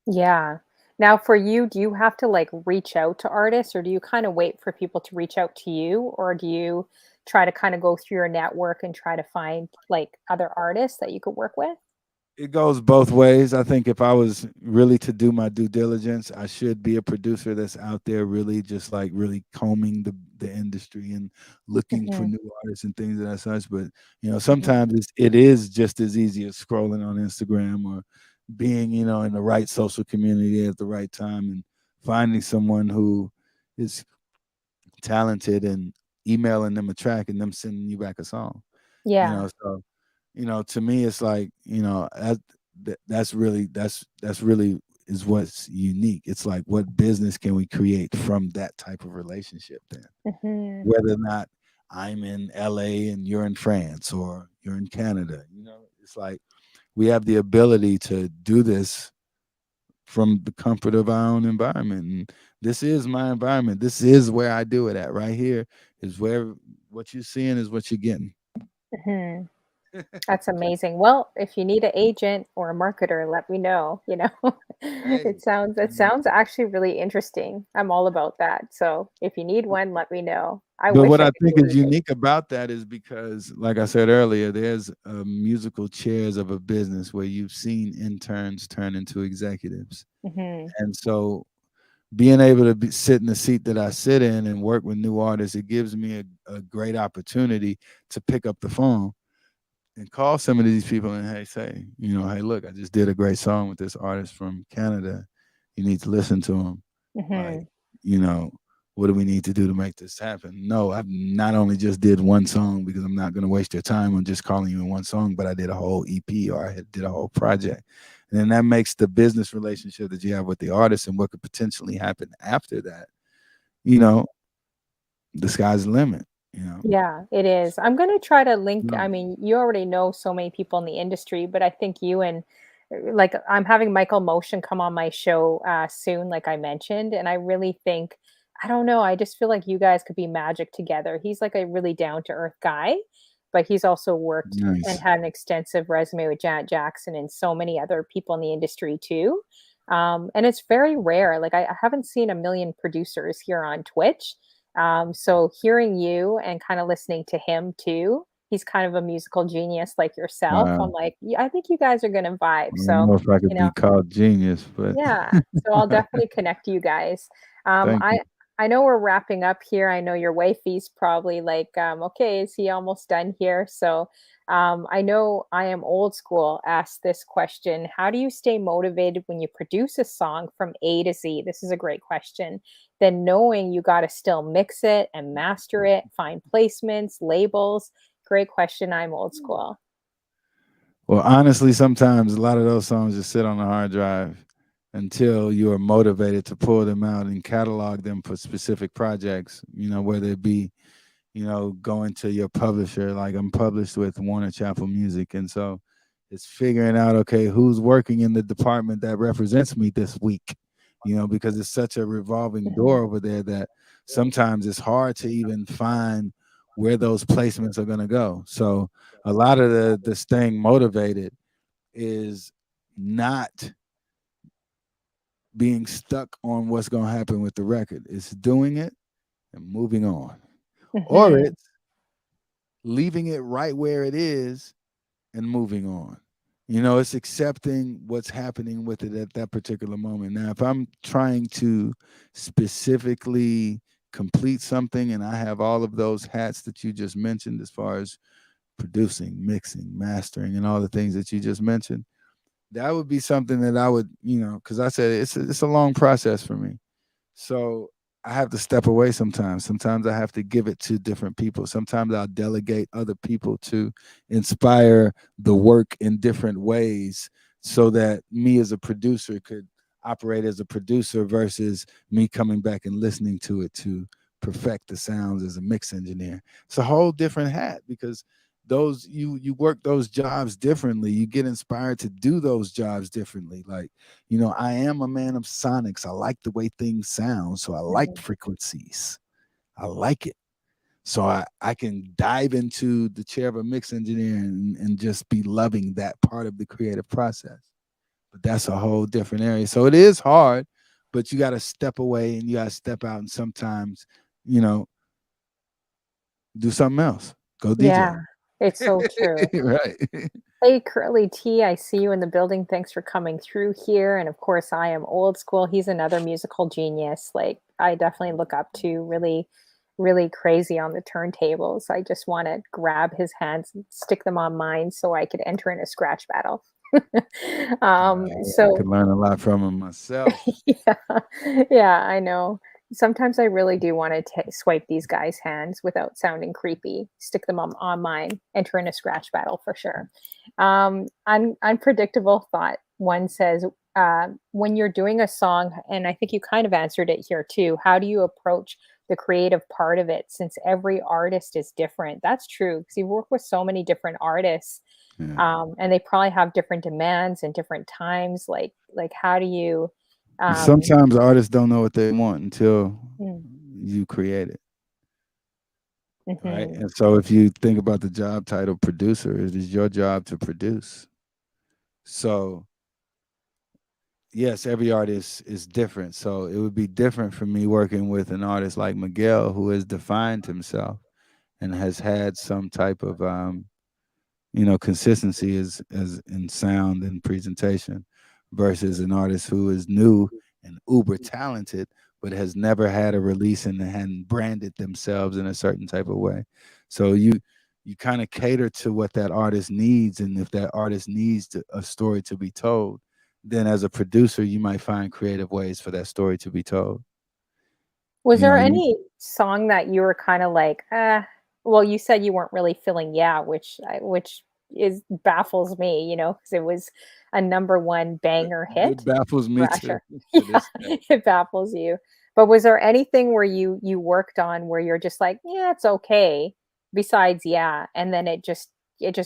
Yeah. Now, for you, do you have to like reach out to artists, or do you kind of wait for people to reach out to you, or do you try to kind of go through your network and try to find like other artists that you could work with? It goes both ways. I think if I was really to do my due diligence, I should be a producer that's out there really just like really combing the industry and looking for Hmm. new artists and things of that such. But Hmm. sometimes it is just as easy as scrolling on Instagram or being, in the right social community at the right time and finding someone who is talented and emailing them a track and them sending you back a song. Yeah. So to me, it's like, that's really is what's unique. It's like, what business can we create from that type of relationship then? Hmm. Whether or not I'm in LA and you're in France or you're in Canada, it's like we have the ability to do this from the comfort of our own environment. And this is my environment. This is where I do it at. Right here is where what you're seeing is what you're getting. Hmm. That's amazing. Well, if you need an agent or a marketer, let me know. Hey, It sounds actually really interesting. I'm all about that. So if you need one, let me know. I but wish what I I could think do is anything. unique about that is because, like I said earlier, there's musical chairs of a business where you've seen interns turn into executives. Hmm. And so being able to sit in the seat that I sit in and work with new artists, it gives me a great opportunity to pick up the phone and call some of these people and say, hey, look, I just did a great song with this artist from Canada. You need to listen to him. Like, Hmm. you know, what do we need to do to make this happen? No, I've not only just did one song, because I'm not going to waste your time on just calling you in one song, but I did a whole EP, or I did a whole project. And then that makes the business relationship that you have with the artist and what could potentially happen after that, you know, the sky's the limit, you know. Yeah, it is. I'm gonna try to link. No, I mean, you already know so many people in the industry, but I think you and like I'm having Michael Motion come on my show soon, like I mentioned, and I really think I don't know. I just feel like you guys could be magic together. He's like a really down to earth guy, but he's also worked and nice. had an extensive resume with Janet Jackson and so many other people in the industry too. And it's very rare. Like I haven't seen a million producers here on Twitch. So hearing you and kind of listening to him too, he's kind of a musical genius like yourself. I'm Wow. like, yeah, I think you guys are gonna vibe. I don't So, know if I could you know, be called genius, but yeah. So I'll definitely connect you guys. Um, thank you. I know we're wrapping up here. I know your wifey's probably like, okay, is he almost done here? So I know I am old school. Ask this question: how do you stay motivated when you produce a song from A to Z? This is a great question. Then knowing you got to still mix it and master it, find placements, labels. Great question. I'm old school. Well, honestly, sometimes a lot of those songs just sit on the hard drive until you are motivated to pull them out and catalog them for specific projects, whether it be, going to your publisher. Like I'm published with Warner Chappell Music. And so it's figuring out, okay, who's working in the department that represents me this week, because it's such a revolving Mhm. door over there that sometimes it's hard to even find where those placements are going to go. So a lot of the staying motivated is not being stuck on what's going to happen with the record. It's doing it and moving on, or Mhm. it's leaving it right where it is and moving on. It's accepting what's happening with it at that particular moment. Now, if I'm trying to specifically complete something and I have all of those hats that you just mentioned, as far as producing, mixing, mastering, and all the things that you just mentioned, that would be something that I would, because I said it's a long process for me. So I have to step away sometimes. Sometimes I have to give it to different people. Sometimes I'll delegate other people to inspire the work in different ways so that me as a producer could operate as a producer versus me coming back and listening to it to perfect the sounds as a mix engineer. It's a whole different hat because those you work those jobs differently. You get inspired to do those jobs differently. Like, I am a man of sonics. I like the way things sound, so I like Mhm. frequencies. I like it. So I can dive into the chair of a mix engineer and just be loving that part of the creative process. But that's a whole different area. So it is hard, but you got to step away and you got to step out and sometimes, you know, do something else. Go DJ. Yeah, it's so true. Right. Hey, Curly T, I see you in the building. Thanks for coming through here. And of course, I am old school. He's another musical genius. Like, I definitely look up to really, really crazy on the turntables. I just want to grab his hands and stick them on mine so I could enter in a scratch battle. I So could learn a lot from him myself. yeah, yeah, I know. Sometimes I really do want to swipe these guys' hands without sounding creepy. Stick them on mine. Enter in a scratch battle for sure. Unpredictable thought. One says, when you're doing a song, and I think you kind of answered it here too. How do you approach the creative part of it? Since every artist is different. That's true because you work with so many different artists, Yeah. and they probably have different demands and different times. Like how do you um Sometimes artists don't know what they want until mm, you create it. Right. mhm. And so if you think about the job title producer, it is your job to produce. So yes, every artist is different. So it would be different for me working with an artist like Miguel who has defined himself and has had some type of consistency as in sound and presentation versus an artist who is new and uber talented but has never had a release and hadn't branded themselves in a certain type of way. So you kind of cater to what that artist needs, and if that artist needs a story to be told, then as a producer you might find creative ways for that story to be told. Was you there know you any song that you were kind of like, well, you said you weren't really feeling yeah, which is baffles me, because it was a number one banger it hit. baffles me too Thrasher. to Yeah, this day. it baffles you. But was there anything where you worked on where you're just like, yeah, it's okay, besides yeah, and then it just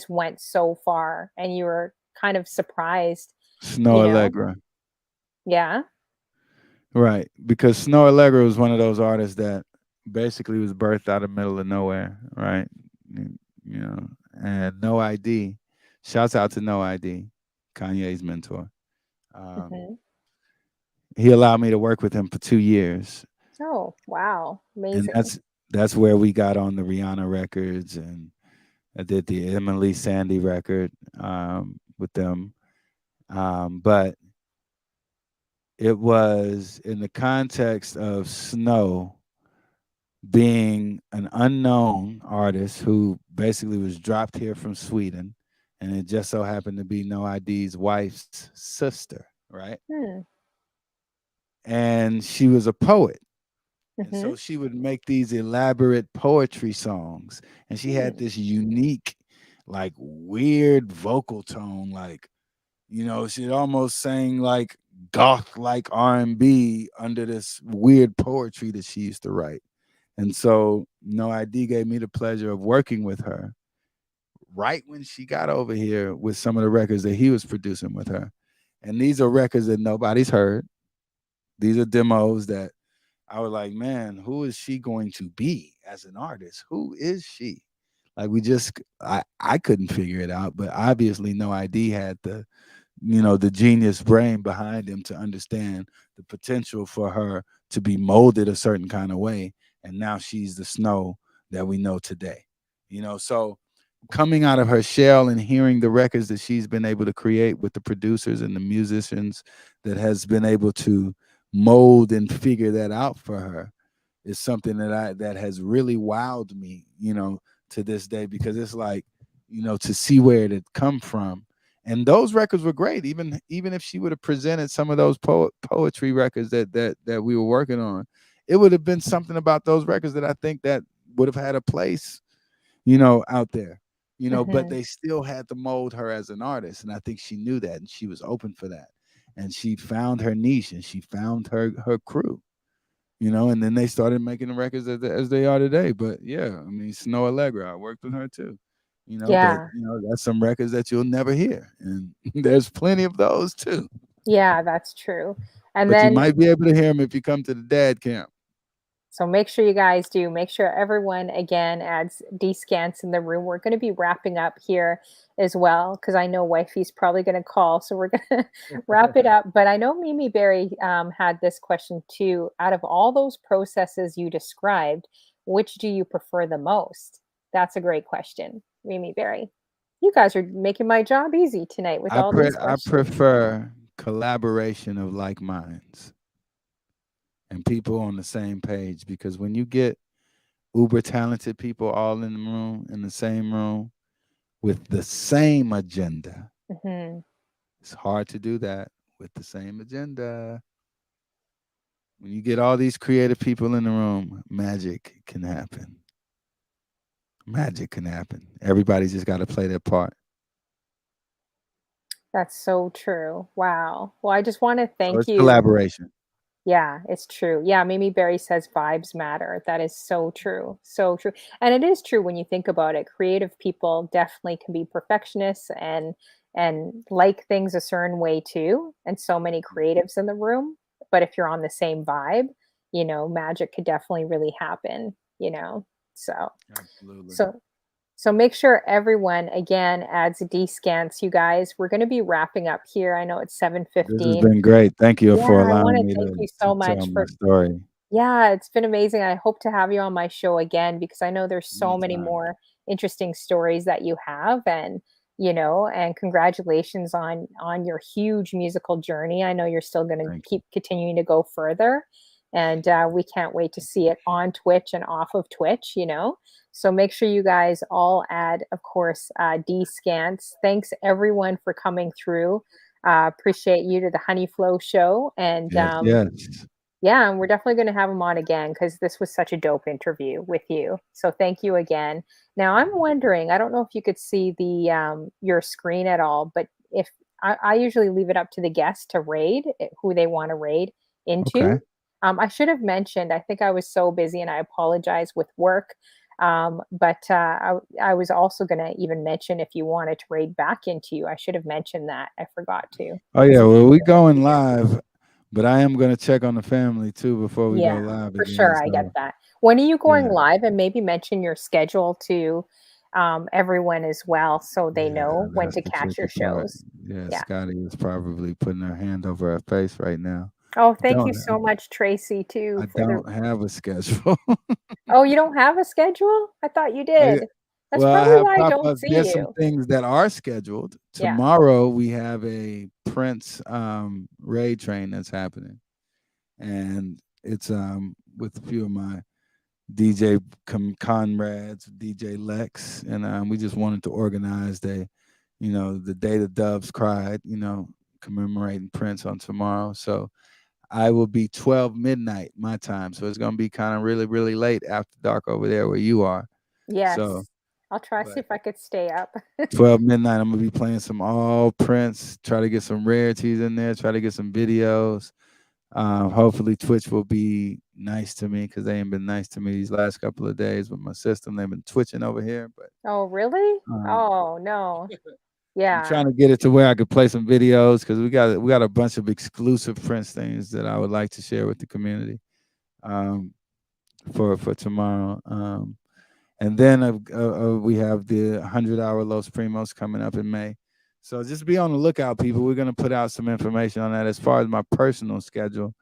went so far and you were kind of surprised, Snow you know? Allegra. Yeah. Right, because Snow Allegra was one of those artists that basically was birthed out of the middle of nowhere, right? You know, and No ID. Shouts out to No ID, Kanye's mentor. Um, Mhm. he allowed me to work with him for 2 years, Oh, wow. and Amazing. that's where we got on the Rihanna records, and I did the Emily Sandy record with them. But it was in the context of Snow being an unknown artist who basically was dropped here from Sweden, and it just so happened to be No ID's wife's sister, right? Hmm. And she was a poet. And Mhm. so she would make these elaborate poetry songs. And she had Hmm. this unique like weird vocal tone, like, she'd almost sang like goth like R&B under this weird poetry that she used to write. And so No ID gave me the pleasure of working with her right when she got over here with some of the records that he was producing with her. And these are records that nobody's heard. These are demos that I was like, man, who is she going to be as an artist? Who is she? Like I couldn't figure it out, but obviously No ID had the genius brain behind him to understand the potential for her to be molded a certain kind of way. And now she's the Snow that we know today. So coming out of her shell and hearing the records that she's been able to create with the producers and the musicians that has been able to mold and figure that out for her is something that has really wowed me, to this day, because it's like, to see where it had come from. And those records were great, even if she would have presented some of those poetry records that we were working on, it would have been something about those records that I think that would have had a place, out there, but Hmm. they still had to mold her as an artist. And I think she knew that, and she was open for that. And she found her niche, and she found her crew, and then they started making the records as they are today. But yeah, I mean, Snow Allegra, I worked with her too, but Yeah. that's some records that you'll never hear. And there's plenty of those too. Yeah, that's true. And But you then, might be able to hear them if you come to the dad camp. so make sure you guys do. Make sure everyone again adds Dscantz in the room. We're going to be wrapping up here as well because I know Wifey's probably going to call, so we're going to wrap it up. But I know Mimi Berry had this question too. Out of all those processes you described, which do you prefer the most? That's a great question, Mimi Berry. You guys are making my job easy tonight with all these I questions. prefer collaboration of like minds and people on the same page, because when you get uber talented people all in the same room with the same agenda, Hmm. it's hard to do that with the same agenda. When you get all these creative people in the room, magic can happen. Magic can happen. Everybody's just got to play their part. That's so true. Wow. Well, I just want to So thank it's you. collaboration. Yeah, it's true. Yeah, Mimi Berry says vibes matter. That is so true. So true. And it is true when you think about it. Creative people definitely can be perfectionists and like things a certain way too. And so many creatives in the room. But if you're on the same vibe, magic could definitely really happen. So Absolutely. so so make sure everyone again adds a Dscantz, you guys. We're going to be wrapping up here. I know it's This has 7:15. been great. Thank you Yeah, for I want allowing to me thank you to so tell much my for, story. yeah, it's been amazing. I hope to have you on my show again because I know there's so many Anytime. more interesting stories that you have, and congratulations on your huge musical journey. I know you're still going to Thank you. keep continuing to go further, and we can't wait to see it on Twitch and off of Twitch. So make sure you guys all add, of course, Dscantz. Thanks everyone for coming through. Appreciate you to the Honeyflow show, and Yes, yes. yeah, and we're definitely going to have him on again because this was such a dope interview with you. So thank you again. Now I'm wondering, I don't know if you could see the your screen at all, but if I usually leave it up to the guests to raid who they want to raid into. Okay. I should have mentioned. I think I was so busy, and I apologize with work. But I was also going to even mention if you wanted to raid back into you. I should have mentioned that. I forgot to Oh because yeah, you well we mentioned it going here. live, but I am gonna check on the family too before we go Yeah, live for again. sure, I get So that. When are you going yeah, live? And maybe mention your schedule to, everyone as well, so they yeah, know I'd when have to to check catch your it out. shows. Yeah, Yeah. Scotty is probably putting her hand over her face right now. Oh, I thank you don't so much, Tracy, too, I for the. don't have a schedule. Oh, you don't have a schedule? I thought you I, did. That's well, I probably have why I pop don't up. see There's some you. things that are scheduled. Yeah. Tomorrow we have a Prince raid train that's happening, and it's with a few of my DJ comrades, DJ Lex, and we just wanted to organize the day the doves cried, commemorating Prince on tomorrow. So I will be 12 midnight my time. So it's gonna be kind of really, really late after dark over there where you are. So Yes. I'll try to see But if I could stay up. 12 midnight, I'm gonna be playing some all Prince. Try to get some rarities in there. Try to get some videos. Hopefully Twitch will be nice to me because they ain't been nice to me these last couple of days with my system. They've been twitching over here, but Oh, really? um, Oh, no. I'm Yeah. trying to get it to where I could play some videos because we got a bunch of exclusive Prince things that I would like to share with the community um, for tomorrow. And then we have the 100-hour Los Primos coming up in May. So just be on the lookout, people. We're gonna put out some information on that. As far as my personal schedule,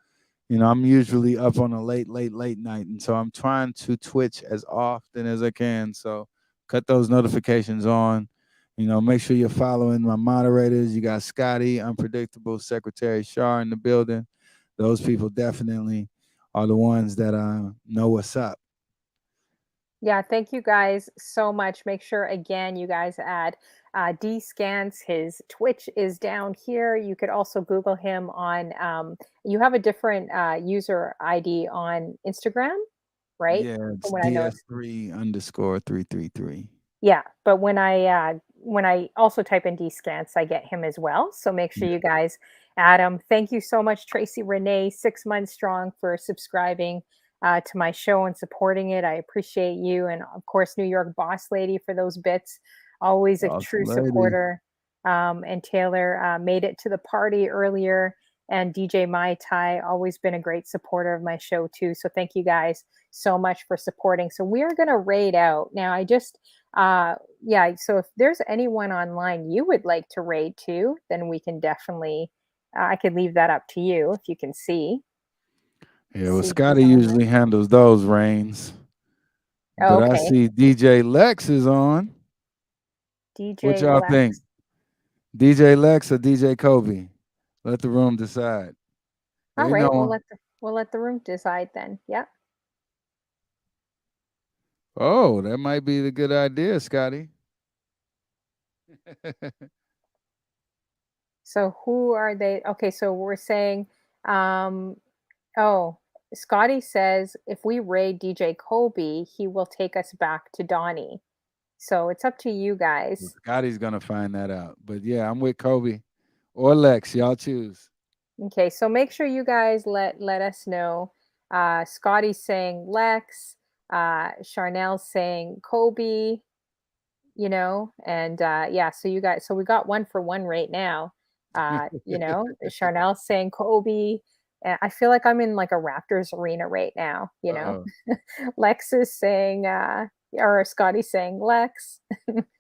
I'm usually up on a late night, and so I'm trying to Twitch as often as I can. So cut those notifications on. Make sure you're following my moderators. You got Scotty, Unpredictable, Secretary Shar in the building. Those people definitely are the ones that know what's up. Yeah, thank you guys so much. Make sure again you guys add Dscantz. His Twitch is down here. You could also Google him on. You have a different user ID on Instagram, right? Yeah, From it's what I noticed. DS3_333. Yeah, but when I also type in Dscantz, I get him as well. So make sure Yeah, you guys add him. Thank you so much, Tracy Renee, 6 months strong, for subscribing to my show and supporting it. I appreciate you, and of course, New York Boss Lady for those bits. Always a awesome true lady. supporter. And Taylor made it to the party earlier, and DJ Mai Tai always been a great supporter of my show too. So thank you guys so much for supporting. So we are going to raid out now. Yeah, so if there's anyone online you would like to raid to, then we can definitely I could leave that up to you if you can Yeah, well, see who's Scotty on there. usually handles those reigns, Oh, but I okay. see DJ Lex is on. What DJ y'all think? Lex. DJ Lex or DJ Kobe? Let the room decide. All They right, know. we'll let the room decide then. Yeah. Oh, that might be the good idea, Scotty. So who are they? Okay, so we're saying um oh, Scotty says if we raid DJ Kobe, he will take us back to Donnie. So it's up to you Well, guys. Scotty's gonna find that out. But yeah, I'm with Kobe or Lex. Y'all choose. Okay, so make sure you guys let us know. Scotty's saying Lex, Charnel's saying Kobe, and yeah, so you guys, so we got 1 for 1 right now. Charnel's saying Kobe. I feel like I'm in like a Raptors arena right now. Uh-oh. Lex is saying, or Scotty's saying Lex.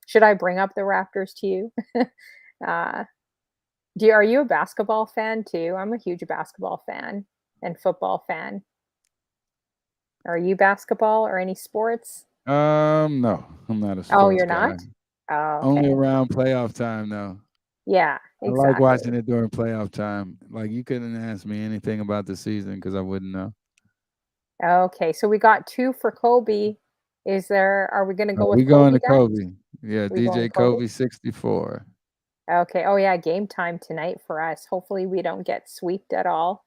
Should I bring up the Raptors to you? uh, are you a basketball fan too? I'm a huge basketball fan and football fan. Are you basketball or any sports? No, I'm not a Oh, sports you're guy. not? Oh, Only okay. around playoff time though. Yeah, I like exactly. watching it during playoff time. Like you couldn't ask me anything about the season because I wouldn't know. Okay, so we got 2 for Kobe. Are we gonna go We with going Kobe, to guys? Kobe. Yeah, We going DJ Kobe? Kobe 64. Okay. Oh yeah, game time tonight for us. Hopefully we don't get swept at all.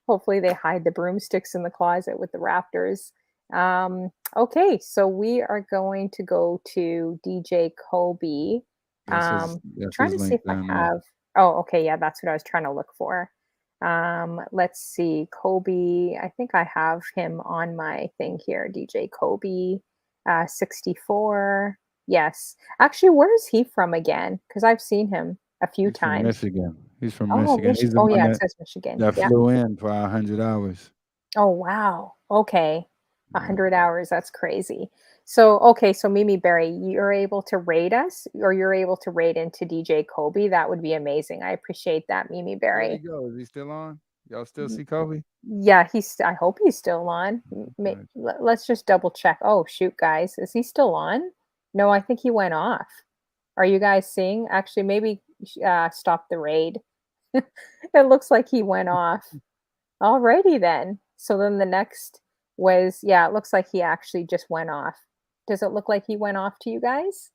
Hopefully they hide the broomsticks in the closet with the Raptors. Okay, so we are going to go to DJ Kobe. That's Trying his to see link if I down there. have. Oh, okay, yeah, that's what I was trying to look for. Let's see, Kobe. I think I have him on my thing here. DJ Kobe, 64. Yes. Actually, where is he from again? Because I've seen him a few He's from times. Michigan. He's from Oh, Michigan. Mich He's the oh, one yeah, it that says Michigan. that Yeah. flew in for our 100 hours. Oh, wow. Okay. Yeah. 100 hours, that's crazy. So, okay, so Mimi Berry, you're able to rate us or you're able to rate into DJ Kobe. That would be amazing. I appreciate that, Mimi Where'd he Berry. go? Is he still on? Y'all still Y- see Kobe? Yeah, I hope he's still on. Okay. Let's just double check. Oh, shoot, guys. Is he still on? No, I think he went off. Are you guys seeing? Actually, maybe stop the raid. It looks like he went off. Alrighty then. So then the next was, yeah, it looks like he actually just went off. Does it look like he went off to you guys?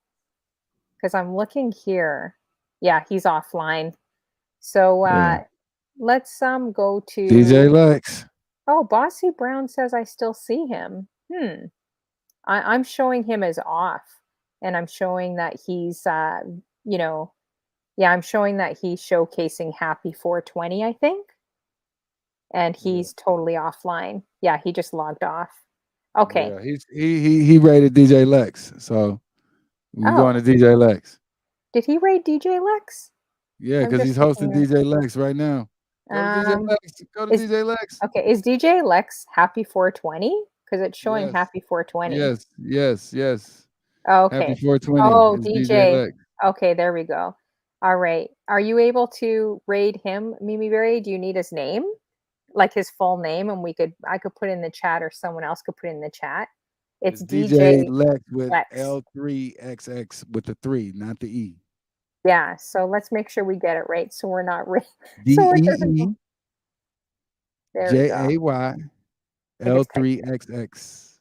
Because I'm looking here. Yeah, he's offline. So Yeah. let's go DJ to, Lex. oh, Bossy Brown says I still see him. I'm showing him as off. and I'm showing that he's, you know, yeah, I'm showing that he's showcasing Happy 420, I think, and Yeah. he's totally offline. Yeah, he just logged off. Okay. Yeah. He rated DJ Lex. So we going to Oh, DJ Lex. did he raid DJ Lex? Yeah, I'm because he's just hosting looking DJ Lex right now. at, Go to DJ Lex. Go to is DJ Lex. okay, is DJ Lex Happy 420? Because it's showing Yes. Happy 420. Yes. Yes. Yes. Happy Okay. 420 Oh, is DJ DJ. Lex. Okay, there we go. All right. Are you able to raid him, Mimi Berry? Do you need his name? Like his full name, and I could put it in the chat, or someone else could put it in the chat. It's It's DJ DJ Lex with Lex. L3XX with the 3, not the E. Yeah, so let's make sure we get it right so we're not D so it E doesn't go. E There we go. J A Y I think it's typed. L3XX.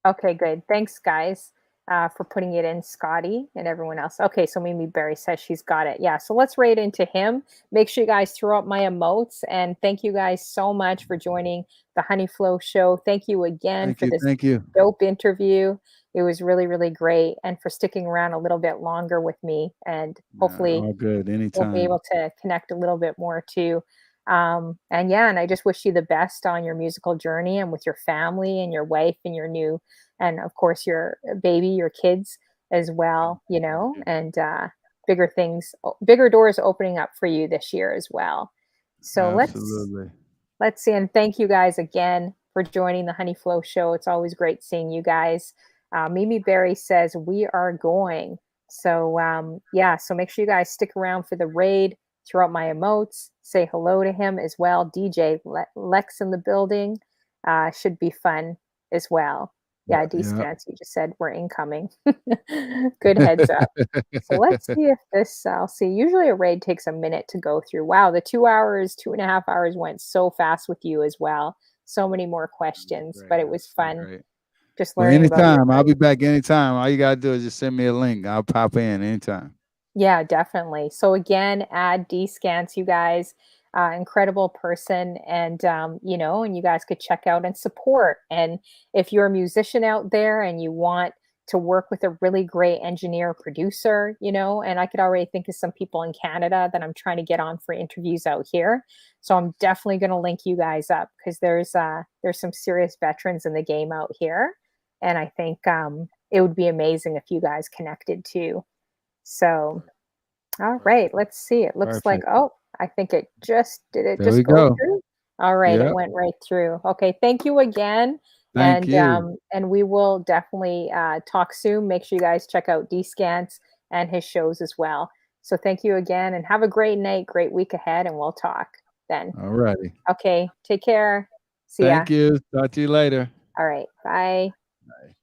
Okay, good. Thanks, guys, for putting it in, Scotty and everyone else. Okay, so Mimi Berry says she's got it. Yeah, so let's raid into him. Make sure you guys throw up my emotes. And thank you guys so much for joining the Honeyflow show. Thank you again Thank for you. this Thank you. dope interview. It was really, really great. And for sticking around a little bit longer with me. And hopefully, All good. we'll be Anytime. able to connect a little bit more too. And yeah, and I just wish you the best on your musical journey and with your family and your wife and your new, and of course, your baby, your kids as well, you Thank know, you. and bigger things, bigger doors opening up for you this year as well. So Absolutely. let's see. And thank you guys again for joining the Honey Flow show. It's always great seeing you guys. Mimi Berry says we are going. So yeah, so make sure you guys stick around for the raid. Throw out my emotes. Say hello to him as well. DJ Lex in the building. Should be fun as well. Yeah. Yeah, Yeah. Dscantz, you just said we're incoming. Good heads up. So let's see if this, I'll see. Usually a raid takes a minute to go through. Wow, the 2 hours, 2.5 hours went so fast with you as well. So many more questions, Great. but it was That's so fun great. just Well, learning about your anytime. I'll journey. be back anytime. All you gotta do is just send me a link. I'll pop in anytime. Yeah, definitely. So again, add Dscantz, you guys. Incredible person, and you know, and you guys could check out and support. And if you're a musician out there and you want to work with a really great engineer producer, you know, and I could already think of some people in Canada that I'm trying to get on for interviews out here. So I'm definitely going to link you guys up because there's some serious veterans in the game out here, and I think it would be amazing if you guys connected too. So, all right, Perfect. let's see. It looks like, Perfect. oh, I think it just, did it There we just go go. through? All right, it Yep. went right through. Okay, thank you again. Thank you. And we will definitely talk soon. Make sure you guys check out Dscantz and his shows as well. So thank you again and have a great night, great week ahead, and we'll talk then. All righty. Okay, take care. See ya. Thank you. Talk to you later. All right, bye. Bye.